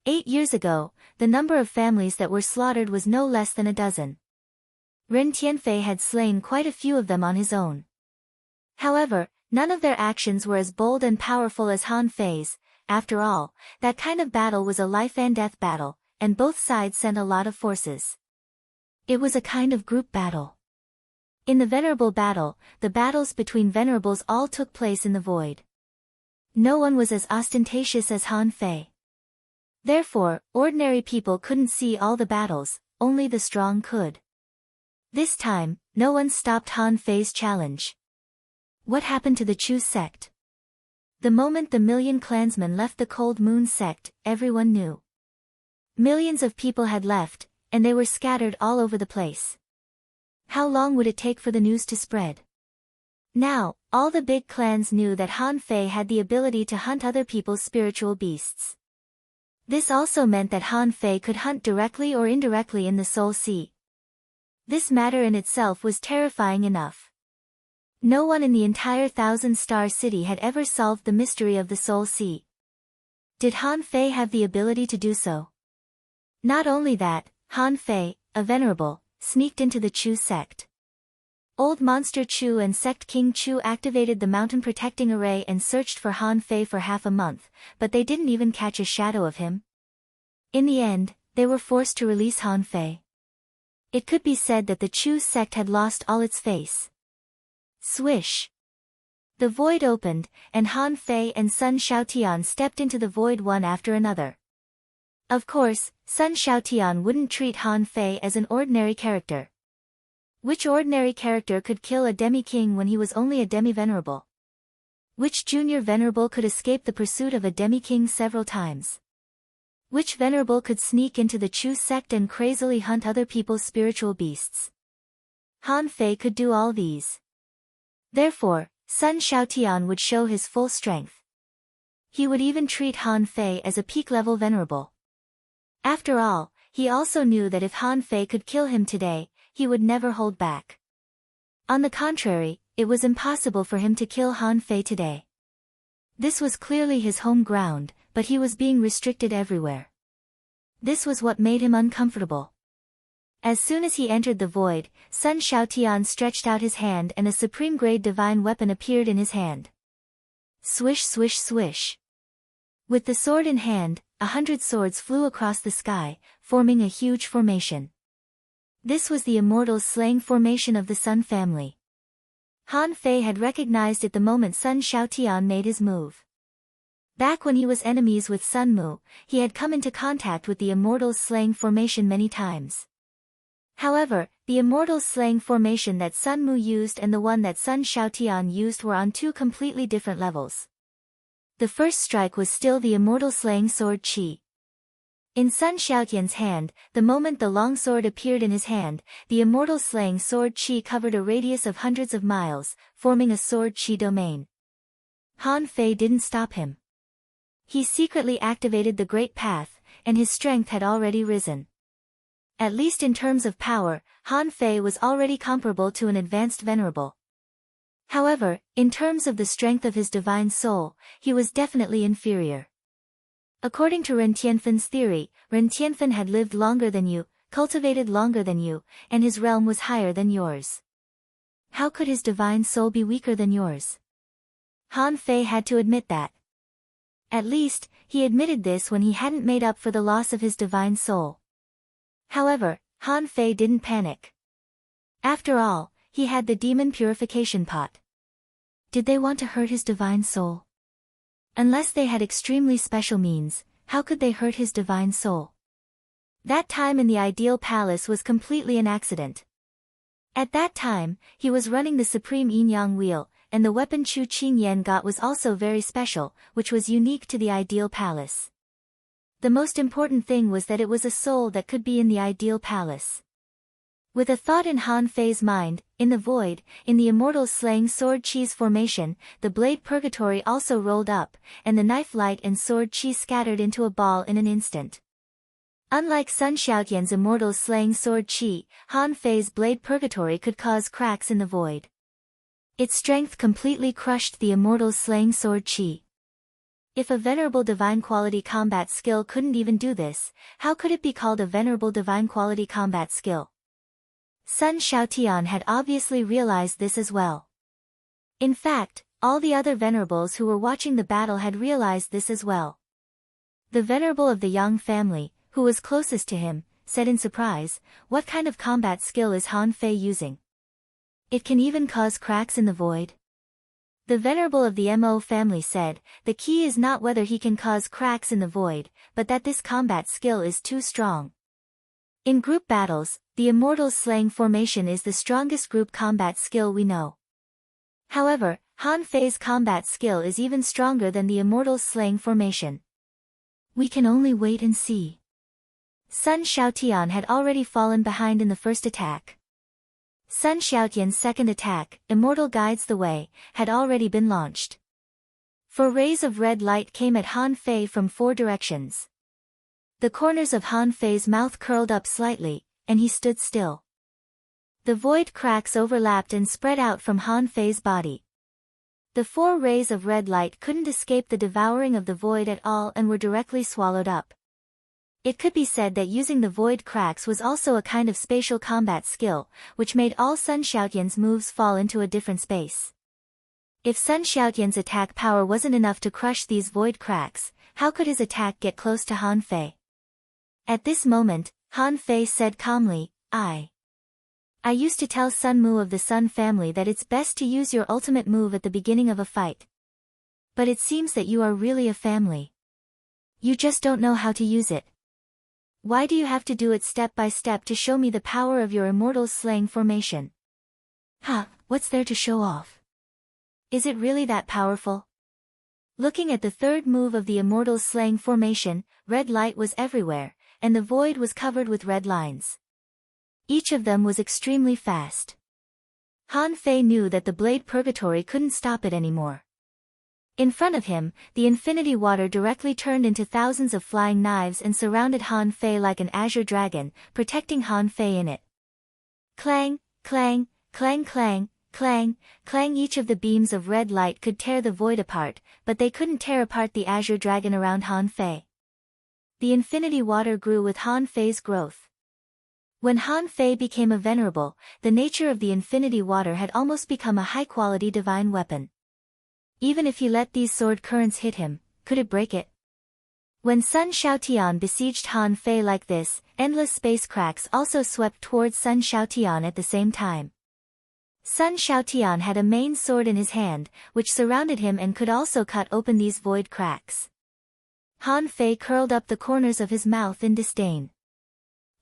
8 years ago, the number of families that were slaughtered was no less than a dozen. Ren Tianfei had slain quite a few of them on his own. However, none of their actions were as bold and powerful as Han Fei's. After all, that kind of battle was a life-and-death battle, and both sides sent a lot of forces. It was a kind of group battle. In the venerable battle, the battles between venerables all took place in the void. No one was as ostentatious as Han Fei. Therefore, ordinary people couldn't see all the battles, only the strong could. This time, no one stopped Han Fei's challenge. What happened to the Chu sect? The moment the million clansmen left the Cold Moon sect, everyone knew. Millions of people had left, and they were scattered all over the place. How long would it take for the news to spread? Now, all the big clans knew that Han Fei had the ability to hunt other people's spiritual beasts. This also meant that Han Fei could hunt directly or indirectly in the Soul Sea. This matter in itself was terrifying enough. No one in the entire Thousand-Star City had ever solved the mystery of the Soul Sea. Did Han Fei have the ability to do so? Not only that, Han Fei, a venerable, sneaked into the Chu sect. Old Monster Chu and Sect King Chu activated the Mountain Protecting Array and searched for Han Fei for half a month, but they didn't even catch a shadow of him. In the end, they were forced to release Han Fei. It could be said that the Chu sect had lost all its face. Swish! The void opened, and Han Fei and Sun Xiaotian stepped into the void one after another. Of course, Sun Xiaotian wouldn't treat Han Fei as an ordinary character. Which ordinary character could kill a demi-king when he was only a demi-venerable? Which junior venerable could escape the pursuit of a demi-king several times? Which venerable could sneak into the Chu sect and crazily hunt other people's spiritual beasts? Han Fei could do all these. Therefore, Sun Xiaotian would show his full strength. He would even treat Han Fei as a peak-level venerable. After all, he also knew that if Han Fei could kill him today, he would never hold back. On the contrary, it was impossible for him to kill Han Fei today. This was clearly his home ground, but he was being restricted everywhere. This was what made him uncomfortable. As soon as he entered the void, Sun Xiaotian stretched out his hand and a supreme-grade divine weapon appeared in his hand. Swish swish swish. With the sword in hand, 100 swords flew across the sky, forming a huge formation. This was the immortal slaying formation of the Sun family. Han Fei had recognized it the moment Sun Xiaotian made his move. Back when he was enemies with Sun Mu, he had come into contact with the immortal slaying formation many times. However, the immortal slaying formation that Sun Mu used and the one that Sun Xiaotian used were on two completely different levels. The first strike was still the immortal slaying sword Qi. In Sun Xiaotian's hand, the moment the long sword appeared in his hand, the immortal slaying sword Qi covered a radius of hundreds of miles, forming a sword Qi domain. Han Fei didn't stop him. He secretly activated the Great Path, and his strength had already risen. At least in terms of power, Han Fei was already comparable to an advanced venerable. However, in terms of the strength of his divine soul, he was definitely inferior. According to Ren Tianfen's theory, Ren Tianfen had lived longer than you, cultivated longer than you, and his realm was higher than yours. How could his divine soul be weaker than yours? Han Fei had to admit that. At least, he admitted this when he hadn't made up for the loss of his divine soul. However, Han Fei didn't panic. After all, he had the demon purification pot. Did they want to hurt his divine soul? Unless they had extremely special means, how could they hurt his divine soul? That time in the ideal palace was completely an accident. At that time, he was running the supreme yin-yang wheel, and the weapon Chu Qingyan got was also very special, which was unique to the ideal palace. The most important thing was that it was a soul that could be in the ideal palace. With a thought in Han Fei's mind, in the void, in the immortal slaying sword Qi's formation, the blade purgatory also rolled up, and the knife light and sword Qi scattered into a ball in an instant. Unlike Sun Xiaotian's immortal slaying sword Qi, Han Fei's blade purgatory could cause cracks in the void. Its strength completely crushed the immortal slaying sword Qi. If a venerable divine quality combat skill couldn't even do this, how could it be called a venerable divine quality combat skill? Sun Xiaotian had obviously realized this as well. In fact, all the other venerables who were watching the battle had realized this as well. The venerable of the Yang family, who was closest to him, said in surprise, "What kind of combat skill is Han Fei using? It can even cause cracks in the void?" The venerable of the Mo family said, "The key is not whether he can cause cracks in the void, but that this combat skill is too strong." In group battles, the immortal slaying formation is the strongest group combat skill we know. However, Han Fei's combat skill is even stronger than the immortal slaying formation. We can only wait and see. Sun Xiaotian had already fallen behind in the first attack. Sun Xiaotian's second attack, Immortal Guides the Way, had already been launched. 4 rays of red light came at Han Fei from 4 directions. The corners of Han Fei's mouth curled up slightly, and he stood still. The void cracks overlapped and spread out from Han Fei's body. The 4 rays of red light couldn't escape the devouring of the void at all and were directly swallowed up. It could be said that using the void cracks was also a kind of spatial combat skill, which made all Sun Xiaotian's moves fall into a different space. If Sun Xiaotian's attack power wasn't enough to crush these void cracks, how could his attack get close to Han Fei? At this moment, Han Fei said calmly, I used to tell Sun Mu of the Sun family that it's best to use your ultimate move at the beginning of a fight. But it seems that you are really a family. You just don't know how to use it. Why do you have to do it step by step to show me the power of your immortal slaying formation? What's there to show off? Is it really that powerful? Looking at the third move of the immortal slaying formation, red light was everywhere, and the void was covered with red lines. Each of them was extremely fast. Han Fei knew that the blade purgatory couldn't stop it anymore. In front of him, the infinity water directly turned into thousands of flying knives and surrounded Han Fei like an azure dragon, protecting Han Fei in it. Clang, clang, clang clang, clang, clang. Each of the beams of red light could tear the void apart, but they couldn't tear apart the azure dragon around Han Fei. The infinity water grew with Han Fei's growth. When Han Fei became a venerable, the nature of the infinity water had almost become a high-quality divine weapon. Even if he let these sword currents hit him, could it break it? When Sun Xiaotian besieged Han Fei like this, endless space cracks also swept towards Sun Xiaotian at the same time. Sun Xiaotian had a main sword in his hand, which surrounded him and could also cut open these void cracks. Han Fei curled up the corners of his mouth in disdain.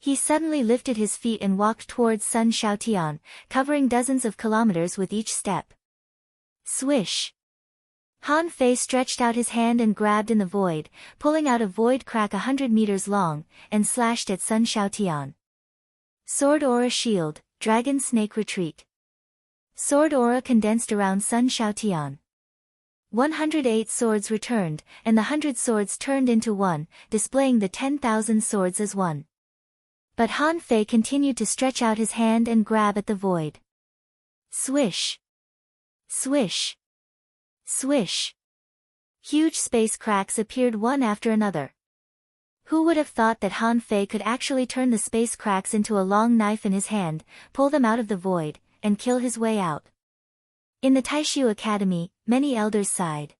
He suddenly lifted his feet and walked towards Sun Xiaotian, covering dozens of kilometers with each step. Swish! Han Fei stretched out his hand and grabbed in the void, pulling out a void crack 100 meters long, and slashed at Sun Xiaotian. Sword Aura Shield, Dragon Snake Retreat. Sword Aura condensed around Sun Xiaotian. 108 swords returned, and the 100 swords turned into one, displaying the 10,000 swords as one. But Han Fei continued to stretch out his hand and grab at the void. Swish! Swish! Swish! Huge space cracks appeared one after another. Who would have thought that Han Fei could actually turn the space cracks into a long knife in his hand, pull them out of the void, and kill his way out? In the Taishu Academy, many elders sighed.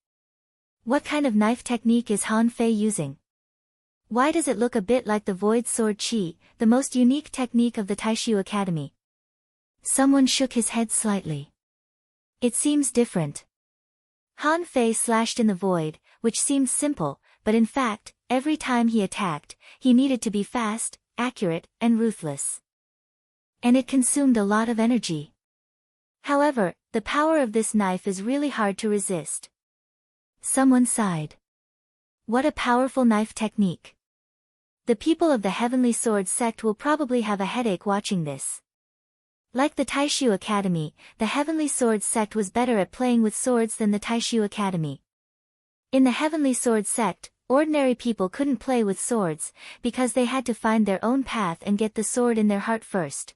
What kind of knife technique is Han Fei using? Why does it look a bit like the Void Sword Qi, the most unique technique of the Taishu Academy? Someone shook his head slightly. It seems different. Han Fei slashed in the void, which seemed simple, but in fact, every time he attacked, he needed to be fast, accurate, and ruthless. And it consumed a lot of energy. However, the power of this knife is really hard to resist. Someone sighed. What a powerful knife technique. The people of the Heavenly Sword sect will probably have a headache watching this. Like the Taishu Academy, the Heavenly Sword sect was better at playing with swords than the Taishu Academy. In the Heavenly Sword sect, ordinary people couldn't play with swords, because they had to find their own path and get the sword in their heart first.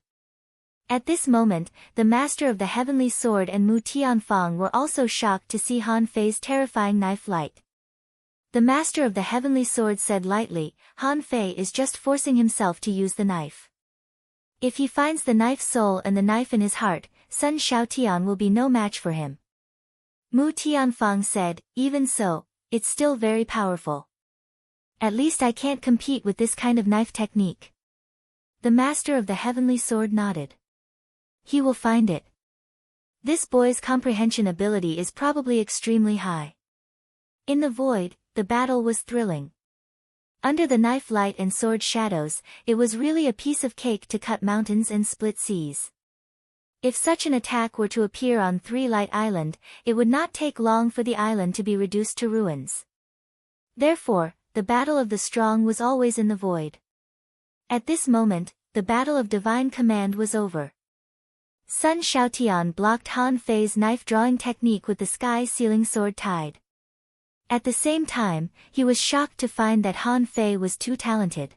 At this moment, the Master of the Heavenly Sword and Mu Tianfang were also shocked to see Han Fei's terrifying knife light. The Master of the Heavenly Sword said lightly, Han Fei is just forcing himself to use the knife. If he finds the knife soul and the knife in his heart, Sun Xiaotian will be no match for him. Mu Tianfang said, even so, it's still very powerful. At least I can't compete with this kind of knife technique. The Master of the Heavenly Sword nodded. He will find it. This boy's comprehension ability is probably extremely high. In the void, the battle was thrilling. Under the knife light and sword shadows, it was really a piece of cake to cut mountains and split seas. If such an attack were to appear on Three Light Island, it would not take long for the island to be reduced to ruins. Therefore, the battle of the strong was always in the void. At this moment, the battle of divine command was over. Sun Xiaotian blocked Han Fei's knife-drawing technique with the sky-sealing sword tide. At the same time, he was shocked to find that Han Fei was too talented.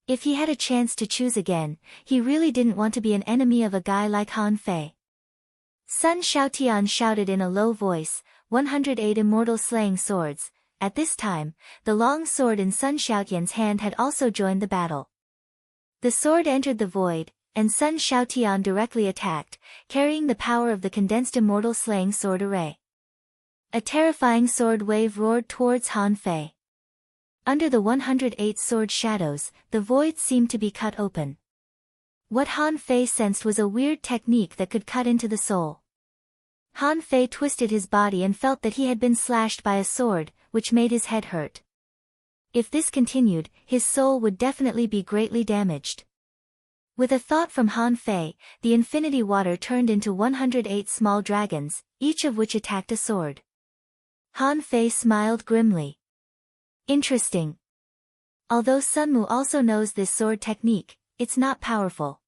If he had a chance to choose again, he really didn't want to be an enemy of a guy like Han Fei. Sun Xiaotian shouted in a low voice, 108 immortal slaying swords. At this time, the long sword in Sun Xiaotian's hand had also joined the battle. The sword entered the void, and Sun Xiaotian directly attacked, carrying the power of the condensed immortal slaying sword array. A terrifying sword wave roared towards Han Fei. Under the 108 sword shadows, the void seemed to be cut open. What Han Fei sensed was a weird technique that could cut into the soul. Han Fei twisted his body and felt that he had been slashed by a sword, which made his head hurt. If this continued, his soul would definitely be greatly damaged. With a thought from Han Fei, the infinity water turned into 108 small dragons, each of which attacked a sword. Han Fei smiled grimly. Interesting. Although Sunmu also knows this sword technique, it's not powerful.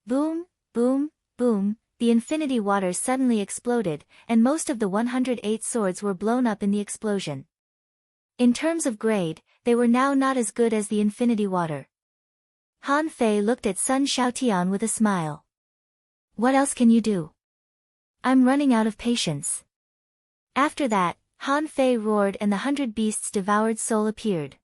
Boom, boom, boom, the infinity water suddenly exploded, and most of the 108 swords were blown up in the explosion. In terms of grade, they were now not as good as the infinity water. Han Fei looked at Sun Xiaotian with a smile. What else can you do? I'm running out of patience. After that, Han Fei roared and the 100 beasts devoured soul appeared.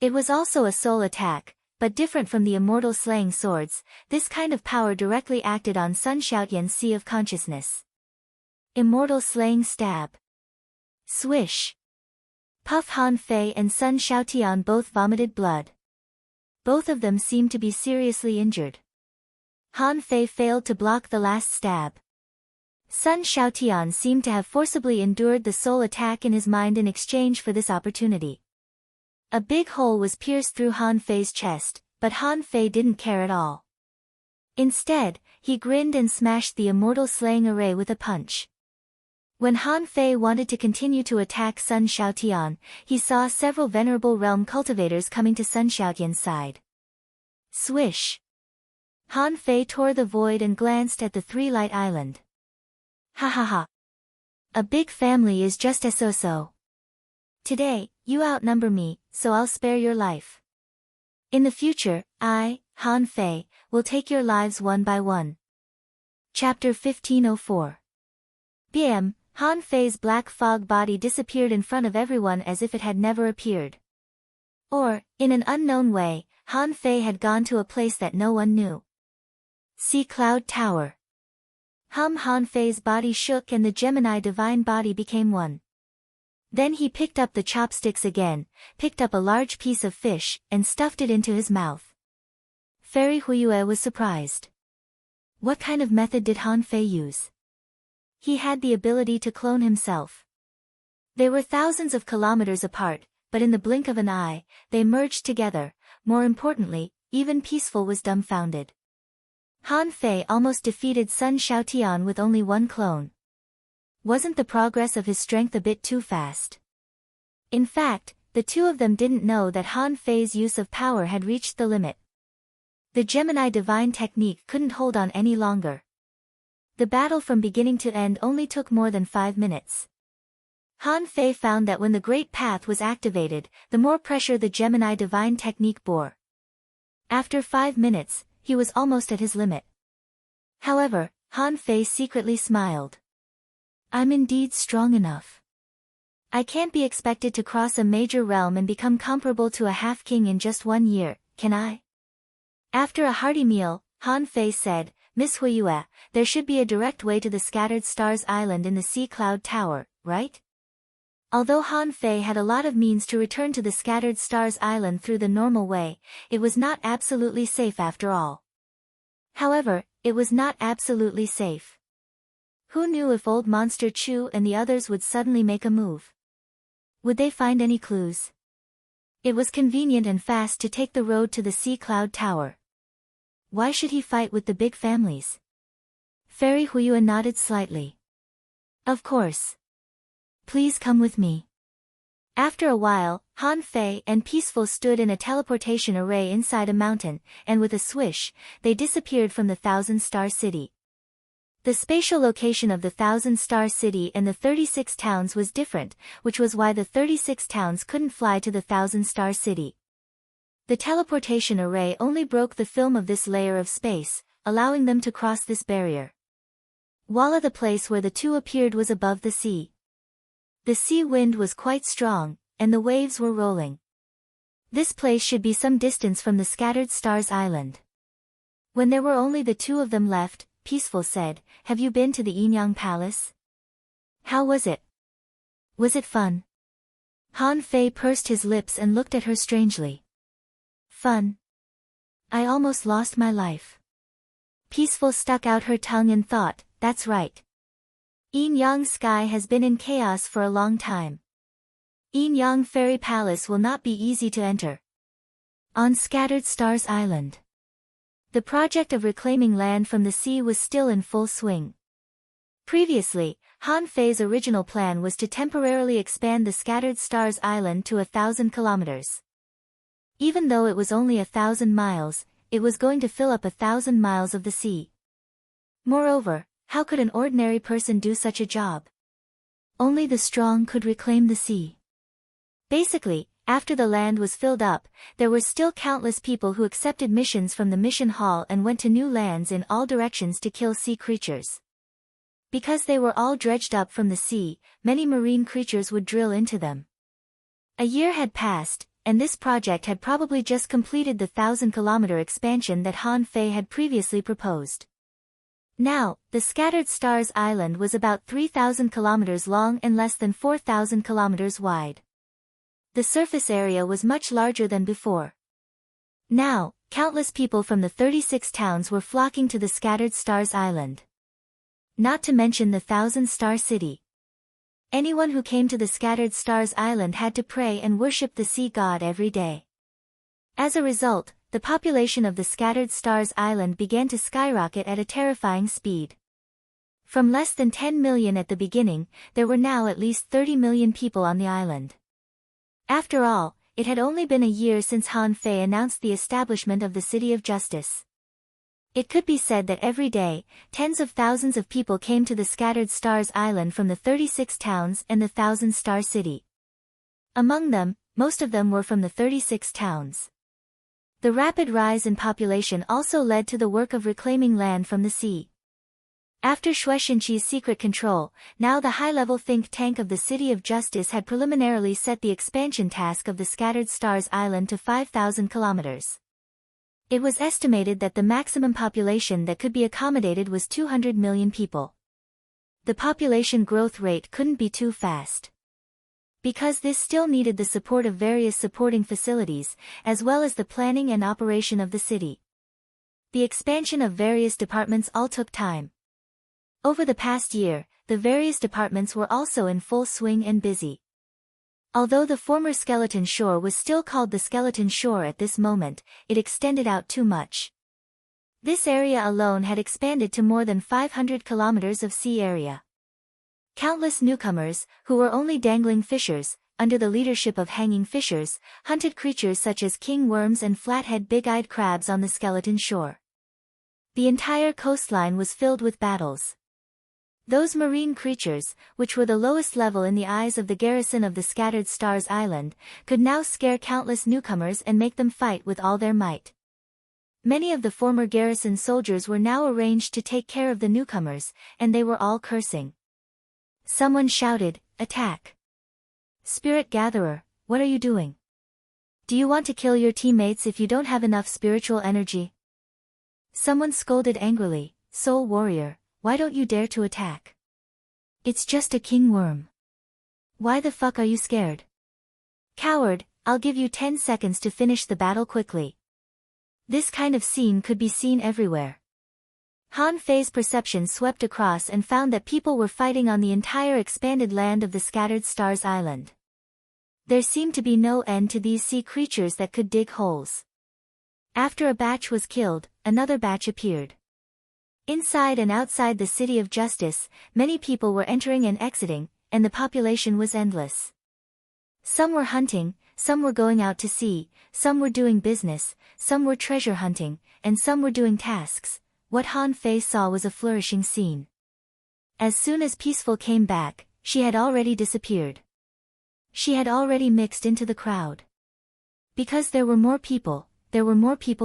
It was also a soul attack, but different from the immortal slaying swords, this kind of power directly acted on Sun Xiaotian's sea of consciousness. Immortal slaying stab. Swish. Puff. Han Fei and Sun Xiaotian both vomited blood. Both of them seemed to be seriously injured. Han Fei failed to block the last stab. Sun Xiaotian seemed to have forcibly endured the soul attack in his mind in exchange for this opportunity. A big hole was pierced through Han Fei's chest, but Han Fei didn't care at all. Instead, he grinned and smashed the immortal slaying array with a punch. When Han Fei wanted to continue to attack Sun Xiaotian, he saw several venerable realm cultivators coming to Sun Xiaotian's side. Swish! Han Fei tore the void and glanced at the three-light island. Ha ha ha! A big family is just as so. Today, you outnumber me, so I'll spare your life. In the future, I, Han Fei, will take your lives one by one. Chapter 1504. BM, Han Fei's black fog body disappeared in front of everyone as if it had never appeared. Or, in an unknown way, Han Fei had gone to a place that no one knew. Sea Cloud Tower. Han Fei's body shook and the Gemini divine body became one. Then he picked up the chopsticks again, picked up a large piece of fish, and stuffed it into his mouth. Fairy Huiyue was surprised. What kind of method did Han Fei use? He had the ability to clone himself. They were thousands of kilometers apart, but in the blink of an eye, they merged together. More importantly, even Peaceful was dumbfounded. Han Fei almost defeated Sun Xiaotian with only one clone. Wasn't the progress of his strength a bit too fast? In fact, the two of them didn't know that Han Fei's use of power had reached the limit. The Gemini divine technique couldn't hold on any longer. The battle from beginning to end only took more than 5 minutes. Han Fei found that when the Great Path was activated, the more pressure the Gemini divine technique bore. After 5 minutes, he was almost at his limit. However, Han Fei secretly smiled. I'm indeed strong enough. I can't be expected to cross a major realm and become comparable to a half-king in just 1 year, can I? After a hearty meal, Han Fei said, Miss Huiyue, there should be a direct way to the Scattered Stars Island in the Sea Cloud Tower, right? Although Han Fei had a lot of means to return to the Scattered Stars Island through the normal way, it was not absolutely safe after all. However, it was not absolutely safe. Who knew if old Monster Chu and the others would suddenly make a move? Would they find any clues? It was convenient and fast to take the road to the Sea Cloud Tower. Why should he fight with the big families? Fairy Huiyue nodded slightly. Of course. Please come with me. After a while, Han Fei and Peaceful stood in a teleportation array inside a mountain, and with a swish, they disappeared from the Thousand-Star City. The spatial location of the Thousand-Star City and the 36 towns was different, which was why the 36 towns couldn't fly to the Thousand-Star City. The teleportation array only broke the film of this layer of space, allowing them to cross this barrier. Voila, the place where the two appeared was above the sea. The sea wind was quite strong, and the waves were rolling. This place should be some distance from the Scattered Stars Island. When there were only the two of them left, Peaceful said, Have you been to the Yinyang Palace? How was it? Was it fun? Han Fei pursed his lips and looked at her strangely. Fun? I almost lost my life. Peaceful stuck out her tongue and thought, that's right. Yinyang Sky has been in chaos for a long time. Yinyang Fairy Palace will not be easy to enter. On Scattered Stars Island. The project of reclaiming land from the sea was still in full swing. Previously, Han Fei's original plan was to temporarily expand the Scattered Stars Island to 1,000 kilometers. Even though it was only 1,000 miles, it was going to fill up 1,000 miles of the sea. Moreover, how could an ordinary person do such a job? Only the strong could reclaim the sea. Basically, after the land was filled up, there were still countless people who accepted missions from the mission hall and went to new lands in all directions to kill sea creatures. Because they were all dredged up from the sea, many marine creatures would drill into them. A year had passed, and this project had probably just completed the 1,000-kilometer expansion that Han Fei had previously proposed. Now, the Scattered Stars Island was about 3,000 kilometers long and less than 4,000 kilometers wide. The surface area was much larger than before. Now, countless people from the 36 towns were flocking to the Scattered Stars Island. Not to mention the Thousand-Star City. Anyone who came to the Scattered Stars Island had to pray and worship the sea god every day. As a result, the population of the Scattered Stars Island began to skyrocket at a terrifying speed. From less than 10 million at the beginning, there were now at least 30 million people on the island. After all, it had only been a year since Han Fei announced the establishment of the City of Justice. It could be said that every day, tens of thousands of people came to the Scattered Stars Island from the 36 towns and the Thousand-Star City. Among them, most of them were from the 36 towns. The rapid rise in population also led to the work of reclaiming land from the sea. After Xue Xinqi's secret control, now the high-level think tank of the City of Justice had preliminarily set the expansion task of the Scattered Stars Island to 5,000 kilometers. It was estimated that the maximum population that could be accommodated was 200 million people. The population growth rate couldn't be too fast. Because this still needed the support of various supporting facilities, as well as the planning and operation of the city. The expansion of various departments all took time. Over the past year, the various departments were also in full swing and busy. Although the former Skeleton Shore was still called the Skeleton Shore at this moment, it extended out too much. This area alone had expanded to more than 500 kilometers of sea area. Countless newcomers, who were only dangling fishers, under the leadership of hanging fishers, hunted creatures such as king worms and flathead big-eyed crabs on the Skeleton Shore. The entire coastline was filled with battles. Those marine creatures, which were the lowest level in the eyes of the garrison of the Scattered Stars Island, could now scare countless newcomers and make them fight with all their might. Many of the former garrison soldiers were now arranged to take care of the newcomers, and they were all cursing. Someone shouted, "Attack! Spirit Gatherer, what are you doing? Do you want to kill your teammates if you don't have enough spiritual energy?" Someone scolded angrily, "Soul Warrior, why don't you dare to attack? It's just a king worm. Why the fuck are you scared? Coward, I'll give you 10 seconds to finish the battle quickly." This kind of scene could be seen everywhere. Han Fei's perception swept across and found that people were fighting on the entire expanded land of the Scattered Stars Island. There seemed to be no end to these sea creatures that could dig holes. After a batch was killed, another batch appeared. Inside and outside the City of Justice, many people were entering and exiting, and the population was endless. Some were hunting, some were going out to sea, some were doing business, some were treasure hunting, and some were doing tasks. What Han Fei saw was a flourishing scene. As soon as Peaceful came back, she had already disappeared. She had already mixed into the crowd. Because there were more people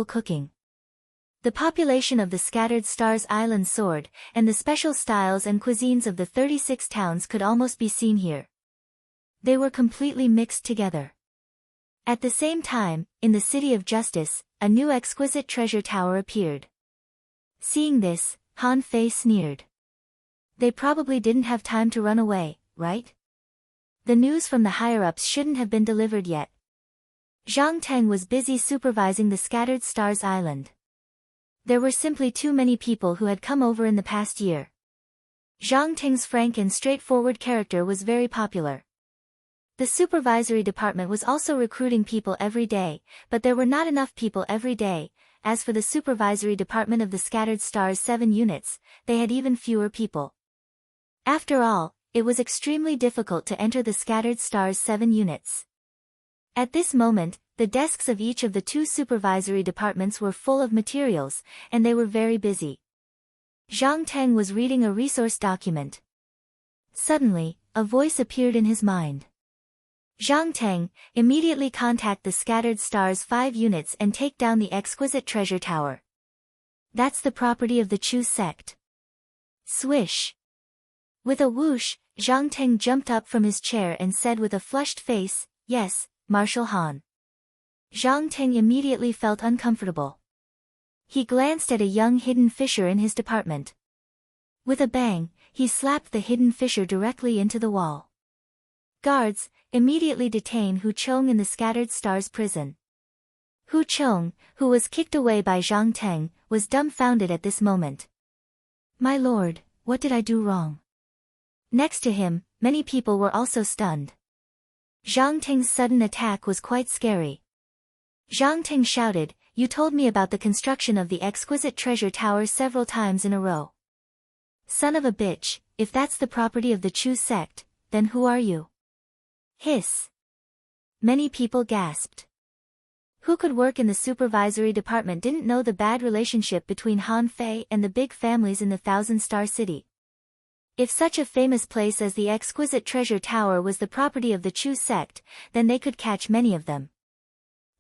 cooking. The population of the Scattered Stars Island soared, and the special styles and cuisines of the 36 towns could almost be seen here. They were completely mixed together. At the same time, in the City of Justice, a new exquisite treasure tower appeared. Seeing this, Han Fei sneered. They probably didn't have time to run away, right? The news from the higher-ups shouldn't have been delivered yet. Zhang Teng was busy supervising the Scattered Stars Island. There were simply too many people who had come over in the past year. Zhang Teng's frank and straightforward character was very popular. The supervisory department was also recruiting people every day, but there were not enough people every day. As for the supervisory department of the Scattered Stars 7 units, they had even fewer people. After all, it was extremely difficult to enter the Scattered Stars 7 units. At this moment, the desks of each of the 2 supervisory departments were full of materials, and they were very busy. Zhang Teng was reading a resource document. Suddenly, a voice appeared in his mind. Zhang Teng, immediately contact the Scattered Stars 5 units and take down the exquisite treasure tower. That's the property of the Chu sect. Swish. With a whoosh, Zhang Teng jumped up from his chair and said with a flushed face, "Yes, Marshal Han." Zhang Teng immediately felt uncomfortable. He glanced at a young hidden fisher in his department. With a bang, he slapped the hidden fisher directly into the wall. Guards, immediately detain Hu Chong in the Scattered Stars prison. Hu Chong, who was kicked away by Zhang Teng, was dumbfounded at this moment. "My lord, what did I do wrong?" Next to him, many people were also stunned. Zhang Teng's sudden attack was quite scary. Zhang Teng shouted, you told me about the construction of the exquisite treasure tower several times in a row. Son of a bitch, if that's the property of the Chu sect, then who are you? Hiss. Many people gasped. Who could work in the supervisory department didn't know the bad relationship between Han Fei and the big families in the Thousand-Star City. If such a famous place as the exquisite treasure tower was the property of the Chu sect, then they could catch many of them.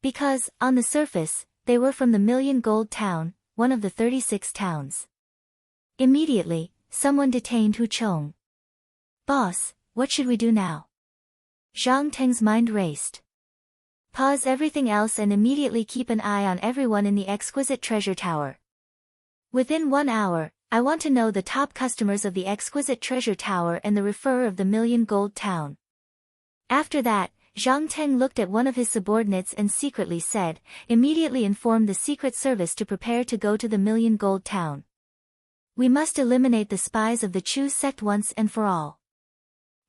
Because, on the surface, they were from the Million Gold Town, one of the 36 towns. Immediately, someone detained Hu Chong. Boss, what should we do now? Zhang Teng's mind raced. Pause everything else and immediately keep an eye on everyone in the exquisite treasure tower. Within 1 hour, I want to know the top customers of the exquisite treasure tower and the referrer of the Million Gold Town. After that, Zhang Teng looked at one of his subordinates and secretly said, immediately inform the Secret Service to prepare to go to the Million Gold Town. We must eliminate the spies of the Chu sect once and for all.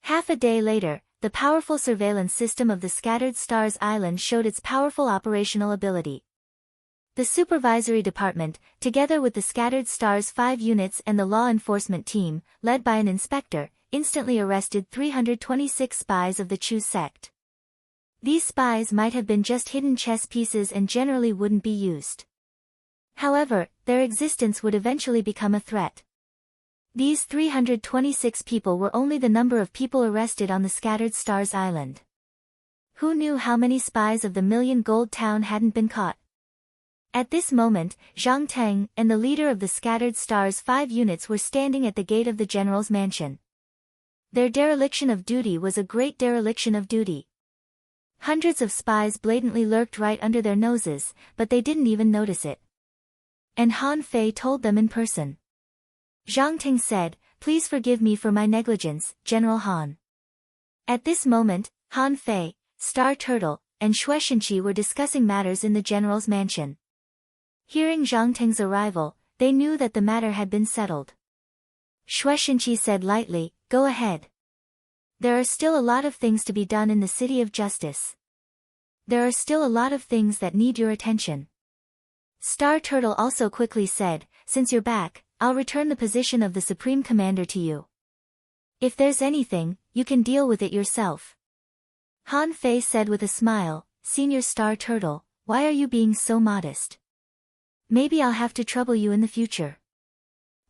Half a day later, the powerful surveillance system of the Scattered Stars Island showed its powerful operational ability. The supervisory department, together with the Scattered Stars 5 units and the law enforcement team, led by an inspector, instantly arrested 326 spies of the Chu sect. These spies might have been just hidden chess pieces and generally wouldn't be used. However, their existence would eventually become a threat. These 326 people were only the number of people arrested on the Scattered Stars Island. Who knew how many spies of the Million Gold Town hadn't been caught? At this moment, Zhang Teng and the leader of the Scattered Stars 5 units were standing at the gate of the general's mansion. Their dereliction of duty was a great dereliction of duty. Hundreds of spies blatantly lurked right under their noses, but they didn't even notice it. And Han Fei told them in person. Zhang Teng said, please forgive me for my negligence, General Han. At this moment, Han Fei, Star Turtle, and Xue Shenqi were discussing matters in the general's mansion. Hearing Zhang Teng's arrival, they knew that the matter had been settled. Xue Shenqi said lightly, go ahead. There are still a lot of things to be done in the City of Justice. There are still a lot of things that need your attention. Star Turtle also quickly said, since you're back, I'll return the position of the Supreme Commander to you. If there's anything, you can deal with it yourself. Han Fei said with a smile, Senior Star Turtle, why are you being so modest? Maybe I'll have to trouble you in the future.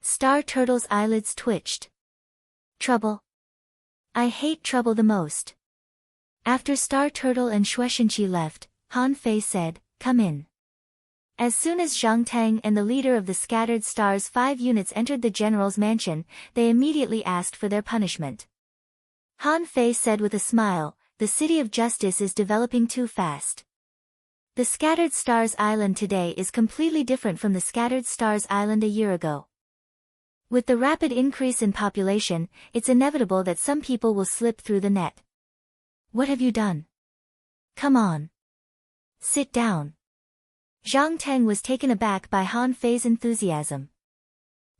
Star Turtle's eyelids twitched. Trouble? I hate trouble the most. After Star Turtle and Xue Shenqi left, Han Fei said, come in. As soon as Zhang Teng and the leader of the Scattered Stars 5 units entered the general's mansion, they immediately asked for their punishment. Han Fei said with a smile, the City of Justice is developing too fast. The Scattered Stars Island today is completely different from the Scattered Stars Island a year ago. With the rapid increase in population, it's inevitable that some people will slip through the net. What have you done? Come on. Sit down. Zhang Teng was taken aback by Han Fei's enthusiasm.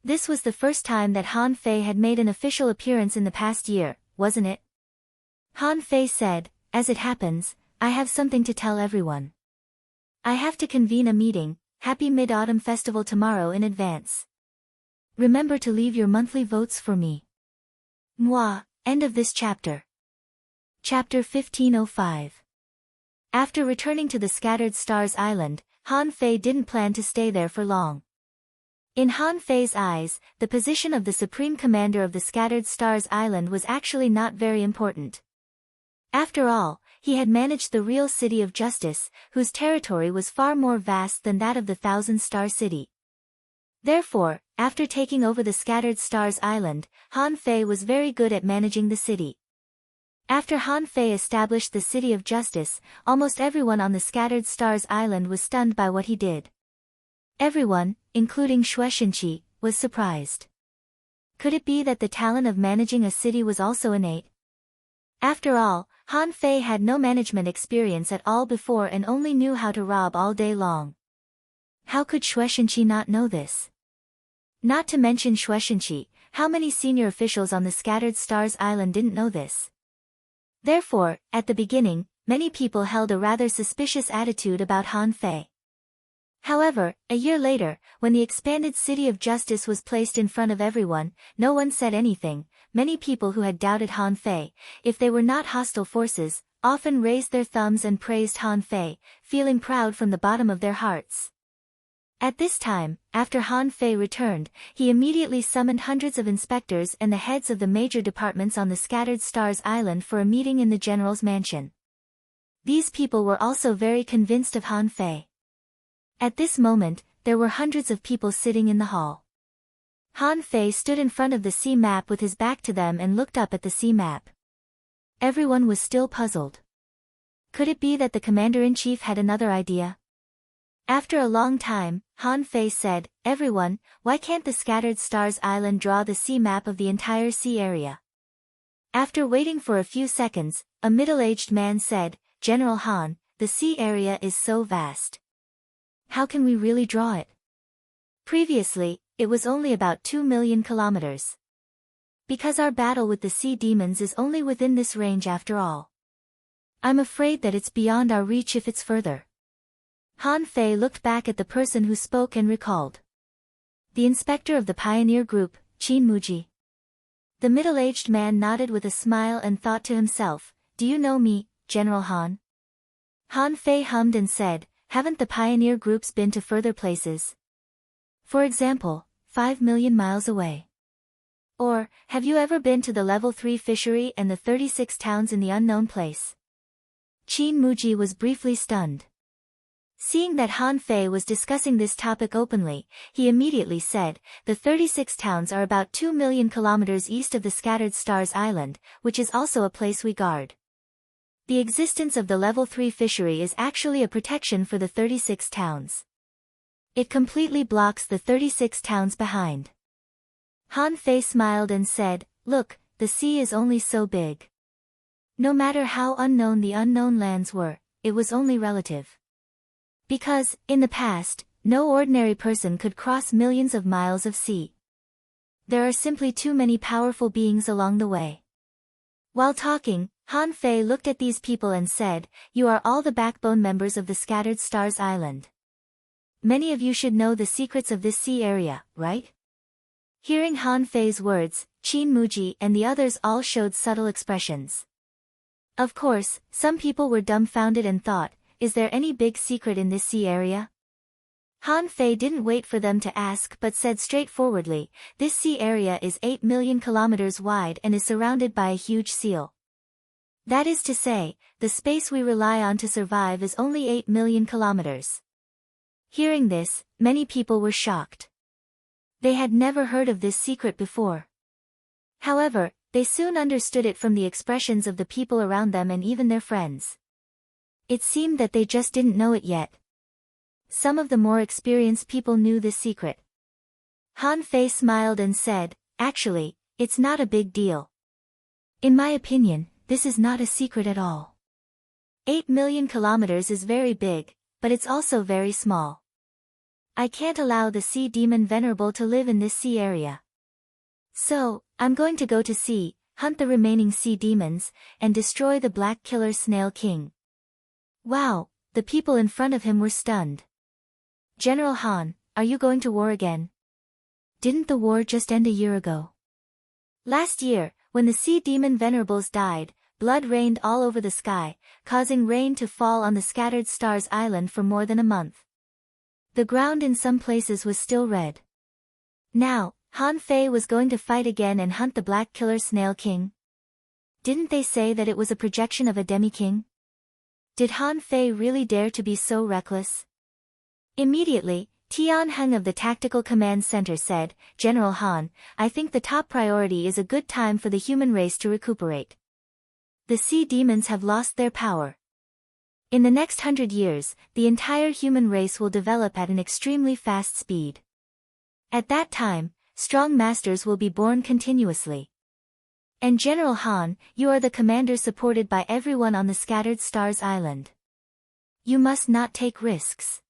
This was the first time that Han Fei had made an official appearance in the past year, wasn't it? Han Fei said, as it happens, I have something to tell everyone. I have to convene a meeting, Happy Mid-Autumn Festival tomorrow in advance. Remember to leave your monthly votes for me. Mwah, end of this chapter. Chapter 1505. After returning to the Scattered Stars Island, Han Fei didn't plan to stay there for long. In Han Fei's eyes, the position of the Supreme Commander of the Scattered Stars Island was actually not very important. After all, he had managed the real City of Justice, whose territory was far more vast than that of the Thousand-Star City. Therefore, after taking over the Scattered Stars Island, Han Fei was very good at managing the city. After Han Fei established the City of Justice, almost everyone on the Scattered Stars Island was stunned by what he did. Everyone, including Xue Shenqi, was surprised. Could it be that the talent of managing a city was also innate? After all, Han Fei had no management experience at all before and only knew how to rob all day long. How could Xue Shenqi not know this? Not to mention Xue Shenqi, how many senior officials on the Scattered Stars Island didn't know this? Therefore, at the beginning, many people held a rather suspicious attitude about Han Fei. However, a year later, when the expanded city of justice was placed in front of everyone, no one said anything. Many people who had doubted Han Fei, if they were not hostile forces, often raised their thumbs and praised Han Fei, feeling proud from the bottom of their hearts. At this time, after Han Fei returned, he immediately summoned hundreds of inspectors and the heads of the major departments on the Scattered Stars Island for a meeting in the general's mansion. These people were also very convinced of Han Fei. At this moment, there were hundreds of people sitting in the hall. Han Fei stood in front of the sea map with his back to them and looked up at the sea map. Everyone was still puzzled. Could it be that the commander-in-chief had another idea? After a long time, Han Fei said, "Everyone, why can't the Scattered Stars Island draw the sea map of the entire sea area?" After waiting for a few seconds, a middle-aged man said, "General Han, the sea area is so vast. How can we really draw it? Previously, it was only about 2 million kilometers. Because our battle with the sea demons is only within this range after all. I'm afraid that it's beyond our reach if it's further." Han Fei looked back at the person who spoke and recalled. The inspector of the pioneer group, Qin Muji. The middle-aged man nodded with a smile and thought to himself, "Do you know me, General Han?" Han Fei hummed and said, "Haven't the pioneer groups been to further places? For example, 5 million miles away. Or, have you ever been to the level 3 fishery and the 36 towns in the unknown place?" Qin Muji was briefly stunned. Seeing that Han Fei was discussing this topic openly, he immediately said, "The 36 towns are about 2 million kilometers east of the Scattered Stars Island, which is also a place we guard. The existence of the level 3 fishery is actually a protection for the 36 towns. It completely blocks the 36 towns behind." Han Fei smiled and said, "Look, the sea is only so big. No matter how unknown the unknown lands were, it was only relative. Because, in the past, no ordinary person could cross millions of miles of sea. There are simply too many powerful beings along the way." While talking, Han Fei looked at these people and said, "You are all the backbone members of the Scattered Stars Island. Many of you should know the secrets of this sea area, right?" Hearing Han Fei's words, Qin Muji and the others all showed subtle expressions. Of course, some people were dumbfounded and thought, "Is there any big secret in this sea area?" Han Fei didn't wait for them to ask but said straightforwardly, "This sea area is 8 million kilometers wide and is surrounded by a huge seal. That is to say, the space we rely on to survive is only 8 million kilometers." Hearing this, many people were shocked. They had never heard of this secret before. However, they soon understood it from the expressions of the people around them and even their friends. It seemed that they just didn't know it yet. Some of the more experienced people knew this secret. Han Fei smiled and said, "Actually, it's not a big deal. In my opinion, this is not a secret at all. 8 million kilometers is very big, but it's also very small. I can't allow the sea demon Venerable to live in this sea area. So, I'm going to go to sea, hunt the remaining sea demons, and destroy the Black Killer Snail King." Wow, the people in front of him were stunned. "General Han, are you going to war again? Didn't the war just end a year ago?" Last year, when the sea demon Venerables died, blood rained all over the sky, causing rain to fall on the Scattered Stars Island for more than a month. The ground in some places was still red. Now, Han Fei was going to fight again and hunt the Black Killer Snail King? Didn't they say that it was a projection of a demi-king? Did Han Fei really dare to be so reckless? Immediately, Tian Heng of the Tactical Command Center said, "General Han, I think the top priority is a good time for the human race to recuperate. The sea demons have lost their power. In the next 100 years, the entire human race will develop at an extremely fast speed. At that time, strong masters will be born continuously. And General Han, you are the commander supported by everyone on the Scattered Stars Island. You must not take risks."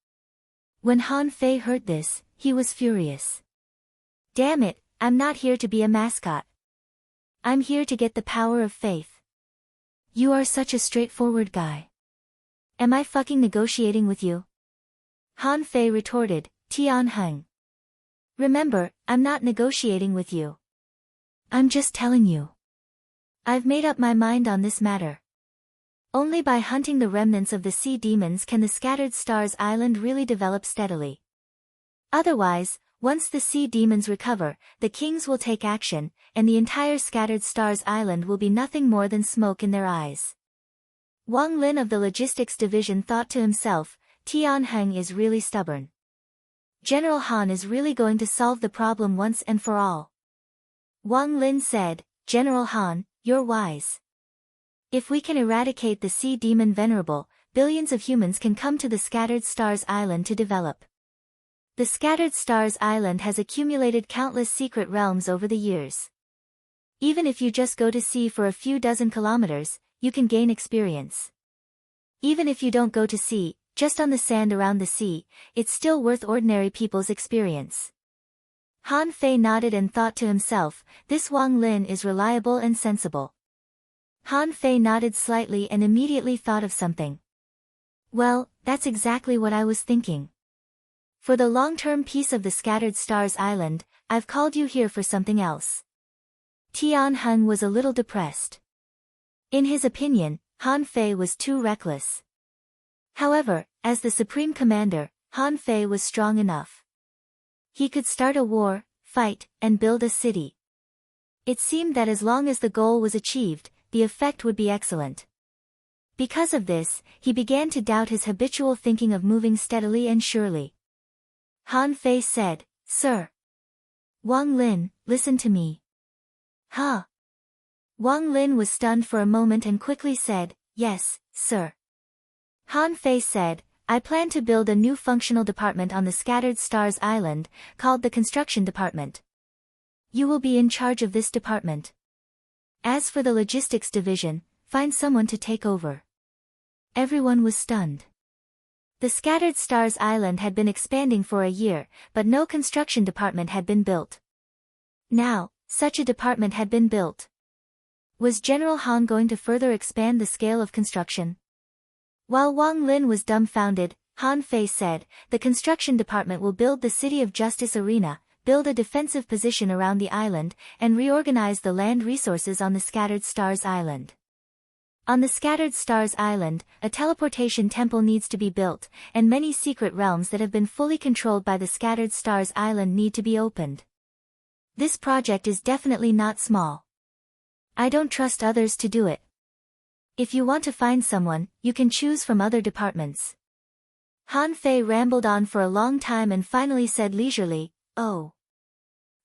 When Han Fei heard this, he was furious. "Damn it, I'm not here to be a mascot. I'm here to get the power of faith. You are such a straightforward guy. Am I fucking negotiating with you?" Han Fei retorted, Tian Heng. Remember, I'm not negotiating with you. I'm just telling you. I've made up my mind on this matter. Only by hunting the remnants of the sea demons can the Scattered Stars Island really develop steadily. Otherwise, once the sea demons recover, the kings will take action, and the entire Scattered Stars Island will be nothing more than smoke in their eyes. Wang Lin of the Logistics Division thought to himself, Tian Heng is really stubborn. General Han is really going to solve the problem once and for all. Wang Lin said, General Han, you're wise. If we can eradicate the sea demon Venerable, billions of humans can come to the Scattered Stars Island to develop. The Scattered Stars Island has accumulated countless secret realms over the years. Even if you just go to sea for a few dozen kilometers, you can gain experience. Even if you don't go to sea, just on the sand around the sea, it's still worth ordinary people's experience. Han Fei nodded and thought to himself, this Wang Lin is reliable and sensible. Han Fei nodded slightly and immediately thought of something. Well, that's exactly what I was thinking. For the long-term peace of the Scattered Stars Island, I've called you here for something else. Tian Heng was a little depressed. In his opinion, Han Fei was too reckless. However, as the Supreme Commander, Han Fei was strong enough. He could start a war, fight, and build a city. It seemed that as long as the goal was achieved, the effect would be excellent. Because of this, he began to doubt his habitual thinking of moving steadily and surely. Han Fei said, Sir. Wang Lin, listen to me. Huh? Wang Lin was stunned for a moment and quickly said, Yes, sir. Han Fei said, I plan to build a new functional department on the Scattered Stars Island, called the Construction Department. You will be in charge of this department. As for the Logistics Division, find someone to take over. Everyone was stunned. The Scattered Stars Island had been expanding for a year, but no construction department had been built. Now, such a department had been built. Was General Han going to further expand the scale of construction? While Wang Lin was dumbfounded, Han Fei said, the construction department will build the City of Justice Arena, build a defensive position around the island, and reorganize the land resources on the Scattered Stars Island. On the Scattered Stars Island, a teleportation temple needs to be built, and many secret realms that have been fully controlled by the Scattered Stars Island need to be opened. This project is definitely not small. I don't trust others to do it. If you want to find someone, you can choose from other departments. Han Fei rambled on for a long time and finally said leisurely, Oh.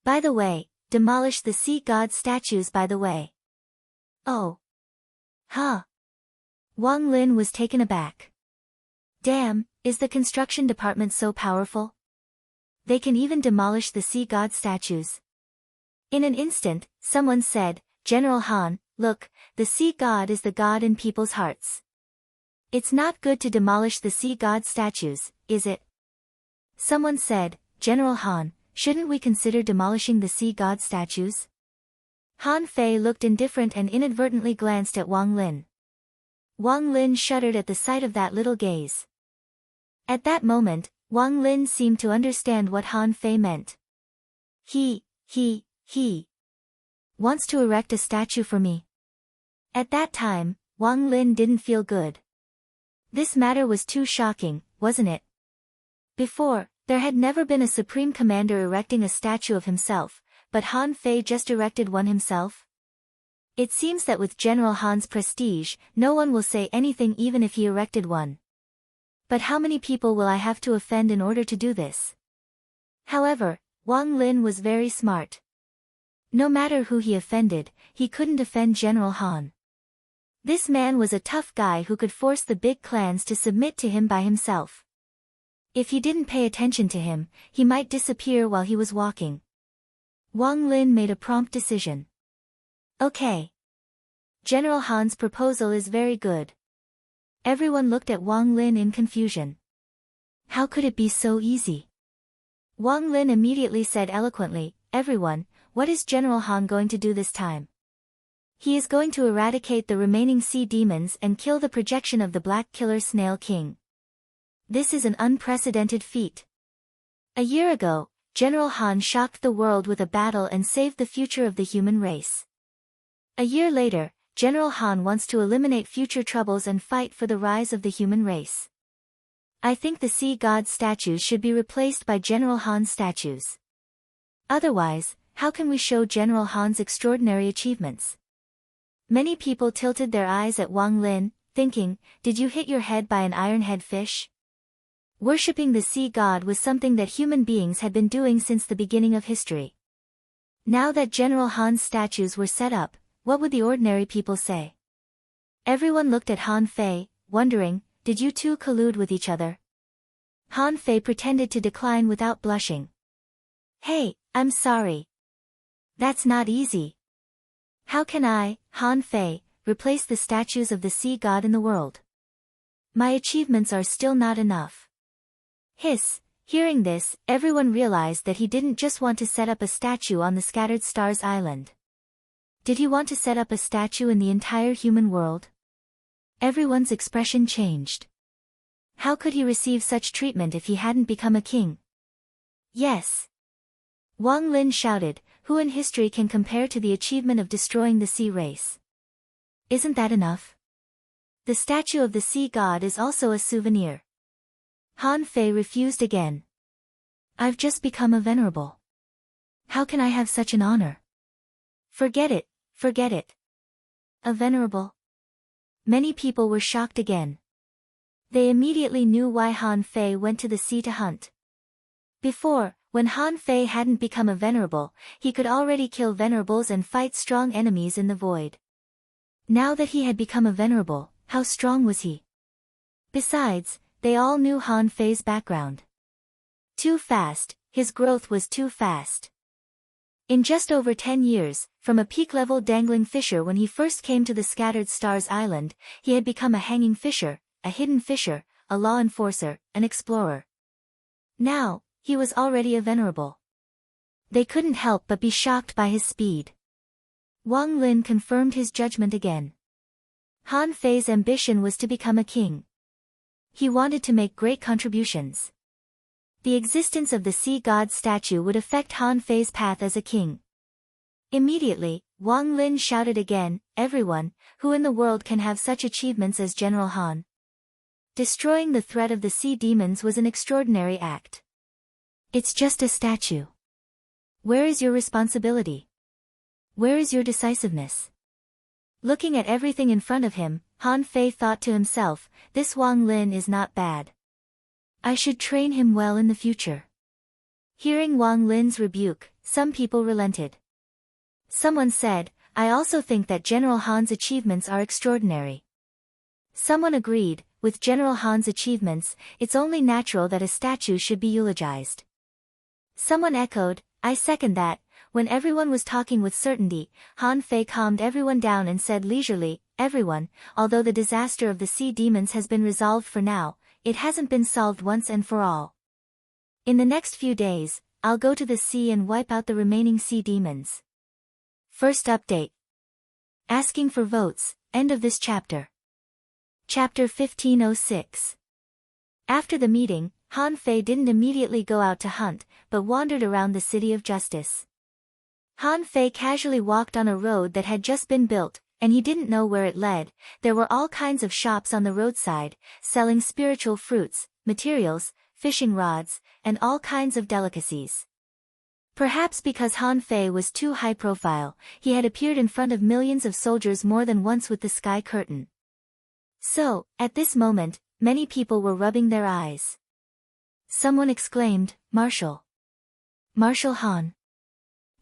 By the way, demolish the sea god statues by the way. Oh. Huh. Wang Lin was taken aback. Damn, is the construction department so powerful? They can even demolish the sea god statues. In an instant, someone said, General Han, look, the sea god is the god in people's hearts. It's not good to demolish the sea god statues, is it? Someone said, General Han, shouldn't we consider demolishing the sea god statues? Han Fei looked indifferent and inadvertently glanced at Wang Lin. Wang Lin shuddered at the sight of that little gaze. At that moment, Wang Lin seemed to understand what Han Fei meant. He wants to erect a statue for me. At that time, Wang Lin didn't feel good. This matter was too shocking, wasn't it? Before, there had never been a Supreme Commander erecting a statue of himself, but Han Fei just erected one himself? It seems that with General Han's prestige, no one will say anything even if he erected one. But how many people will I have to offend in order to do this? However, Wang Lin was very smart. No matter who he offended, he couldn't offend General Han. This man was a tough guy who could force the big clans to submit to him by himself. If he didn't pay attention to him, he might disappear while he was walking. Wang Lin made a prompt decision. Okay. General Han's proposal is very good. Everyone looked at Wang Lin in confusion. How could it be so easy? Wang Lin immediately said eloquently, Everyone, what is General Han going to do this time? He is going to eradicate the remaining sea demons and kill the projection of the Black Killer Snail King. This is an unprecedented feat. A year ago, General Han shocked the world with a battle and saved the future of the human race. A year later, General Han wants to eliminate future troubles and fight for the rise of the human race. I think the sea god statues should be replaced by General Han's statues. Otherwise, how can we show General Han's extraordinary achievements? Many people tilted their eyes at Wang Lin, thinking, did you hit your head by an ironhead fish? Worshipping the sea god was something that human beings had been doing since the beginning of history. Now that General Han's statues were set up, what would the ordinary people say? Everyone looked at Han Fei, wondering, did you two collude with each other? Han Fei pretended to decline without blushing. Hey, I'm sorry. That's not easy. How can I, Han Fei, replace the statues of the sea god in the world? My achievements are still not enough. Hiss. Hearing this, everyone realized that he didn't just want to set up a statue on the Scattered Stars Island. Did he want to set up a statue in the entire human world? Everyone's expression changed. How could he receive such treatment if he hadn't become a king? Yes. Wang Lin shouted, who in history can compare to the achievement of destroying the sea race? Isn't that enough? The statue of the sea god is also a souvenir. Han Fei refused again. I've just become a venerable. How can I have such an honor? Forget it, forget it. A venerable? Many people were shocked again. They immediately knew why Han Fei went to the sea to hunt. Before, when Han Fei hadn't become a venerable, he could already kill venerables and fight strong enemies in the void. Now that he had become a venerable, how strong was he? Besides, they all knew Han Fei's background. Too fast, his growth was too fast. In just over 10 years, from a peak-level dangling fisher when he first came to the Scattered Stars Island, he had become a hanging fisher, a hidden fisher, a law enforcer, an explorer. Now, he was already a venerable. They couldn't help but be shocked by his speed. Wang Lin confirmed his judgment again. Han Fei's ambition was to become a king. He wanted to make great contributions. The existence of the sea god statue would affect Han Fei's path as a king. Immediately, Wang Lin shouted again, everyone, who in the world can have such achievements as General Han? Destroying the threat of the sea demons was an extraordinary act. It's just a statue. Where is your responsibility? Where is your decisiveness? Looking at everything in front of him, Han Fei thought to himself, this Wang Lin is not bad. I should train him well in the future. Hearing Wang Lin's rebuke, some people relented. Someone said, I also think that General Han's achievements are extraordinary. Someone agreed, with General Han's achievements, it's only natural that a statue should be eulogized. Someone echoed, I second that. When everyone was talking with certainty, Han Fei calmed everyone down and said leisurely, everyone, although the disaster of the sea demons has been resolved for now, it hasn't been solved once and for all. In the next few days, I'll go to the sea and wipe out the remaining sea demons. First update. Asking for votes, end of this chapter. Chapter 1506. After the meeting, Han Fei didn't immediately go out to hunt, but wandered around the City of Justice. Han Fei casually walked on a road that had just been built, and he didn't know where it led. There were all kinds of shops on the roadside, selling spiritual fruits, materials, fishing rods, and all kinds of delicacies. Perhaps because Han Fei was too high profile, he had appeared in front of millions of soldiers more than once with the sky curtain. So, at this moment, many people were rubbing their eyes. Someone exclaimed, Marshal. Marshal Han.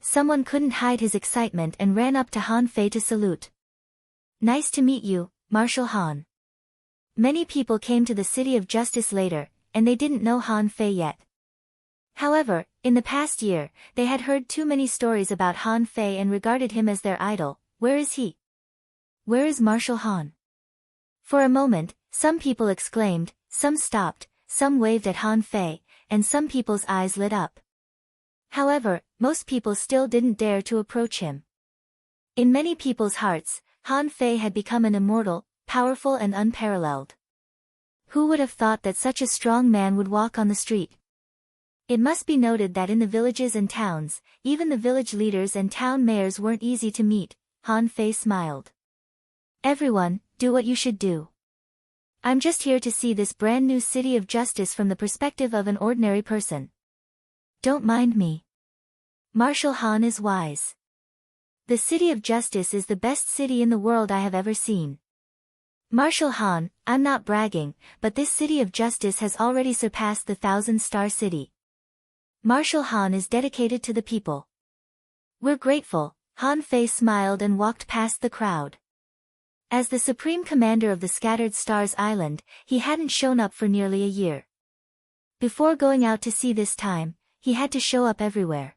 Someone couldn't hide his excitement and ran up to Han Fei to salute. Nice to meet you, Marshal Han. Many people came to the City of Justice later, and they didn't know Han Fei yet. However, in the past year, they had heard too many stories about Han Fei and regarded him as their idol. Where is he? Where is Marshal Han? For a moment, some people exclaimed, some stopped, some waved at Han Fei, and some people's eyes lit up. However, most people still didn't dare to approach him. In many people's hearts, Han Fei had become an immortal, powerful and unparalleled. Who would have thought that such a strong man would walk on the street? It must be noted that in the villages and towns, even the village leaders and town mayors weren't easy to meet. Han Fei smiled. Everyone, do what you should do. I'm just here to see this brand new city of justice from the perspective of an ordinary person. Don't mind me. Marshal Han is wise. The city of justice is the best city in the world I have ever seen. Marshal Han, I'm not bragging, but this city of justice has already surpassed the 1,000-star city. Marshal Han is dedicated to the people. We're grateful. Han Fei smiled and walked past the crowd. As the supreme commander of the Scattered Stars Island, he hadn't shown up for nearly a year. Before going out to sea this time, he had to show up everywhere.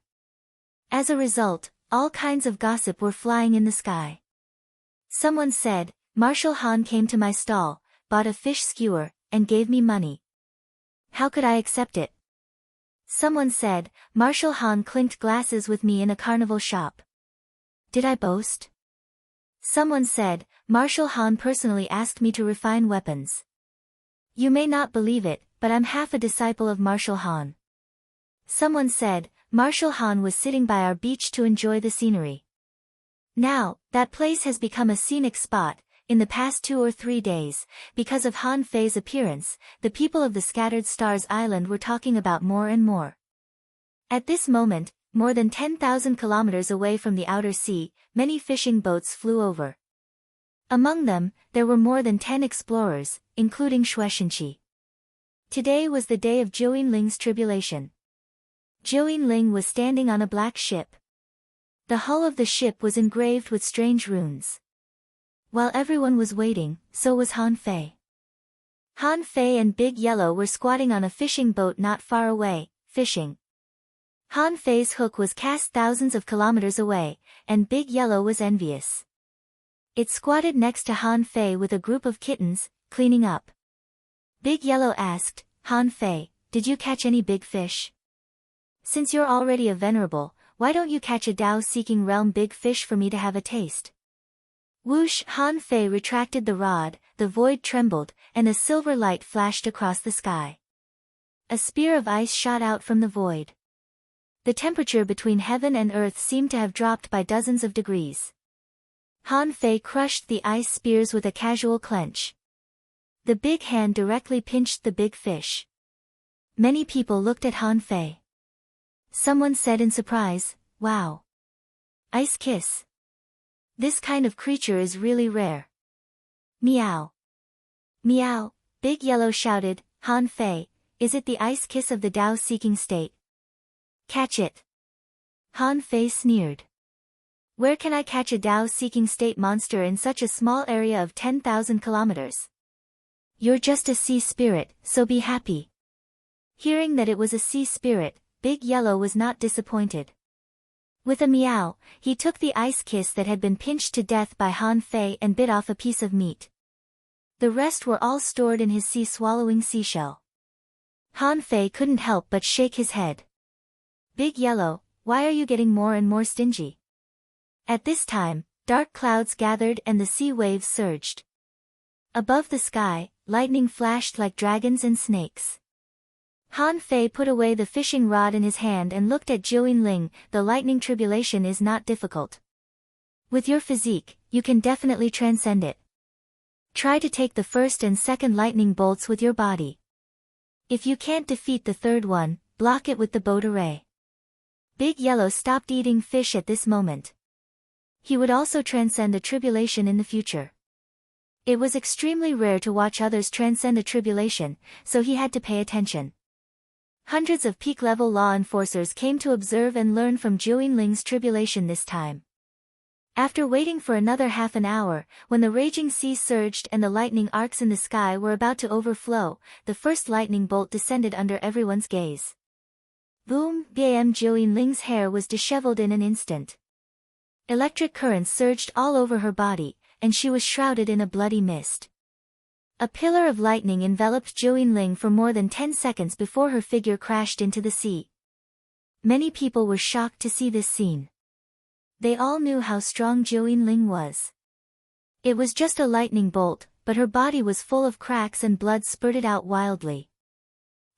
As a result, all kinds of gossip were flying in the sky. Someone said, Marshal Han came to my stall, bought a fish skewer, and gave me money. How could I accept it? Someone said, Marshal Han clinked glasses with me in a carnival shop. Did I boast? Someone said, Marshal Han personally asked me to refine weapons. You may not believe it, but I'm half a disciple of Marshal Han. Someone said, Marshal Han was sitting by our beach to enjoy the scenery. Now, that place has become a scenic spot. In the past 2 or 3 days, because of Han Fei's appearance, the people of the Scattered Stars Island were talking about more and more. At this moment, more than 10,000 kilometers away from the outer sea, many fishing boats flew over. Among them, there were more than 10 explorers, including Shueishenqi. Today was the day of Zhou Yinling's tribulation. Zhou Yinling was standing on a black ship. The hull of the ship was engraved with strange runes. While everyone was waiting, so was Han Fei. Han Fei and Big Yellow were squatting on a fishing boat not far away, fishing. Han Fei's hook was cast thousands of kilometers away, and Big Yellow was envious. It squatted next to Han Fei with a group of kittens, cleaning up. Big Yellow asked, Han Fei, did you catch any big fish? Since you're already a venerable, why don't you catch a Tao-seeking realm big fish for me to have a taste? Whoosh! Han Fei retracted the rod, the void trembled, and a silver light flashed across the sky. A spear of ice shot out from the void. The temperature between heaven and earth seemed to have dropped by dozens of degrees. Han Fei crushed the ice spears with a casual clench. The big hand directly pinched the big fish. Many people looked at Han Fei. Someone said in surprise, wow! Ice kiss. This kind of creature is really rare. Meow. Meow, Big Yellow shouted, Han Fei, is it the ice kiss of the Tao-seeking state? Catch it. Han Fei sneered. Where can I catch a Tao-seeking state monster in such a small area of 10,000 kilometers? You're just a sea spirit, so be happy. Hearing that it was a sea spirit, Big Yellow was not disappointed. With a meow, he took the ice kiss that had been pinched to death by Han Fei and bit off a piece of meat. The rest were all stored in his sea-swallowing seashell. Han Fei couldn't help but shake his head. Big Yellow, why are you getting more and more stingy? At this time, dark clouds gathered and the sea waves surged. Above the sky, lightning flashed like dragons and snakes. Han Fei put away the fishing rod in his hand and looked at Zhou Yinling. The lightning tribulation is not difficult. With your physique, you can definitely transcend it. Try to take the first and second lightning bolts with your body. If you can't defeat the third one, block it with the boat array. Big Yellow stopped eating fish at this moment. He would also transcend the tribulation in the future. It was extremely rare to watch others transcend a tribulation, so he had to pay attention. Hundreds of peak-level law enforcers came to observe and learn from Zhou Yinling's tribulation this time. After waiting for another half an hour, when the raging sea surged and the lightning arcs in the sky were about to overflow, the first lightning bolt descended under everyone's gaze. Boom! Bam! Zhou Yinling's hair was disheveled in an instant. Electric currents surged all over her body, and she was shrouded in a bloody mist. A pillar of lightning enveloped Zhou Yinling for more than 10 seconds before her figure crashed into the sea. Many people were shocked to see this scene. They all knew how strong Zhou Yinling was. It was just a lightning bolt, but her body was full of cracks and blood spurted out wildly.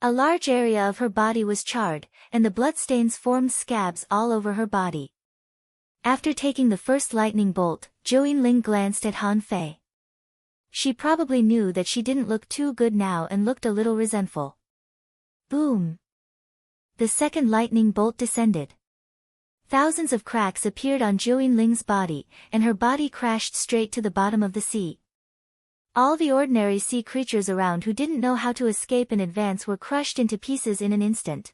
A large area of her body was charred, and the bloodstains formed scabs all over her body. After taking the first lightning bolt, Zhou Yinling glanced at Han Fei. She probably knew that she didn't look too good now and looked a little resentful. Boom! The second lightning bolt descended. Thousands of cracks appeared on Zhou Yinling's body, and her body crashed straight to the bottom of the sea. All the ordinary sea creatures around who didn't know how to escape in advance were crushed into pieces in an instant.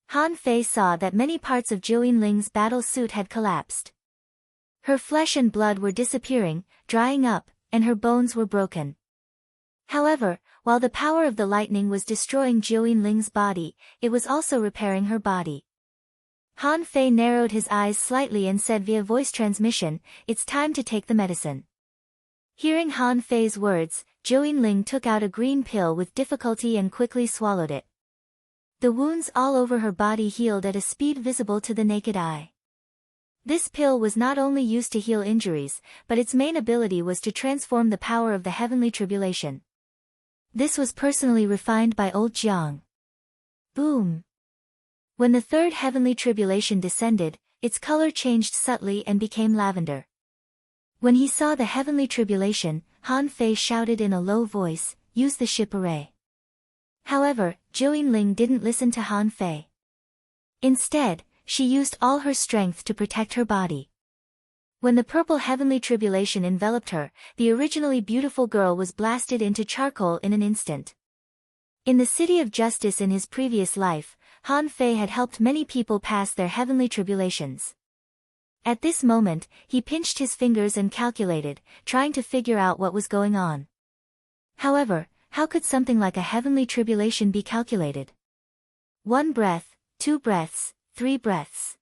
Han Fei saw that many parts of Zhou Yinling's battle suit had collapsed. Her flesh and blood were disappearing, drying up, and her bones were broken. However, while the power of the lightning was destroying Zhou Yinling's body, it was also repairing her body. Han Fei narrowed his eyes slightly and said via voice transmission, "It's time to take the medicine." Hearing Han Fei's words, Zhou Yinling took out a green pill with difficulty and quickly swallowed it. The wounds all over her body healed at a speed visible to the naked eye. This pill was not only used to heal injuries, but its main ability was to transform the power of the heavenly tribulation. This was personally refined by old Jiang. Boom! When the third heavenly tribulation descended, its color changed subtly and became lavender. When he saw the heavenly tribulation, Han Fei shouted in a low voice, "Use the ship array." However, Zhou Yinling didn't listen to Han Fei. Instead, she used all her strength to protect her body. When the purple heavenly tribulation enveloped her, the originally beautiful girl was blasted into charcoal in an instant. In the City of Justice in his previous life, Han Fei had helped many people pass their heavenly tribulations. At this moment, he pinched his fingers and calculated, trying to figure out what was going on. However, how could something like a heavenly tribulation be calculated? 1 breath, 2 breaths, 3 breaths.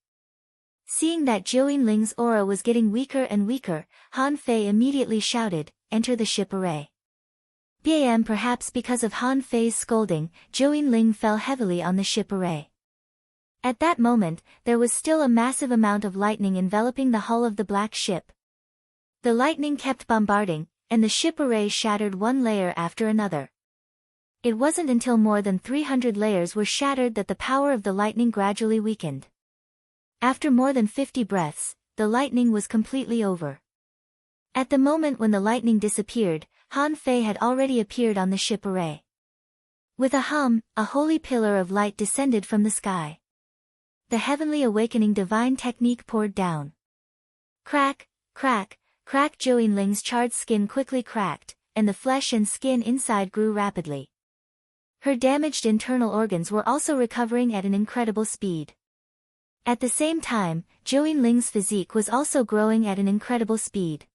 Seeing that Zhou Yinling's aura was getting weaker and weaker, Han Fei immediately shouted, "Enter the ship array." Bam! Perhaps because of Han Fei's scolding, Zhou Yinling fell heavily on the ship array. At that moment, there was still a massive amount of lightning enveloping the hull of the black ship. The lightning kept bombarding, and the ship array shattered one layer after another. It wasn't until more than 300 layers were shattered that the power of the lightning gradually weakened. After more than 50 breaths, the lightning was completely over. At the moment when the lightning disappeared, Han Fei had already appeared on the ship array. With a hum, a holy pillar of light descended from the sky. The heavenly awakening divine technique poured down. Crack, crack, crack! Zhou Yinling's charred skin quickly cracked, and the flesh and skin inside grew rapidly. Her damaged internal organs were also recovering at an incredible speed. At the same time, Zhou Yinling's physique was also growing at an incredible speed.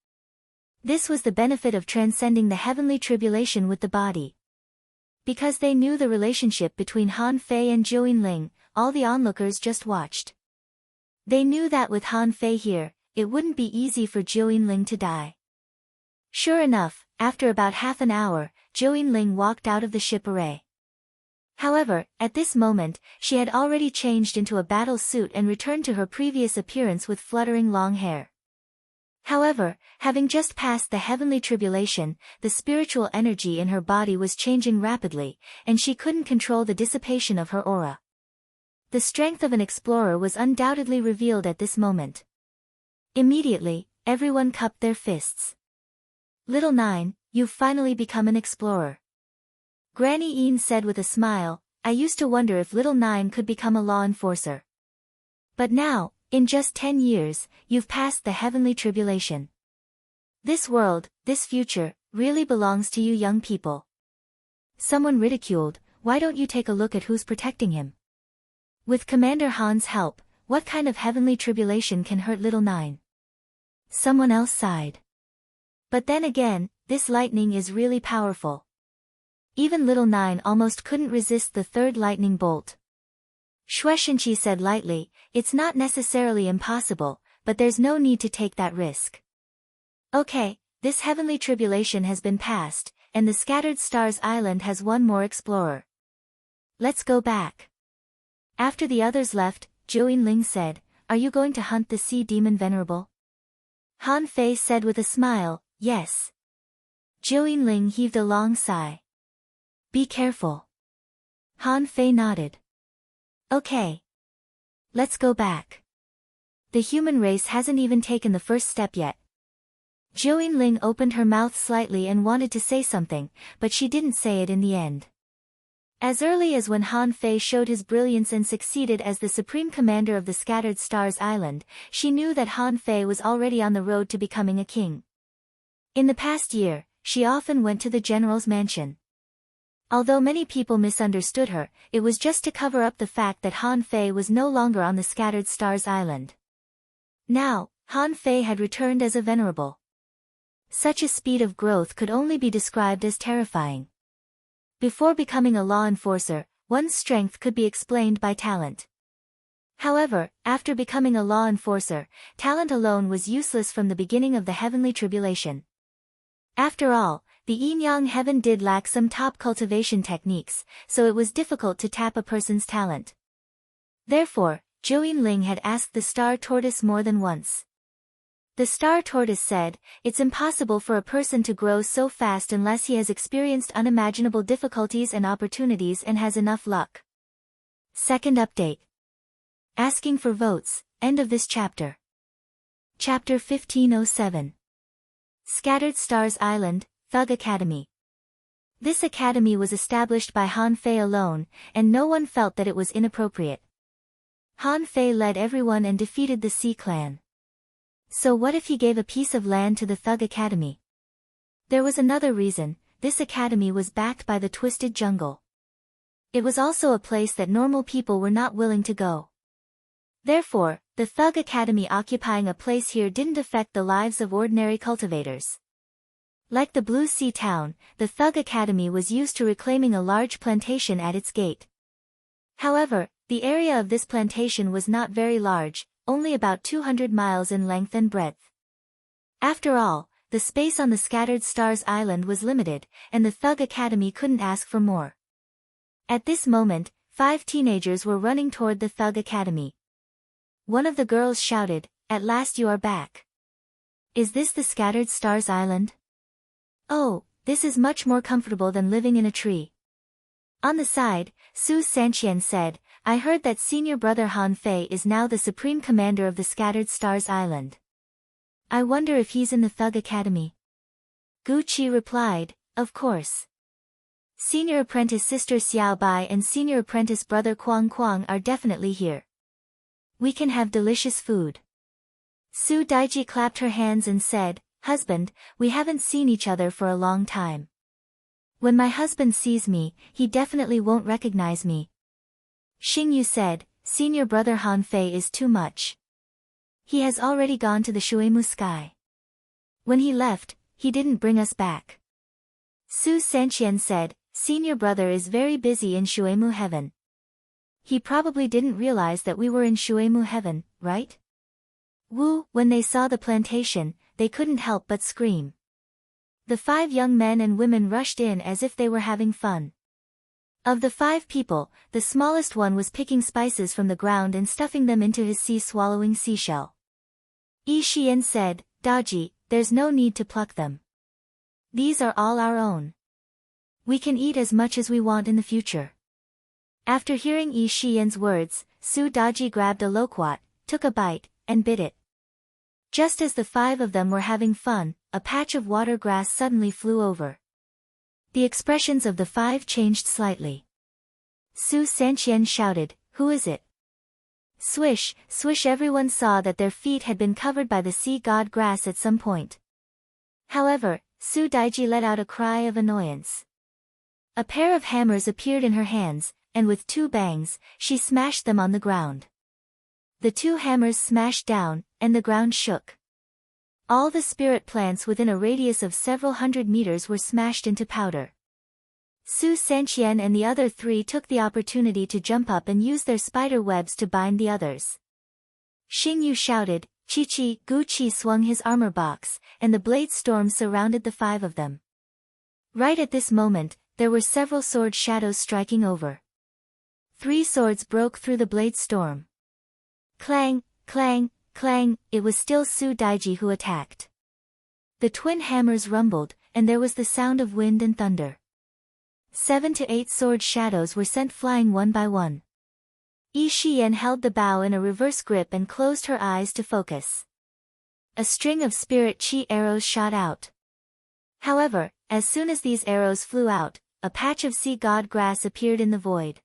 This was the benefit of transcending the heavenly tribulation with the body. Because they knew the relationship between Han Fei and Zhou Yinling, all the onlookers just watched. They knew that with Han Fei here, it wouldn't be easy for Zhou Yinling to die. Sure enough, after about half an hour, Zhou Yinling walked out of the ship array. However, at this moment, she had already changed into a battle suit and returned to her previous appearance with fluttering long hair. However, having just passed the heavenly tribulation, the spiritual energy in her body was changing rapidly, and she couldn't control the dissipation of her aura. The strength of an explorer was undoubtedly revealed at this moment. Immediately, everyone cupped their fists. "Little Nine, you've finally become an explorer." Granny Ian said with a smile, "I used to wonder if Little Nine could become a law enforcer. But now, in just 10 years, you've passed the heavenly tribulation. This world, this future, really belongs to you young people." Someone ridiculed, "Why don't you take a look at who's protecting him? With Commander Han's help, what kind of heavenly tribulation can hurt Little Nine?" Someone else sighed. "But then again, this lightning is really powerful. Even Little Nine almost couldn't resist the third lightning bolt." Shueshenqi said lightly, "It's not necessarily impossible, but there's no need to take that risk. Okay, this heavenly tribulation has been passed, and the Scattered Stars Island has one more explorer. Let's go back." After the others left, Zhou Yinling said, "Are you going to hunt the sea demon Venerable?" Han Fei said with a smile, "Yes." Zhou Yinling heaved a long sigh. Be careful. Han Fei nodded. Okay. Let's go back. The human race hasn't even taken the first step yet. Zhou Yinling opened her mouth slightly and wanted to say something, but she didn't say it in the end. As early as when Han Fei showed his brilliance and succeeded as the supreme commander of the Scattered Stars Island, she knew that Han Fei was already on the road to becoming a king. In the past year, she often went to the general's mansion. Although many people misunderstood her, it was just to cover up the fact that Han Fei was no longer on the Scattered Stars Island. Now, Han Fei had returned as a venerable. Such a speed of growth could only be described as terrifying. Before becoming a law enforcer, one's strength could be explained by talent. However, after becoming a law enforcer, talent alone was useless from the beginning of the heavenly tribulation. After all, the yin-yang heaven did lack some top cultivation techniques, so it was difficult to tap a person's talent. Therefore, Zhou Yinling had asked the star tortoise more than once. The star tortoise said, it's impossible for a person to grow so fast unless he has experienced unimaginable difficulties and opportunities and has enough luck. Second update. Asking for votes, end of this chapter. Chapter 1507. Scattered Stars Island, Thug Academy. This academy was established by Han Fei alone, and no one felt that it was inappropriate. Han Fei led everyone and defeated the Sea Clan. So what if he gave a piece of land to the Thug Academy? There was another reason, this academy was backed by the Twisted Jungle. It was also a place that normal people were not willing to go. Therefore, the Thug Academy occupying a place here didn't affect the lives of ordinary cultivators. Like the Blue Sea Town, the Thug Academy was used to reclaiming a large plantation at its gate. However, the area of this plantation was not very large, only about 200 miles in length and breadth. After all, the space on the Scattered Stars Island was limited, and the Thug Academy couldn't ask for more. At this moment, 5 teenagers were running toward the Thug Academy. One of the girls shouted, "At last you are back. Is this the Scattered Stars Island? Oh, this is much more comfortable than living in a tree." On the side, Su Sanqian said, I heard that senior brother Han Fei is now the supreme commander of the Scattered Stars Island. I wonder if he's in the Thug Academy. Gu Qi replied, of course. Senior apprentice sister Xiao Bai and senior apprentice brother Kuang Kuang are definitely here. We can have delicious food. Su Daiji clapped her hands and said, husband, we haven't seen each other for a long time. When my husband sees me, he definitely won't recognize me. Xing Yu said, senior brother Han Fei is too much. He has already gone to the Shuemu sky. When he left, he didn't bring us back. Su Sanqian said, senior brother is very busy in Shuemu heaven. He probably didn't realize that we were in Shuemu heaven, right? Wu, when they saw the plantation, they couldn't help but scream. The 5 young men and women rushed in as if they were having fun. Of the 5 people, the smallest one was picking spices from the ground and stuffing them into his sea-swallowing seashell. Yi Xian said, Daji, there's no need to pluck them. These are all our own. We can eat as much as we want in the future. After hearing Yi Xian's words, Su Daji grabbed a loquat, took a bite, and bit it. Just as the 5 of them were having fun, a patch of water grass suddenly flew over. The expressions of the 5 changed slightly. Su Sanqian shouted, who is it? Swish, swish, everyone saw that their feet had been covered by the sea god grass at some point. However, Su Daiji let out a cry of annoyance. A pair of hammers appeared in her hands, and with 2 bangs, she smashed them on the ground. The 2 hammers smashed down, and the ground shook. All the spirit plants within a radius of several hundred meters were smashed into powder. Su Sanqian and the other 3 took the opportunity to jump up and use their spider webs to bind the others. Xing Yu shouted, Chi-Chi, Gu Qi swung his armor box, and the blade storm surrounded the 5 of them. Right at this moment, there were several sword shadows striking over. 3 swords broke through the blade storm. Clang, clang, clang, it was still Su Daiji who attacked. The twin hammers rumbled, and there was the sound of wind and thunder. 7 to 8 sword shadows were sent flying one by one. Yi Shiyan held the bow in a reverse grip and closed her eyes to focus. A string of spirit chi arrows shot out. However, as soon as these arrows flew out, a patch of sea god grass appeared in the void.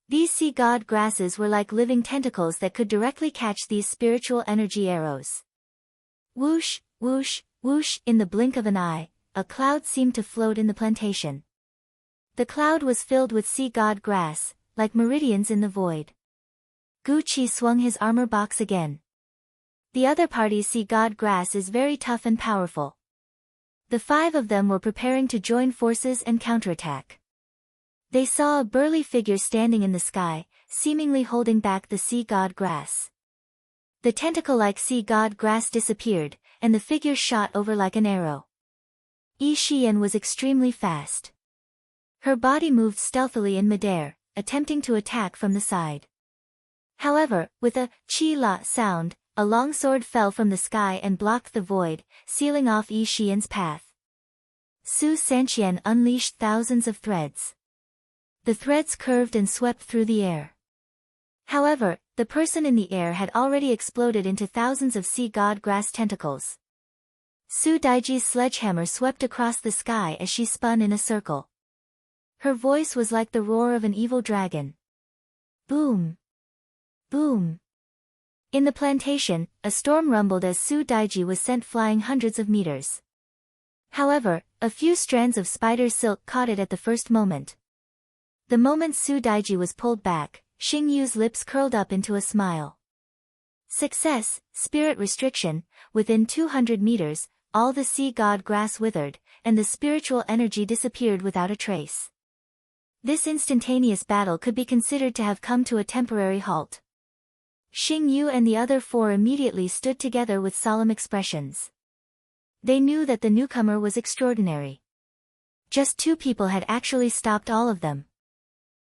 These sea god grasses were like living tentacles that could directly catch these spiritual energy arrows. Whoosh, whoosh, whoosh, in the blink of an eye, a cloud seemed to float in the plantation. The cloud was filled with sea god grass, like meridians in the void. Gu Qi swung his armor box again. The other party's sea god grass is very tough and powerful. The 5 of them were preparing to join forces and counterattack. They saw a burly figure standing in the sky, seemingly holding back the sea god grass. The tentacle-like sea god grass disappeared, and the figure shot over like an arrow. Yi Shiyan was extremely fast. Her body moved stealthily in midair, attempting to attack from the side. However, with a chi-la sound, a long sword fell from the sky and blocked the void, sealing off Yi Shiyan's path. Su Sanqian unleashed thousands of threads. The threads curved and swept through the air. However, the person in the air had already exploded into thousands of sea god grass tentacles. Su Daiji's sledgehammer swept across the sky as she spun in a circle. Her voice was like the roar of an evil dragon. Boom! Boom! In the plantation, a storm rumbled as Su Daiji was sent flying hundreds of meters. However, a few strands of spider silk caught it at the first moment. The moment Su Daiji was pulled back, Xing Yu's lips curled up into a smile. Success, spirit restriction, within 200 meters, all the sea god grass withered, and the spiritual energy disappeared without a trace. This instantaneous battle could be considered to have come to a temporary halt. Xing Yu and the other 4 immediately stood together with solemn expressions. They knew that the newcomer was extraordinary. Just 2 people had actually stopped all of them.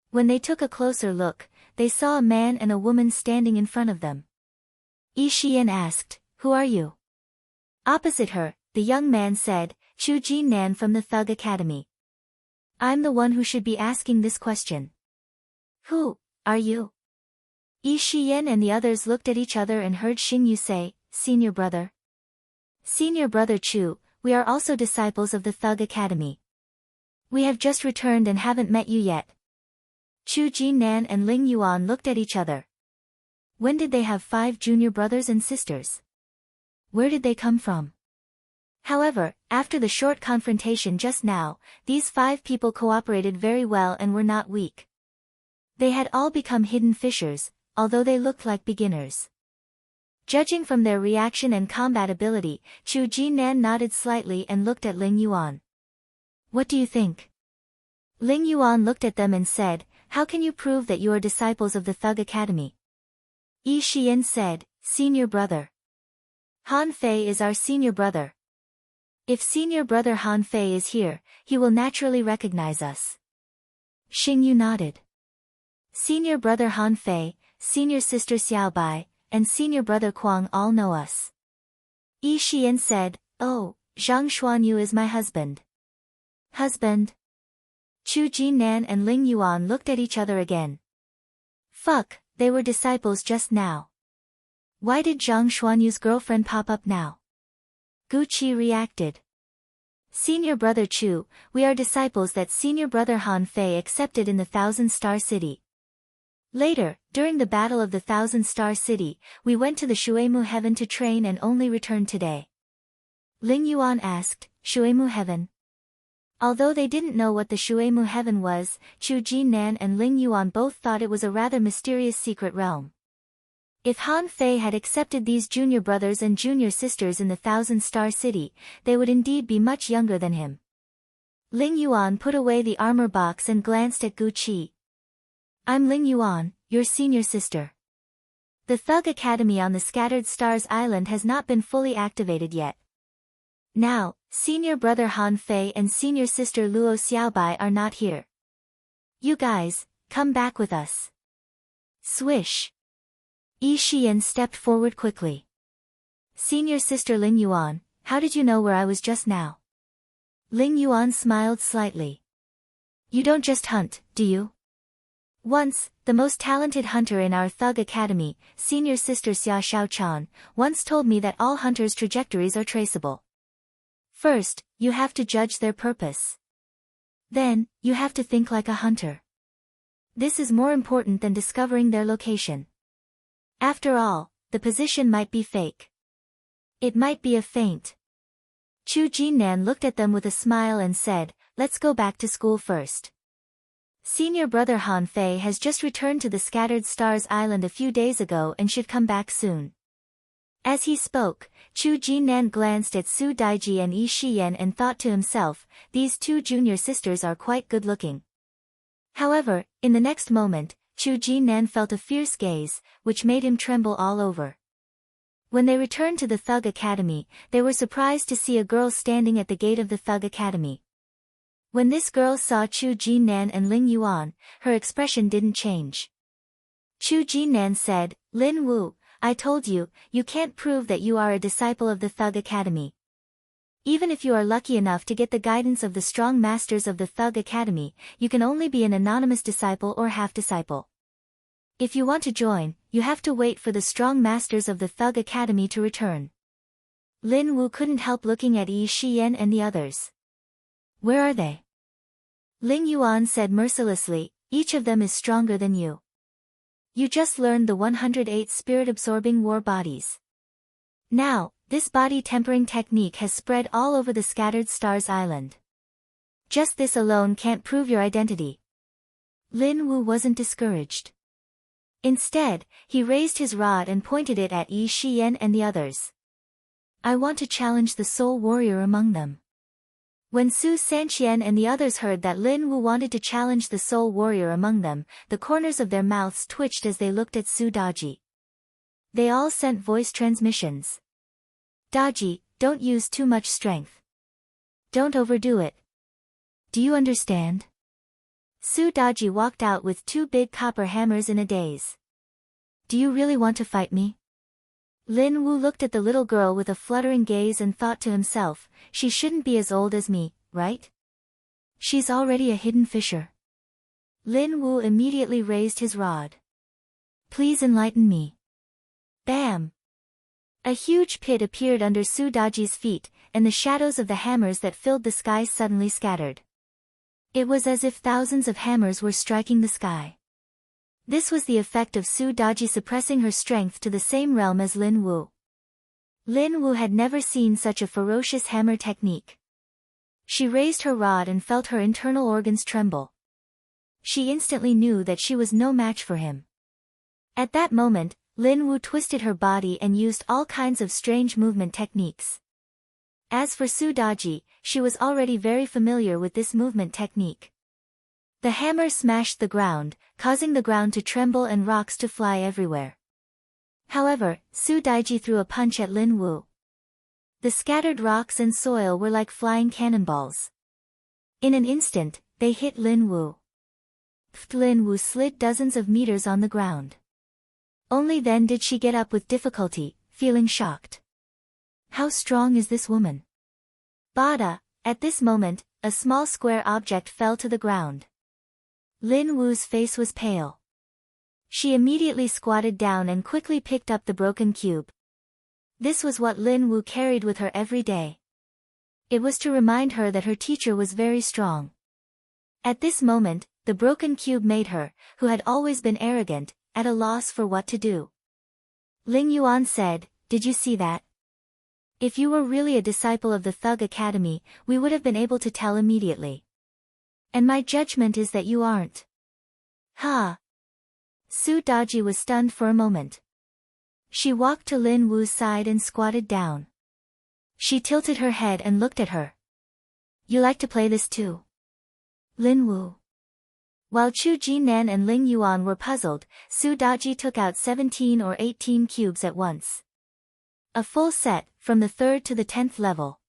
When they took a closer look, they saw a man and a woman standing in front of them. Yi Shiyan asked, "Who are you?" Opposite her, the young man said, "Chu Jinan from the Thug Academy." "I'm the one who should be asking this question." "Who are you?" Yi Shiyan and the others looked at each other and heard Xing Yu say, "Senior brother." "Senior brother Chu, we are also disciples of the Thug Academy. We have just returned and haven't met you yet." Chu Jinan and Ling Yuan looked at each other. When did they have 5 junior brothers and sisters? Where did they come from? However, after the short confrontation just now, these 5 people cooperated very well and were not weak. They had all become hidden fishers, although they looked like beginners. Judging from their reaction and combat ability, Chu Jinan nodded slightly and looked at Ling Yuan. "What do you think?" Ling Yuan looked at them and said, "How can you prove that you are disciples of the Thug Academy?" Yi Shiyan said, "Senior brother. Han Fei is our senior brother. If senior brother Han Fei is here, he will naturally recognize us." Xing Yu nodded. "Senior brother Han Fei, senior sister Xiaobai, and senior brother Kuang all know us." Yi Shiyan said, "Oh, Zhang Xuanyu is my husband." "Husband?" Chu Jinan and Ling Yuan looked at each other again. Fuck, they were disciples just now. Why did Zhang Xuanyu's girlfriend pop up now? Gu Qi reacted. "Senior brother Chu, we are disciples that senior brother Han Fei accepted in the Thousand Star City. Later, during the Battle of the Thousand Star City, we went to the Shuemu Heaven to train and only returned today." Ling Yuan asked, "Shuemu Heaven?" Although they didn't know what the Shuemu Heaven was, Chu Jinan and Ling Yuan both thought it was a rather mysterious secret realm. If Han Fei had accepted these junior brothers and junior sisters in the Thousand Star City, they would indeed be much younger than him. Ling Yuan put away the armor box and glanced at Gu Qi. "I'm Ling Yuan, your senior sister. The Thug Academy on the Scattered Stars Island has not been fully activated yet. Now, senior brother Han Fei and senior sister Luo Xiaobai are not here. You guys, come back with us." Swish. Yi Shiyan stepped forward quickly. "Senior sister Ling Yuan, how did you know where I was just now?" Ling Yuan smiled slightly. You don't just hunt, do you? Once, the most talented hunter in our Thug Academy, senior sister Xia Shaochan, once told me that all hunters' trajectories are traceable. First, you have to judge their purpose. Then, you have to think like a hunter. This is more important than discovering their location. After all, the position might be fake. It might be a feint. Chu Jinnan looked at them with a smile and said, let's go back to school first. Senior brother Han Fei has just returned to the Scattered Stars Island a few days ago and should come back soon. As he spoke, Chu Jinnan glanced at Su Daiji and Yi Shiyan and thought to himself, these two junior sisters are quite good-looking. However, in the next moment, Chu Jinnan felt a fierce gaze, which made him tremble all over. When they returned to the Thug Academy, they were surprised to see a girl standing at the gate of the Thug Academy. When this girl saw Chu Jinnan and Ling Yuan, her expression didn't change. Chu Jinnan said, Lin Wu, I told you, you can't prove that you are a disciple of the Thug Academy. Even if you are lucky enough to get the guidance of the strong masters of the Thug Academy, you can only be an anonymous disciple or half-disciple. If you want to join, you have to wait for the strong masters of the Thug Academy to return. Lin Wu couldn't help looking at Yi Shiyan and the others. Where are they? Ling Yuan said mercilessly, each of them is stronger than you. You just learned the 108 spirit-absorbing war bodies. Now, this body tempering technique has spread all over the Scattered Stars Island. Just this alone can't prove your identity. Lin Wu wasn't discouraged. Instead, he raised his rod and pointed it at Yi Shiyan and the others. I want to challenge the soul warrior among them. When Su Sanqian and the others heard that Lin Wu wanted to challenge the soul warrior among them, the corners of their mouths twitched as they looked at Su Daji. They all sent voice transmissions. Daji, don't use too much strength. Don't overdo it. Do you understand? Su Daji walked out with 2 big copper hammers in a daze. Do you really want to fight me? Lin Wu looked at the little girl with a fluttering gaze and thought to himself, she shouldn't be as old as me, right? She's already a hidden fisher. Lin Wu immediately raised his rod. Please enlighten me. Bam! A huge pit appeared under Su Daji's feet, and the shadows of the hammers that filled the sky suddenly scattered. It was as if thousands of hammers were striking the sky. This was the effect of Su Daji suppressing her strength to the same realm as Lin Wu. Lin Wu had never seen such a ferocious hammer technique. She raised her rod and felt her internal organs tremble. She instantly knew that she was no match for him. At that moment, Lin Wu twisted her body and used all kinds of strange movement techniques. As for Su Daji, she was already very familiar with this movement technique. The hammer smashed the ground, causing the ground to tremble and rocks to fly everywhere. However, Su Daiji threw a punch at Lin Wu. The scattered rocks and soil were like flying cannonballs. In an instant, they hit Lin Wu. Lin Wu slid dozens of meters on the ground. Only then did she get up with difficulty, feeling shocked. How strong is this woman? Bada! At this moment, a small square object fell to the ground. Lin Wu's face was pale. She immediately squatted down and quickly picked up the broken cube. This was what Lin Wu carried with her every day. It was to remind her that her teacher was very strong. At this moment, the broken cube made her, who had always been arrogant, at a loss for what to do. Ling Yuan said, "Did you see that? If you were really a disciple of the Thug Academy, we would have been able to tell immediately. And my judgment is that you aren't." Ha! Su Daji was stunned for a moment. She walked to Lin Wu's side and squatted down. She tilted her head and looked at her. You like to play this too? Lin Wu. While Chu Jinan and Ling Yuan were puzzled, Su Daji took out 17 or 18 cubes at once. A full set, from the 3rd to the 10th level.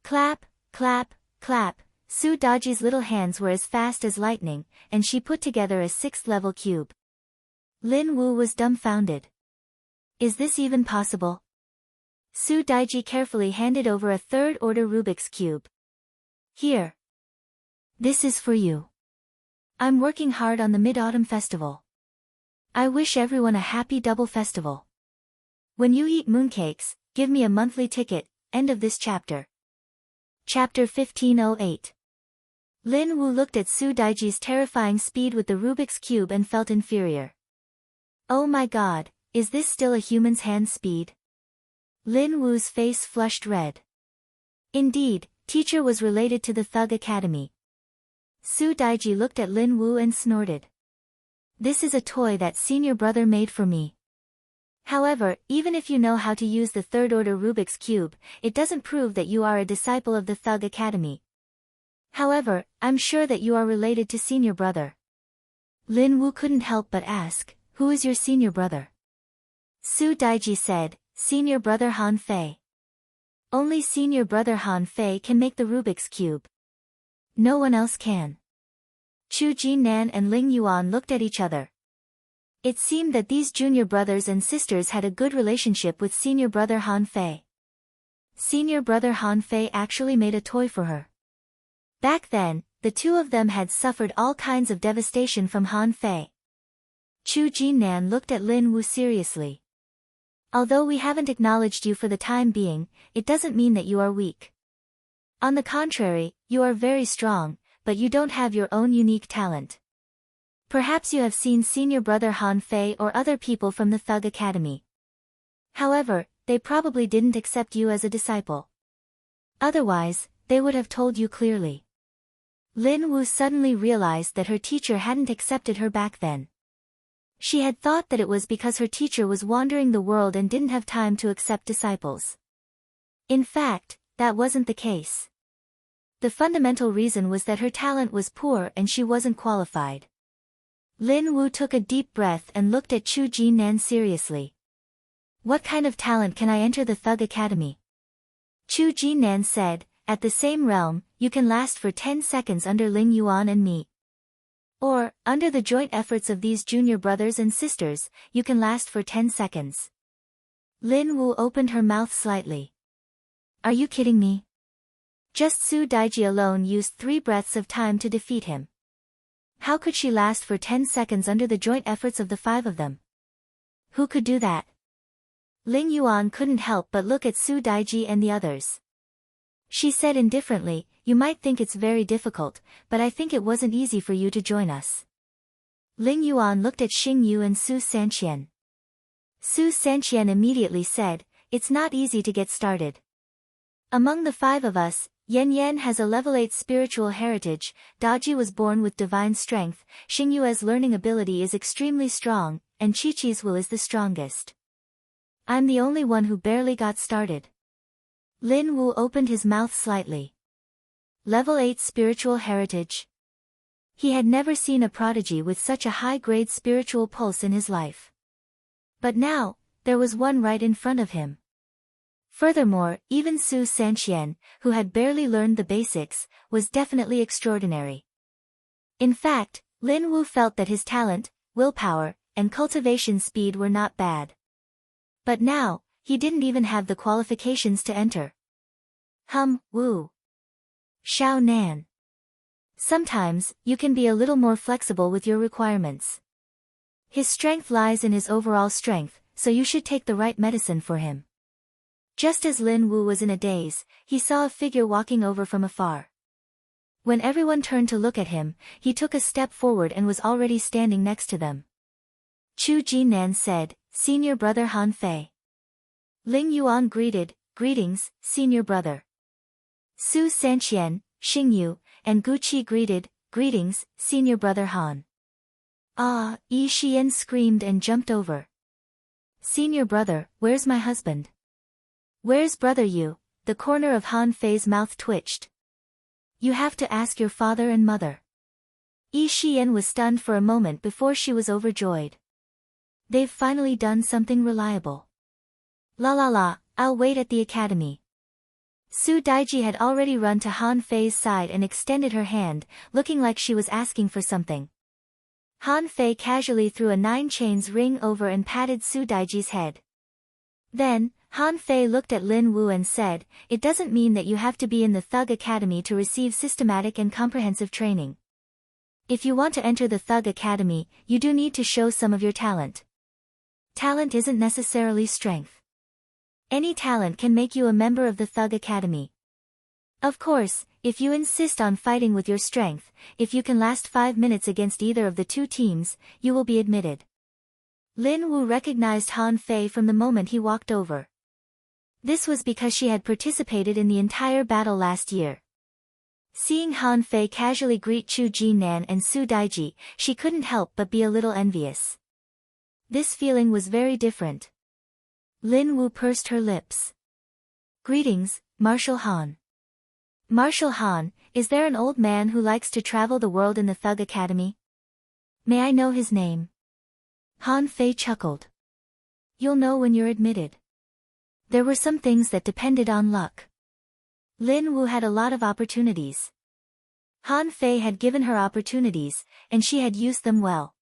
Clap, clap, clap. Su Daji's little hands were as fast as lightning, and she put together a 6th level cube. Lin Wu was dumbfounded. Is this even possible? Su Daiji carefully handed over a 3rd order Rubik's cube. Here. This is for you. I'm working hard on the Mid-Autumn Festival. I wish everyone a happy double festival. When you eat mooncakes, give me a monthly ticket. End of this chapter. Chapter 1508. Lin Wu looked at Su Daiji's terrifying speed with the Rubik's Cube and felt inferior. Oh my god, is this still a human's hand speed? Lin Wu's face flushed red. Indeed, teacher was related to the Thug Academy. Su Daiji looked at Lin Wu and snorted. This is a toy that senior brother made for me. However, even if you know how to use the third-order Rubik's Cube, it doesn't prove that you are a disciple of the Thug Academy. However, I'm sure that you are related to senior brother. Lin Wu couldn't help but ask, who is your senior brother? Su Daiji said, senior brother Han Fei. Only senior brother Han Fei can make the Rubik's Cube. No one else can. Chu Jinan and Ling Yuan looked at each other. It seemed that these junior brothers and sisters had a good relationship with senior brother Han Fei. Senior brother Han Fei actually made a toy for her. Back then, the two of them had suffered all kinds of devastation from Han Fei. Chu Jinan looked at Lin Wu seriously. Although we haven't acknowledged you for the time being, it doesn't mean that you are weak. On the contrary, you are very strong, but you don't have your own unique talent. Perhaps you have seen senior brother Han Fei or other people from the Thug Academy. However, they probably didn't accept you as a disciple. Otherwise, they would have told you clearly. Lin Wu suddenly realized that her teacher hadn't accepted her back then. She had thought that it was because her teacher was wandering the world and didn't have time to accept disciples. In fact, that wasn't the case. The fundamental reason was that her talent was poor and she wasn't qualified. Lin Wu took a deep breath and looked at Chu Jinan seriously. What kind of talent can I enter the Thug Academy? Chu Jinan said, at the same realm, you can last for 10 seconds under Ling Yuan and me. Or, under the joint efforts of these junior brothers and sisters, you can last for 10 seconds. Lin Wu opened her mouth slightly. Are you kidding me? Just Su Daiji alone used 3 breaths of time to defeat him. How could she last for 10 seconds under the joint efforts of the 5 of them? Who could do that? Ling Yuan couldn't help but look at Su Daiji and the others. She said indifferently, you might think it's very difficult, but I think it wasn't easy for you to join us. Ling Yuan looked at Xing Yu and Su Sanqian. Su Sanqian immediately said, it's not easy to get started. Among the 5 of us, Yan Yan has a level 8 spiritual heritage, Daji was born with divine strength, Xingyue's learning ability is extremely strong, and Chi-Chi's will is the strongest. I'm the only one who barely got started. Lin Wu opened his mouth slightly. Level 8 spiritual heritage. He had never seen a prodigy with such a high-grade spiritual pulse in his life. But now, there was one right in front of him. Furthermore, even Su Sanqian, who had barely learned the basics, was definitely extraordinary. In fact, Lin Wu felt that his talent, willpower, and cultivation speed were not bad. But now, he didn't even have the qualifications to enter. Wu. Xiao Nan. Sometimes, you can be a little more flexible with your requirements. His strength lies in his overall strength, so you should take the right medicine for him. Just as Lin Wu was in a daze, he saw a figure walking over from afar. When everyone turned to look at him, he took a step forward and was already standing next to them. Chu Jinan said, Senior brother Han Fei. Ling Yuan greeted, Greetings, senior brother. Su Sanqian, Xing Yu, and Gu Qi greeted, Greetings, senior brother Han. Ah, Yi Xian screamed and jumped over. Senior brother, where's my husband? Where's brother Yu? The corner of Han Fei's mouth twitched. You have to ask your father and mother. Yi Xian was stunned for a moment before she was overjoyed. They've finally done something reliable. La la la, I'll wait at the academy. Su Daiji had already run to Han Fei's side and extended her hand, looking like she was asking for something. Han Fei casually threw a 9 chains ring over and patted Su Daiji's head. Then, Han Fei looked at Lin Wu and said, "It doesn't mean that you have to be in the Thug Academy to receive systematic and comprehensive training. If you want to enter the Thug Academy, you do need to show some of your talent. Talent isn't necessarily strength. Any talent can make you a member of the Thug Academy. Of course, if you insist on fighting with your strength, if you can last 5 minutes against either of the two teams, you will be admitted." Lin Wu recognized Han Fei from the moment he walked over. This was because she had participated in the entire battle last year. Seeing Han Fei casually greet Chu Jinan and Su Daiji, she couldn't help but be a little envious. This feeling was very different. Lin Wu pursed her lips. "Greetings, Marshal Han." "Marshal Han, is there an old man who likes to travel the world in the Thug Academy? May I know his name?" Han Fei chuckled. "You'll know when you're admitted." There were some things that depended on luck. Lin Wu had a lot of opportunities. Han Fei had given her opportunities, and she had used them well.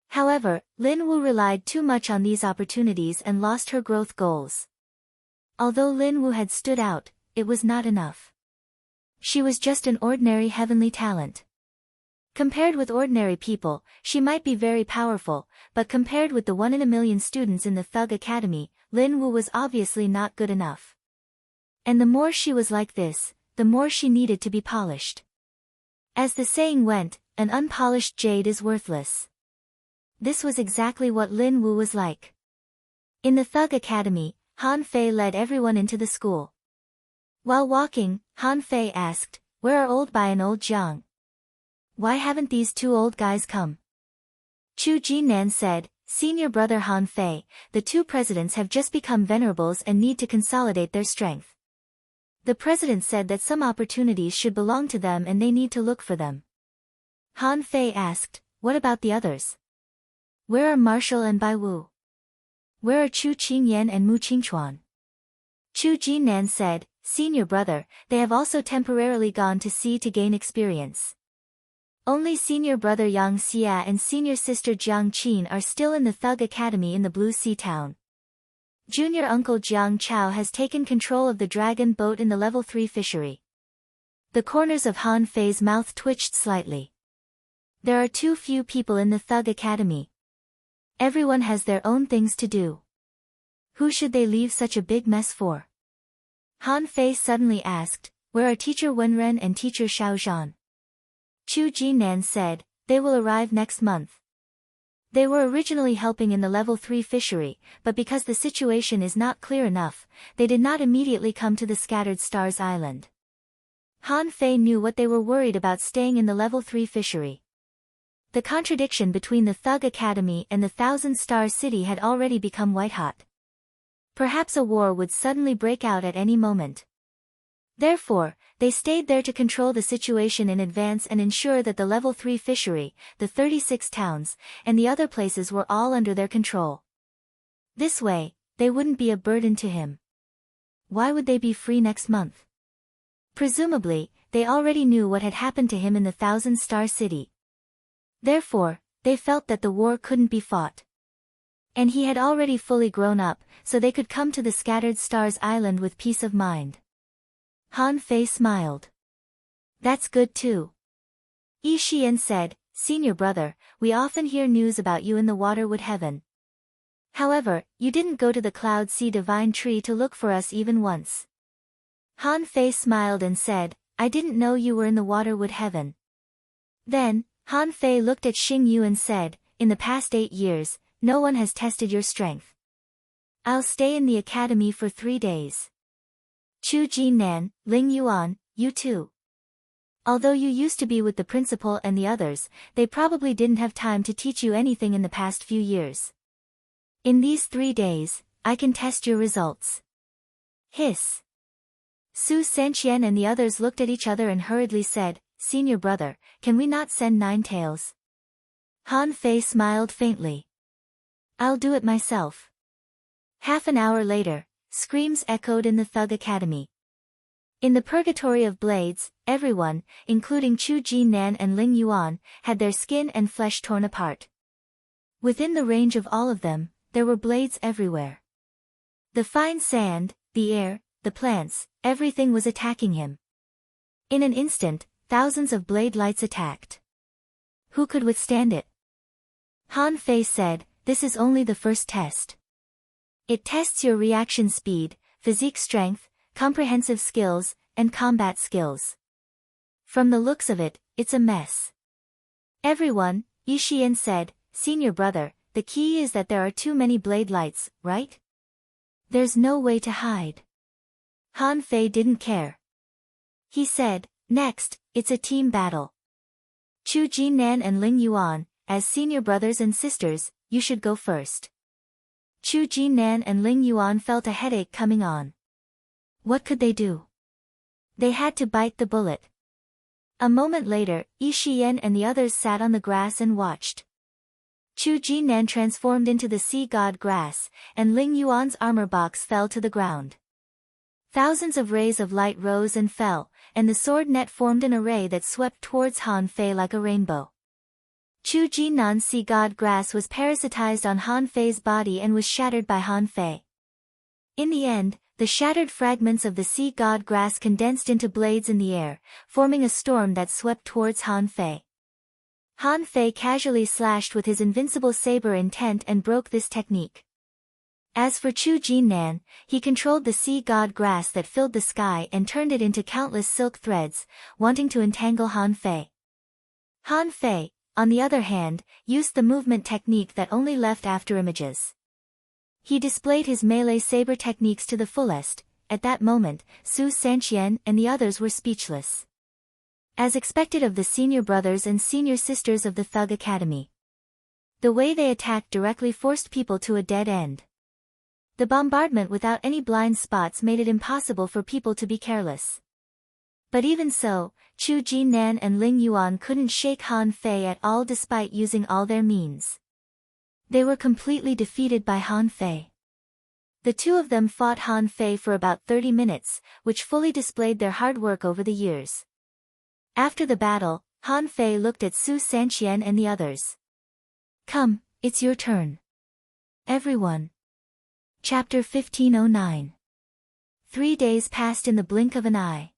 However, Lin Wu relied too much on these opportunities and lost her growth goals. Although Lin Wu had stood out, it was not enough. She was just an ordinary heavenly talent. Compared with ordinary people, she might be very powerful, but compared with the 1 in a million students in the Thug Academy, Lin Wu was obviously not good enough. And the more she was like this, the more she needed to be polished. As the saying went, an unpolished jade is worthless. This was exactly what Lin Wu was like. In the Thug Academy, Han Fei led everyone into the school. While walking, Han Fei asked, "Where are Old Bai and Old Jiang? Why haven't these two old guys come?" Chu Jinan said, "Senior brother Han Fei, the two presidents have just become venerables and need to consolidate their strength. The president said that some opportunities should belong to them and they need to look for them." Han Fei asked, "What about the others? Where are Marshall and Bai Wu? Where are Chu Qingyan and Mu Qingchuan?" Chu Jinan said, "Senior brother, they have also temporarily gone to sea to gain experience. Only senior brother Yang Xia and senior sister Jiang Qin are still in the Thug Academy in the Blue Sea Town. Junior uncle Jiang Chao has taken control of the dragon boat in the level 3 fishery." The corners of Han Fei's mouth twitched slightly. There are too few people in the Thug Academy. Everyone has their own things to do. Who should they leave such a big mess for? Han Fei suddenly asked, "Where are Teacher Wenren and Teacher Xiaozhan?" Chu Jinan said, "They will arrive next month." They were originally helping in the level 3 fishery, but because the situation is not clear enough, they did not immediately come to the Scattered Stars Island. Han Fei knew what they were worried about staying in the level 3 fishery. The contradiction between the Thug Academy and the Thousand Star City had already become white-hot. Perhaps a war would suddenly break out at any moment. Therefore, they stayed there to control the situation in advance and ensure that the level 3 fishery, the 36 towns, and the other places were all under their control. This way, they wouldn't be a burden to him. Why would they be free next month? Presumably, they already knew what had happened to him in the Thousand Star City. Therefore, they felt that the war couldn't be fought. And he had already fully grown up, so they could come to the Scattered Stars Island with peace of mind. Han Fei smiled. "That's good too." Yi Xian said, "Senior brother, we often hear news about you in the Waterwood Heaven. However, you didn't go to the Cloud Sea Divine Tree to look for us even once." Han Fei smiled and said, "I didn't know you were in the Waterwood Heaven." Then, Han Fei looked at Xing Yu and said, "In the past 8 years, no one has tested your strength. I'll stay in the academy for 3 days. Chu Jinan, Ling Yuan, you too. Although you used to be with the principal and the others, they probably didn't have time to teach you anything in the past few years. In these 3 days, I can test your results." Hiss. Su Sanqian and the others looked at each other and hurriedly said, "Senior brother, can we not send 9 tails?" Han Fei smiled faintly. "I'll do it myself." Half an hour later, screams echoed in the Thug Academy. In the Purgatory of Blades, everyone, including Chu Jinan and Ling Yuan, had their skin and flesh torn apart. Within the range of all of them, there were blades everywhere. The fine sand, the air, the plants, everything was attacking him. In an instant, thousands of blade lights attacked. Who could withstand it? Han Fei said, "This is only the first test. It tests your reaction speed, physique strength, comprehensive skills, and combat skills. From the looks of it, it's a mess." "Everyone," Yi Xian said, "Senior brother, the key is that there are too many blade lights, right? There's no way to hide." Han Fei didn't care. He said, "Next, it's a team battle. Chu Jinan and Ling Yuan, as senior brothers and sisters, you should go first." Chu Jinan and Ling Yuan felt a headache coming on. What could they do? They had to bite the bullet. A moment later, Yi Xian and the others sat on the grass and watched. Chu Jinan transformed into the sea god grass, and Ling Yuan's armor box fell to the ground. Thousands of rays of light rose and fell, and the sword net formed an array that swept towards Han Fei like a rainbow. Chu Jinan's sea god grass was parasitized on Han Fei's body and was shattered by Han Fei. In the end, the shattered fragments of the sea god grass condensed into blades in the air, forming a storm that swept towards Han Fei. Han Fei casually slashed with his invincible saber intent and broke this technique. As for Chu Jinan, he controlled the sea god grass that filled the sky and turned it into countless silk threads, wanting to entangle Han Fei. Han Fei, on the other hand, used the movement technique that only left after images. He displayed his melee saber techniques to the fullest. At that moment, Su Sanqian and the others were speechless. As expected of the senior brothers and senior sisters of the Thug Academy, the way they attacked directly forced people to a dead end. The bombardment without any blind spots made it impossible for people to be careless. But even so, Chu Jinan and Ling Yuan couldn't shake Han Fei at all despite using all their means. They were completely defeated by Han Fei. The two of them fought Han Fei for about 30 minutes, which fully displayed their hard work over the years. After the battle, Han Fei looked at Su Sanqian and the others. "Come, it's your turn. Everyone." Chapter 1509. 3 days passed in the blink of an eye.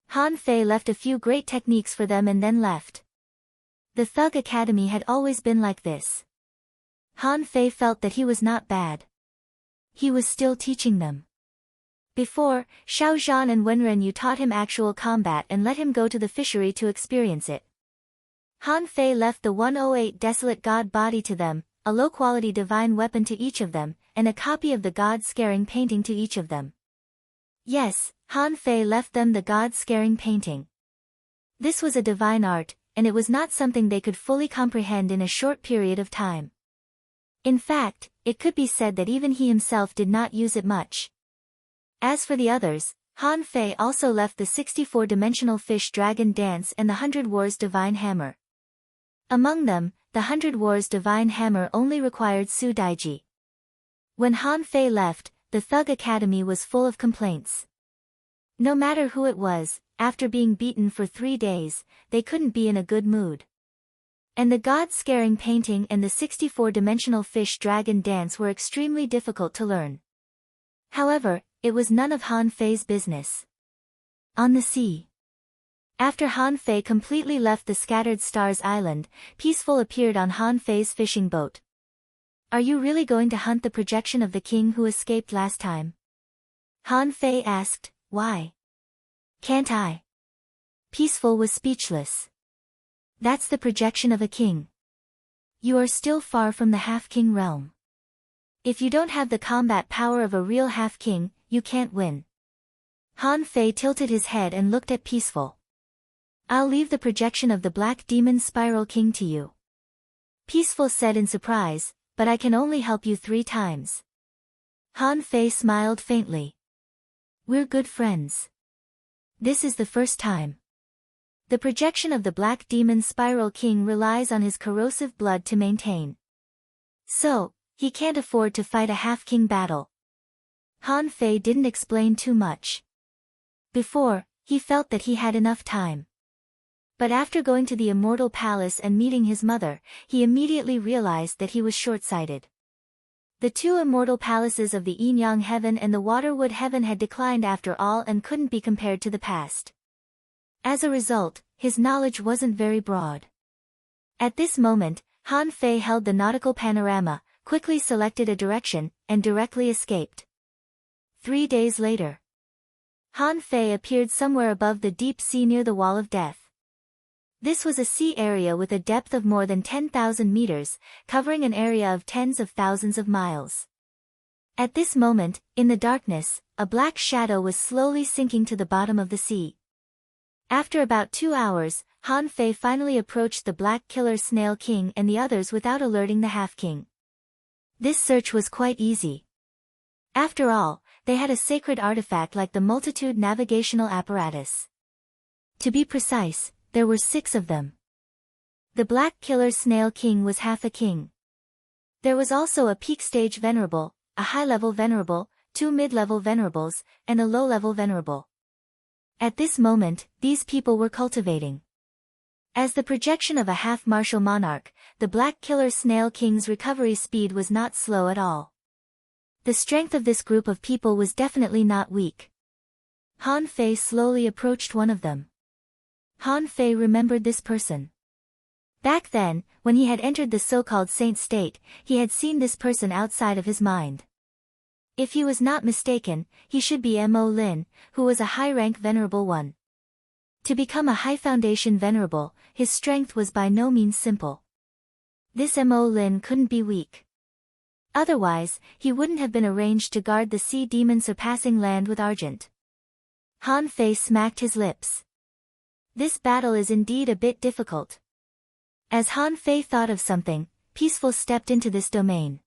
Han Fei left a few great techniques for them and then left. The Thug Academy had always been like this. Han Fei felt that he was not bad. He was still teaching them. Before, Xiao Zhan and Wenren Yu taught him actual combat and let him go to the fishery to experience it. Han Fei left the 108 Desolate God body to them, a low-quality divine weapon to each of them, and a copy of the God-scaring painting to each of them. Yes, Han Fei left them the God-scaring painting. This was a divine art, and it was not something they could fully comprehend in a short period of time. In fact, it could be said that even he himself did not use it much. As for the others, Han Fei also left the 64-dimensional fish dragon dance and the 100 Wars divine hammer. Among them, the 100 Wars divine hammer only required Su Daiji. When Han Fei left, the Thug Academy was full of complaints. No matter who it was, after being beaten for 3 days, they couldn't be in a good mood. And the God-scaring painting and the 64-dimensional fish dragon dance were extremely difficult to learn. However, it was none of Han Fei's business. On the sea. After Han Fei completely left the Scattered Stars Island, Peaceful appeared on Han Fei's fishing boat. "Are you really going to hunt the projection of the king who escaped last time?" Han Fei asked. "Why? Can't I?" Peaceful was speechless. "That's the projection of a king. You are still far from the half-king realm. If you don't have the combat power of a real half-king, you can't win." Han Fei tilted his head and looked at Peaceful. "I'll leave the projection of the Black Demon Spiral King to you." Peaceful said in surprise, "But I can only help you 3 times. Han Fei smiled faintly. "We're good friends. This is the first time. The projection of the Black Demon Spiral King relies on his corrosive blood to maintain. So, he can't afford to fight a half-king battle." Han Fei didn't explain too much. Before, he felt that he had enough time. But after going to the Immortal Palace and meeting his mother, he immediately realized that he was short-sighted. The two immortal palaces of the yin-yang heaven and the water-wood heaven had declined after all and couldn't be compared to the past. As a result, his knowledge wasn't very broad. At this moment, Han Fei held the nautical panorama, quickly selected a direction, and directly escaped. 3 days later, Han Fei appeared somewhere above the deep sea near the Wall of Death. This was a sea area with a depth of more than 10,000 meters, covering an area of tens of thousands of miles. At this moment, in the darkness, a black shadow was slowly sinking to the bottom of the sea. After about 2 hours, Han Fei finally approached the Black Killer Snail King and the others without alerting the Half-King. This search was quite easy. After all, they had a sacred artifact like the multitude navigational apparatus. To be precise, there were 6 of them. The Black Killer Snail King was half a king. There was also a peak stage venerable, a high-level venerable, 2 mid-level venerables, and a low-level venerable. At this moment, these people were cultivating. As the projection of a half-martial monarch, the Black Killer Snail King's recovery speed was not slow at all. The strength of this group of people was definitely not weak. Han Fei slowly approached one of them. Han Fei remembered this person. Back then, when he had entered the so-called saint state, he had seen this person outside of his mind. If he was not mistaken, he should be Mo Lin, who was a high-rank venerable one. To become a high foundation venerable, his strength was by no means simple. This Mo Lin couldn't be weak. Otherwise, he wouldn't have been arranged to guard the sea demon surpassing land with argent. Han Fei smacked his lips. This battle is indeed a bit difficult. As Han Fei thought of something, Peaceful stepped into this domain.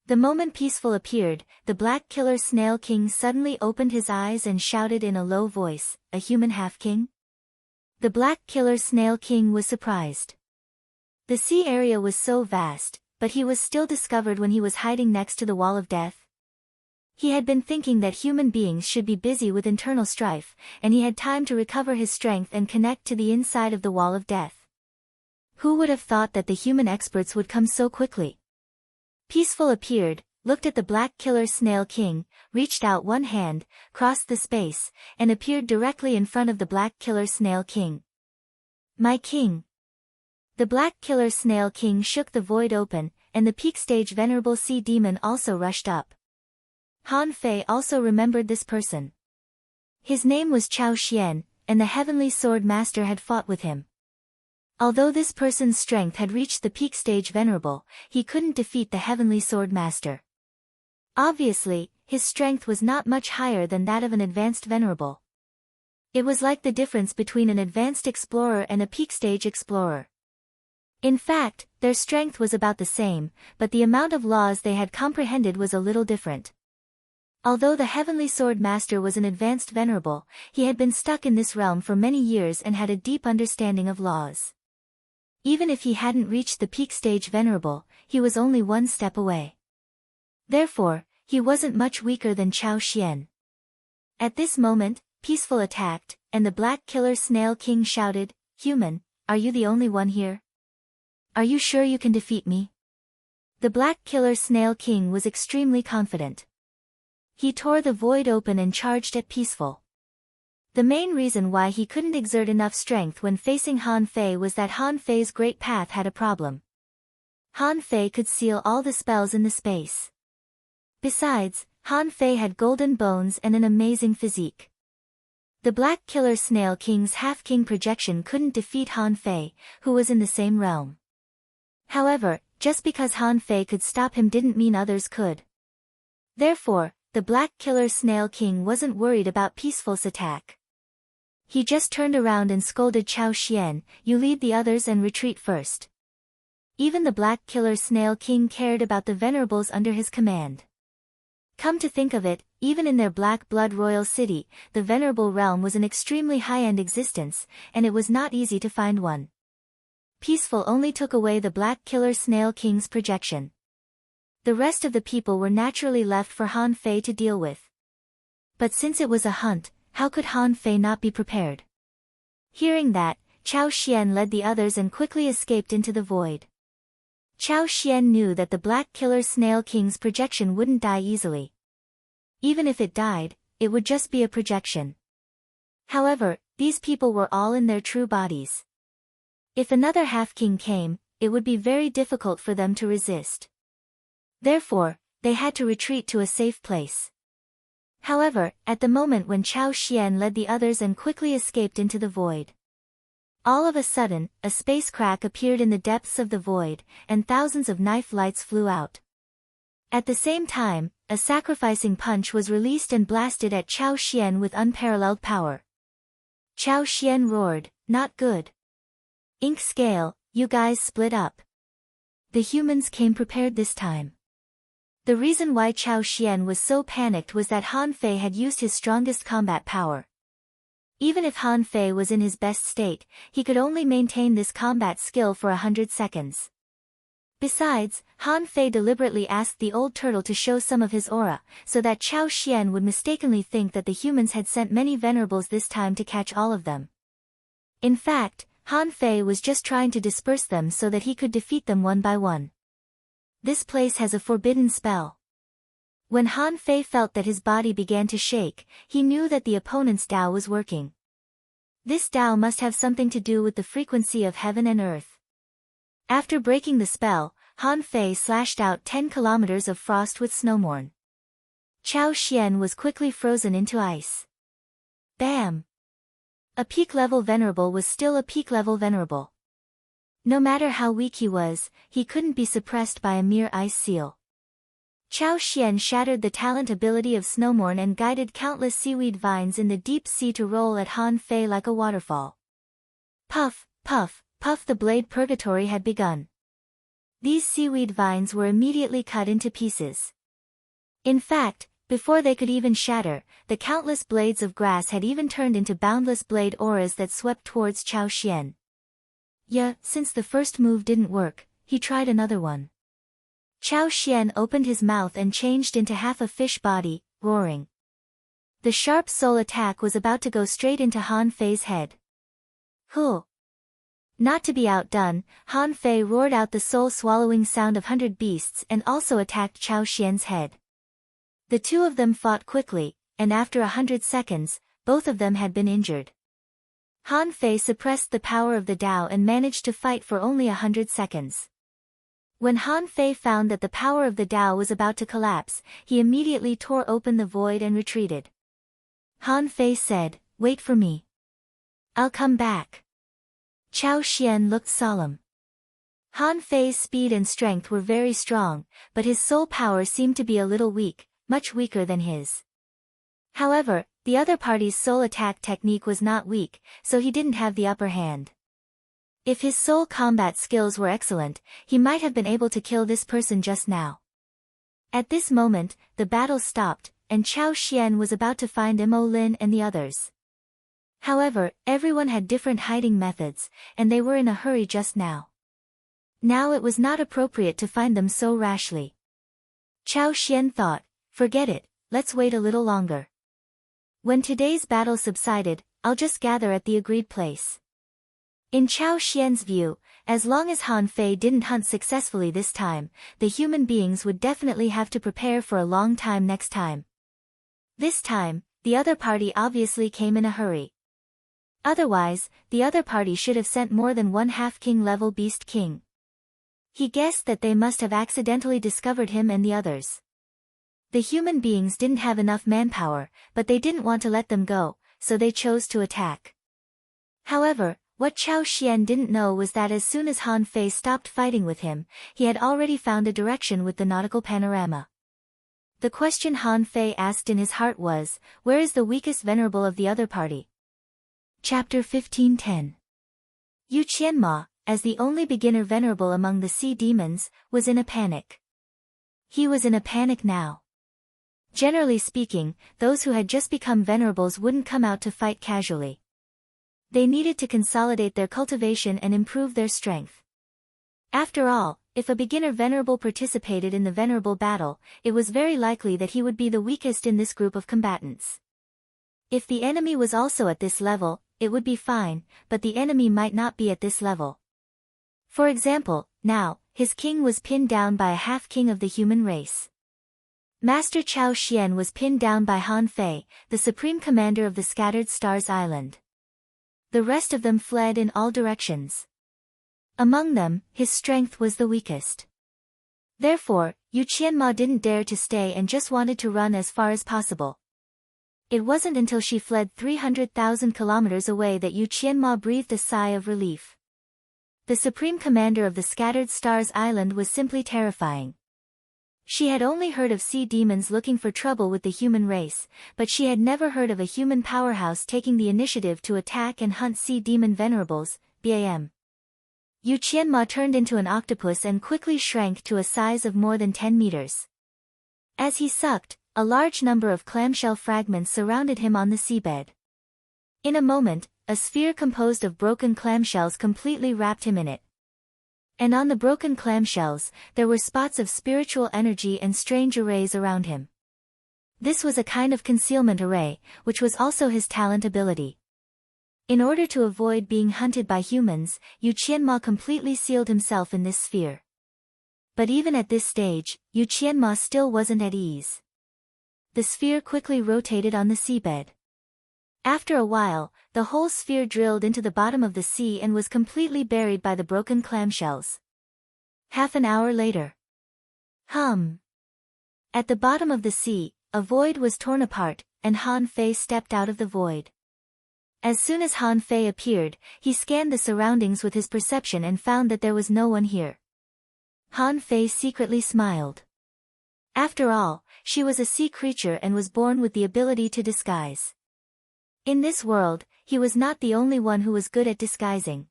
The moment Peaceful appeared, the Black Killer Snail King suddenly opened his eyes and shouted in a low voice, "A human half-king?" The Black Killer Snail King was surprised. The sea area was so vast, but he was still discovered when he was hiding next to the Wall of Death. He had been thinking that human beings should be busy with internal strife, and he had time to recover his strength and connect to the inside of the Wall of Death. Who would have thought that the human experts would come so quickly? Peaceful appeared, looked at the Black Killer Snail King, reached out one hand, crossed the space, and appeared directly in front of the Black Killer Snail King. "My king!" The Black Killer Snail King shook the void open, and the peak stage venerable sea demon also rushed up. Han Fei also remembered this person. His name was Chao Xian, and the Heavenly Sword Master had fought with him. Although this person's strength had reached the peak stage venerable, he couldn't defeat the Heavenly Sword Master. Obviously, his strength was not much higher than that of an advanced venerable. It was like the difference between an advanced explorer and a peak stage explorer. In fact, their strength was about the same, but the amount of laws they had comprehended was a little different. Although the Heavenly Sword Master was an advanced venerable, he had been stuck in this realm for many years and had a deep understanding of laws. Even if he hadn't reached the peak stage venerable, he was only one step away. Therefore, he wasn't much weaker than Chao Xian. At this moment, Peaceful attacked, and the Black Killer Snail King shouted, "Human, are you the only one here? Are you sure you can defeat me?" The Black Killer Snail King was extremely confident. He tore the void open and charged at Peaceful. The main reason why he couldn't exert enough strength when facing Han Fei was that Han Fei's Great Path had a problem. Han Fei could seal all the spells in the space. Besides, Han Fei had golden bones and an amazing physique. The Black Killer Snail King's half-king projection couldn't defeat Han Fei, who was in the same realm. However, just because Han Fei could stop him didn't mean others could. Therefore, the Black Killer Snail King wasn't worried about Peaceful's attack. He just turned around and scolded Chao Xian, "You lead the others and retreat first." Even the Black Killer Snail King cared about the venerables under his command. Come to think of it, even in their Black Blood royal city, the venerable realm was an extremely high-end existence, and it was not easy to find one. Peaceful only took away the Black Killer Snail King's projection. The rest of the people were naturally left for Han Fei to deal with. But since it was a hunt, how could Han Fei not be prepared? Hearing that, Chao Xian led the others and quickly escaped into the void. Chao Xian knew that the Black Killer Snail King's projection wouldn't die easily. Even if it died, it would just be a projection. However, these people were all in their true bodies. If another half-king came, it would be very difficult for them to resist. Therefore, they had to retreat to a safe place. However, at the moment when Chao Xian led the others and quickly escaped into the void, all of a sudden, a space crack appeared in the depths of the void, and thousands of knife lights flew out. At the same time, a sacrificing punch was released and blasted at Chao Xian with unparalleled power. Chao Xian roared, "Not good. Ink Scale, you guys split up." The humans came prepared this time. The reason why Chao Xian was so panicked was that Han Fei had used his strongest combat power. Even if Han Fei was in his best state, he could only maintain this combat skill for 100 seconds. Besides, Han Fei deliberately asked the old turtle to show some of his aura, so that Chao Xian would mistakenly think that the humans had sent many venerables this time to catch all of them. In fact, Han Fei was just trying to disperse them so that he could defeat them one by one. This place has a forbidden spell. When Han Fei felt that his body began to shake, he knew that the opponent's Tao was working. This Tao must have something to do with the frequency of heaven and earth. After breaking the spell, Han Fei slashed out 10 kilometers of frost with Snowmorn. Chao Xian was quickly frozen into ice. Bam! A peak-level venerable was still a peak-level venerable. No matter how weak he was, he couldn't be suppressed by a mere ice seal. Chao Xian shattered the talent ability of Snowmorn and guided countless seaweed vines in the deep sea to roll at Han Fei like a waterfall. Puff, puff, puff, the blade purgatory had begun. These seaweed vines were immediately cut into pieces. In fact, before they could even shatter, the countless blades of grass had even turned into boundless blade auras that swept towards Chao Xian. Yeah, since the first move didn't work, he tried another one. Chao Xian opened his mouth and changed into half a fish body, roaring. The sharp soul attack was about to go straight into Han Fei's head. Huh! Not to be outdone, Han Fei roared out the soul-swallowing sound of 100 beasts and also attacked Chao Xian's head. The two of them fought quickly, and after 100 seconds, both of them had been injured. Han Fei suppressed the power of the Tao and managed to fight for only 100 seconds. When Han Fei found that the power of the Tao was about to collapse, he immediately tore open the void and retreated. Han Fei said, "Wait for me. I'll come back." Chao Xian looked solemn. Han Fei's speed and strength were very strong, but his soul power seemed to be a little weak, much weaker than his. However, the other party's soul attack technique was not weak, so he didn't have the upper hand. If his soul combat skills were excellent, he might have been able to kill this person just now. At this moment, the battle stopped, and Chao Xian was about to find Mo Lin and the others. However, everyone had different hiding methods, and they were in a hurry just now. Now it was not appropriate to find them so rashly. Chao Xian thought, "Forget it, let's wait a little longer. When today's battle subsided, I'll just gather at the agreed place." In Chao Xian's view, as long as Han Fei didn't hunt successfully this time, the human beings would definitely have to prepare for a long time next time. This time, the other party obviously came in a hurry. Otherwise, the other party should have sent more than one half-king level beast king. He guessed that they must have accidentally discovered him and the others. The human beings didn't have enough manpower, but they didn't want to let them go, so they chose to attack. However, what Chao Xian didn't know was that as soon as Han Fei stopped fighting with him, he had already found a direction with the nautical panorama. The question Han Fei asked in his heart was, where is the weakest venerable of the other party? Chapter 15:10. Yu Qianma, as the only beginner venerable among the sea demons, was in a panic. He was in a panic now. Generally speaking, those who had just become venerables wouldn't come out to fight casually. They needed to consolidate their cultivation and improve their strength. After all, if a beginner venerable participated in the venerable battle, it was very likely that he would be the weakest in this group of combatants. If the enemy was also at this level, it would be fine, but the enemy might not be at this level. For example, now, his king was pinned down by a half-king of the human race. Master Chao Xian was pinned down by Han Fei, the supreme commander of the Scattered Stars Island. The rest of them fled in all directions. Among them, his strength was the weakest. Therefore, Yu Qianma didn't dare to stay and just wanted to run as far as possible. It wasn't until she fled 300,000 kilometers away that Yu Qianma breathed a sigh of relief. The supreme commander of the Scattered Stars Island was simply terrifying. She had only heard of sea demons looking for trouble with the human race, but she had never heard of a human powerhouse taking the initiative to attack and hunt sea demon venerables, BAM. Yu Qianma turned into an octopus and quickly shrank to a size of more than 10 meters. As he sucked, a large number of clamshell fragments surrounded him on the seabed. In a moment, a sphere composed of broken clamshells completely wrapped him in it. And on the broken clamshells, there were spots of spiritual energy and strange arrays around him. This was a kind of concealment array, which was also his talent ability. In order to avoid being hunted by humans, Yu Qianma completely sealed himself in this sphere. But even at this stage, Yu Qianma still wasn't at ease. The sphere quickly rotated on the seabed. After a while, the whole sphere drilled into the bottom of the sea and was completely buried by the broken clamshells. Half an hour later. At the bottom of the sea, a void was torn apart, and Han Fei stepped out of the void. As soon as Han Fei appeared, he scanned the surroundings with his perception and found that there was no one here. Han Fei secretly smiled. After all, she was a sea creature and was born with the ability to disguise. In this world, he was not the only one who was good at disguising.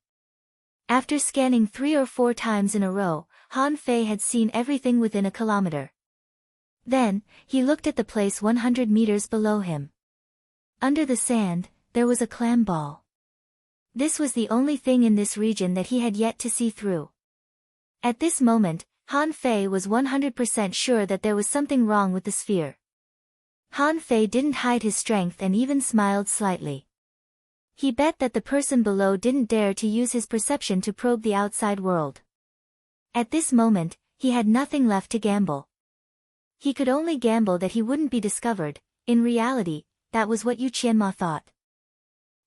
After scanning 3 or 4 times in a row, Han Fei had seen everything within a kilometer. Then, he looked at the place 100 meters below him. Under the sand, there was a clam ball. This was the only thing in this region that he had yet to see through. At this moment, Han Fei was 100% sure that there was something wrong with the sphere. Han Fei didn't hide his strength and even smiled slightly. He bet that the person below didn't dare to use his perception to probe the outside world. At this moment, he had nothing left to gamble. He could only gamble that he wouldn't be discovered. In reality, that was what Yu Qianma thought.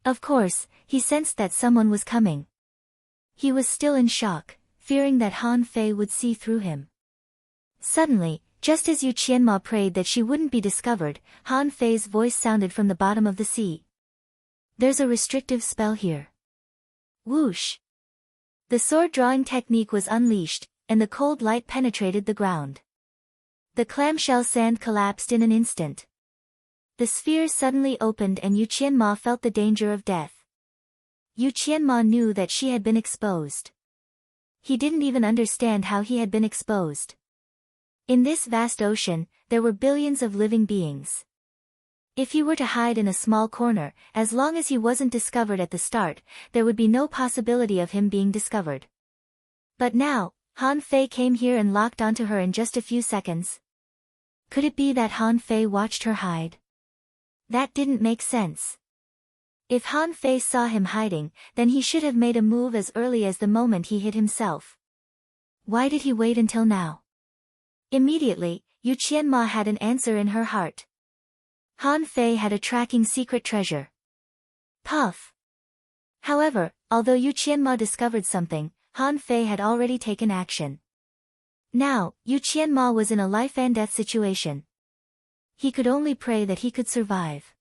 Of course, he sensed that someone was coming. He was still in shock, fearing that Han Fei would see through him. Suddenly, just as Yu Qianma prayed that she wouldn't be discovered, Han Fei's voice sounded from the bottom of the sea. There's a restrictive spell here. Whoosh! The sword-drawing technique was unleashed, and the cold light penetrated the ground. The clamshell sand collapsed in an instant. The sphere suddenly opened and Yu Qianma felt the danger of death. Yu Qianma knew that she had been exposed. He didn't even understand how he had been exposed. In this vast ocean, there were billions of living beings. If he were to hide in a small corner, as long as he wasn't discovered at the start, there would be no possibility of him being discovered. But now, Han Fei came here and locked onto her in just a few seconds. Could it be that Han Fei watched her hide? That didn't make sense. If Han Fei saw him hiding, then he should have made a move as early as the moment he hid himself. Why did he wait until now? Immediately, Yu Qianma had an answer in her heart. Han Fei had a tracking secret treasure. Puff! However, although Yu Qianma discovered something, Han Fei had already taken action. Now, Yu Qianma was in a life-and-death situation. He could only pray that he could survive.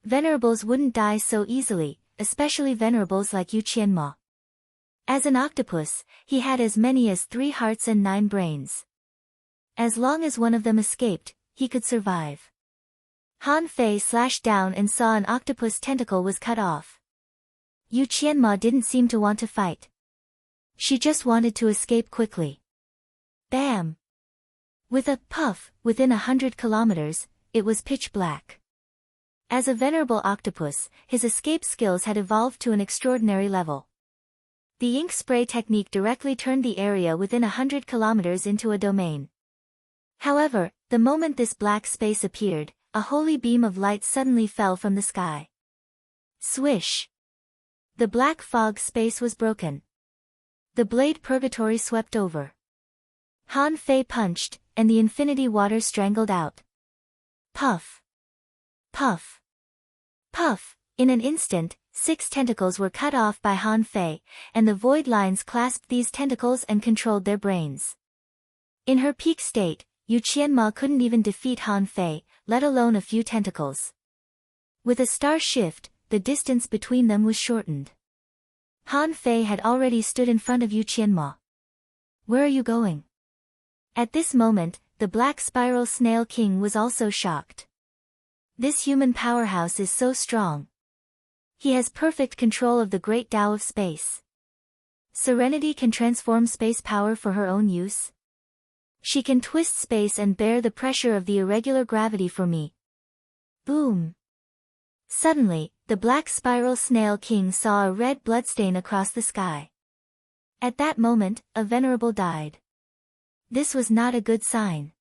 Venerables wouldn't die so easily, especially venerables like Yu Qianma. As an octopus, he had as many as 3 hearts and 9 brains. As long as one of them escaped, he could survive. Han Fei slashed down and saw an octopus tentacle was cut off. Yu Qianma didn't seem to want to fight. She just wanted to escape quickly. Bam! With a puff, within 100 kilometers, it was pitch black. As a venerable octopus, his escape skills had evolved to an extraordinary level. The ink spray technique directly turned the area within 100 kilometers into a domain. However, the moment this black space appeared, a holy beam of light suddenly fell from the sky. Swish! The black fog space was broken. The blade purgatory swept over. Han Fei punched, and the infinity water strangled out. Puff. Puff. Puff. In an instant, 6 tentacles were cut off by Han Fei, and the void lines clasped these tentacles and controlled their brains. In her peak state, Yu Qianma couldn't even defeat Han Fei, let alone a few tentacles. With a star shift, the distance between them was shortened. Han Fei had already stood in front of Yu Qianma. Where are you going? At this moment, the Black Spiral Snail King was also shocked. This human powerhouse is so strong. He has perfect control of the great Tao of space. Serenity can transform space power for her own use. She can twist space and bear the pressure of the irregular gravity for me. Boom! Suddenly, the Black Spiral Snail King saw a red bloodstain across the sky. At that moment, a venerable died. This was not a good sign.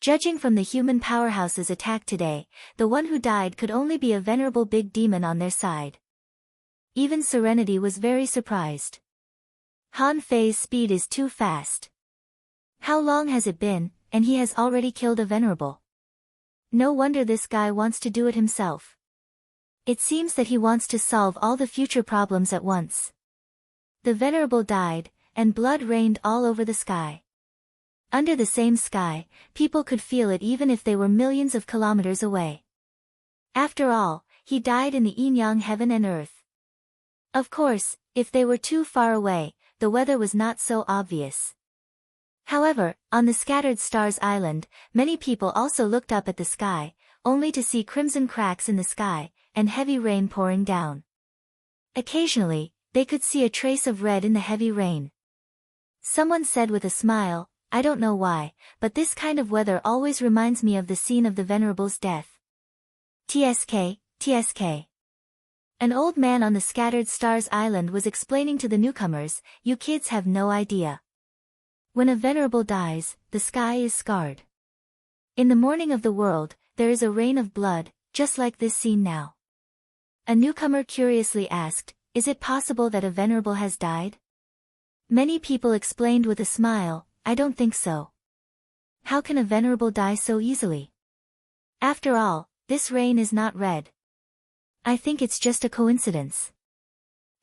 Judging from the human powerhouse's attack today, the one who died could only be a venerable big demon on their side. Even Serenity was very surprised. Han Fei's speed is too fast. How long has it been, and he has already killed a venerable? No wonder this guy wants to do it himself. It seems that he wants to solve all the future problems at once. The venerable died, and blood rained all over the sky. Under the same sky, people could feel it even if they were millions of kilometers away. After all, he died in the yin-yang heaven and earth. Of course, if they were too far away, the weather was not so obvious. However, on the Scattered Stars Island, many people also looked up at the sky, only to see crimson cracks in the sky, and heavy rain pouring down. Occasionally, they could see a trace of red in the heavy rain. Someone said with a smile, I don't know why, but this kind of weather always reminds me of the scene of the Venerable's death. TSK, TSK. An old man on the Scattered Stars Island was explaining to the newcomers, you kids have no idea. When a venerable dies, the sky is scarred. In the morning of the world, there is a rain of blood, just like this scene now. A newcomer curiously asked, is it possible that a venerable has died? Many people explained with a smile, I don't think so. How can a venerable die so easily? After all, this rain is not red. I think it's just a coincidence.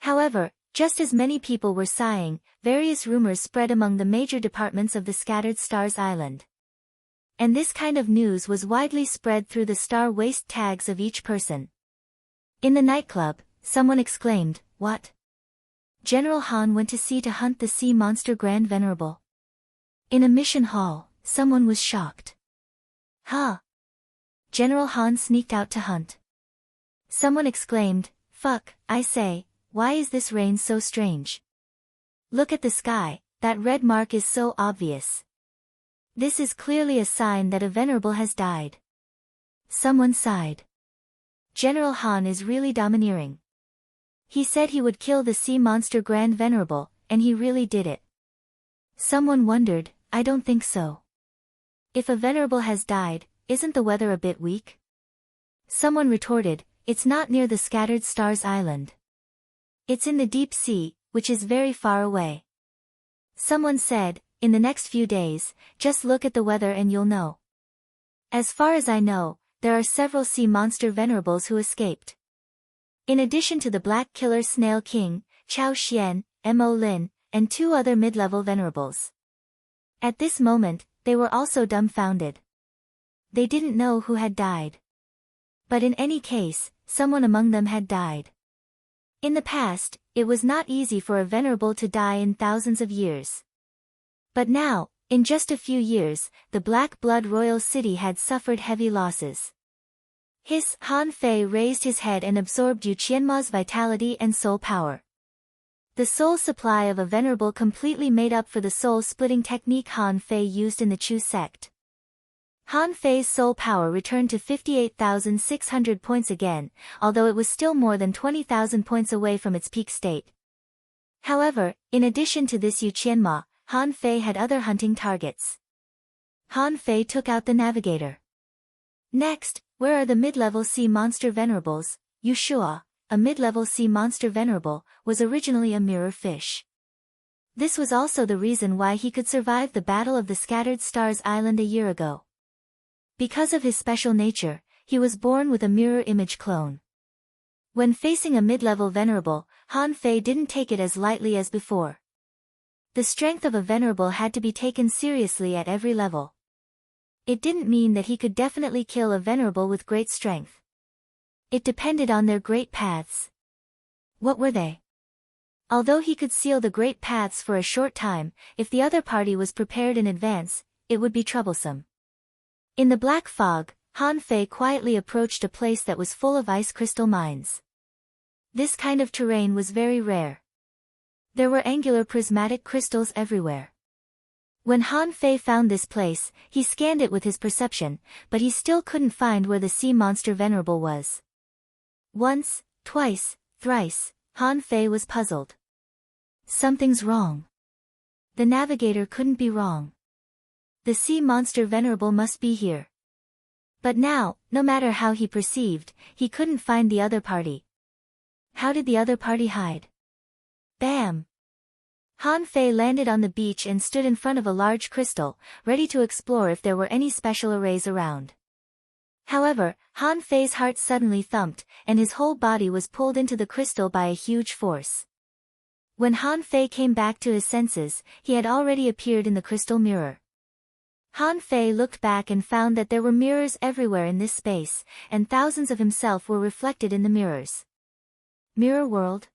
However, just as many people were sighing, various rumors spread among the major departments of the Scattered Stars Island. And this kind of news was widely spread through the star waste tags of each person. In the nightclub, someone exclaimed, what? General Han went to sea to hunt the sea monster Grand Venerable. In a mission hall, someone was shocked. Huh? General Han sneaked out to hunt. Someone exclaimed, fuck, I say, why is this rain so strange? Look at the sky, that red mark is so obvious. This is clearly a sign that a venerable has died. Someone sighed. General Han is really domineering. He said he would kill the sea monster Grand Venerable, and he really did it. Someone wondered, I don't think so. If a venerable has died, isn't the weather a bit weak? Someone retorted, it's not near the Scattered Stars Island. It's in the deep sea, which is very far away. Someone said, in the next few days, just look at the weather and you'll know. As far as I know, there are several sea monster venerables who escaped. In addition to the Black Killer Snail King, Chao Xian, Mo Lin, and 2 other mid-level venerables. At this moment, they were also dumbfounded. They didn't know who had died. But in any case, someone among them had died. In the past, it was not easy for a venerable to die in thousands of years. But now, in just a few years, the Black Blood Royal City had suffered heavy losses. Han Fei raised his head and absorbed Yu Qianma's vitality and soul power. The soul supply of a venerable completely made up for the soul-splitting technique Han Fei used in the Chu sect. Han Fei's soul power returned to 58,600 points again, although it was still more than 20,000 points away from its peak state. However, in addition to this Yu Qianma, Han Fei had other hunting targets. Han Fei took out the navigator. Next, where are the mid-level sea monster venerables? Yushua, a mid-level sea monster venerable, was originally a mirror fish. This was also the reason why he could survive the Battle of the Scattered Stars Island a year ago. Because of his special nature, he was born with a mirror image clone. When facing a mid-level venerable, Han Fei didn't take it as lightly as before. The strength of a venerable had to be taken seriously at every level. It didn't mean that he could definitely kill a venerable with great strength. It depended on their great paths. What were they? Although he could seal the great paths for a short time, if the other party was prepared in advance, it would be troublesome. In the black fog, Han Fei quietly approached a place that was full of ice crystal mines. This kind of terrain was very rare. There were angular prismatic crystals everywhere. When Han Fei found this place, he scanned it with his perception, but he still couldn't find where the sea monster venerable was. Once, twice, thrice, Han Fei was puzzled. Something's wrong. The navigator couldn't be wrong. The sea monster venerable must be here. But now, no matter how he perceived, he couldn't find the other party. How did the other party hide? Bam! Han Fei landed on the beach and stood in front of a large crystal, ready to explore if there were any special arrays around. However, Han Fei's heart suddenly thumped, and his whole body was pulled into the crystal by a huge force. When Han Fei came back to his senses, he had already appeared in the crystal mirror. Han Fei looked back and found that there were mirrors everywhere in this space, and thousands of himself were reflected in the mirrors. Mirror world?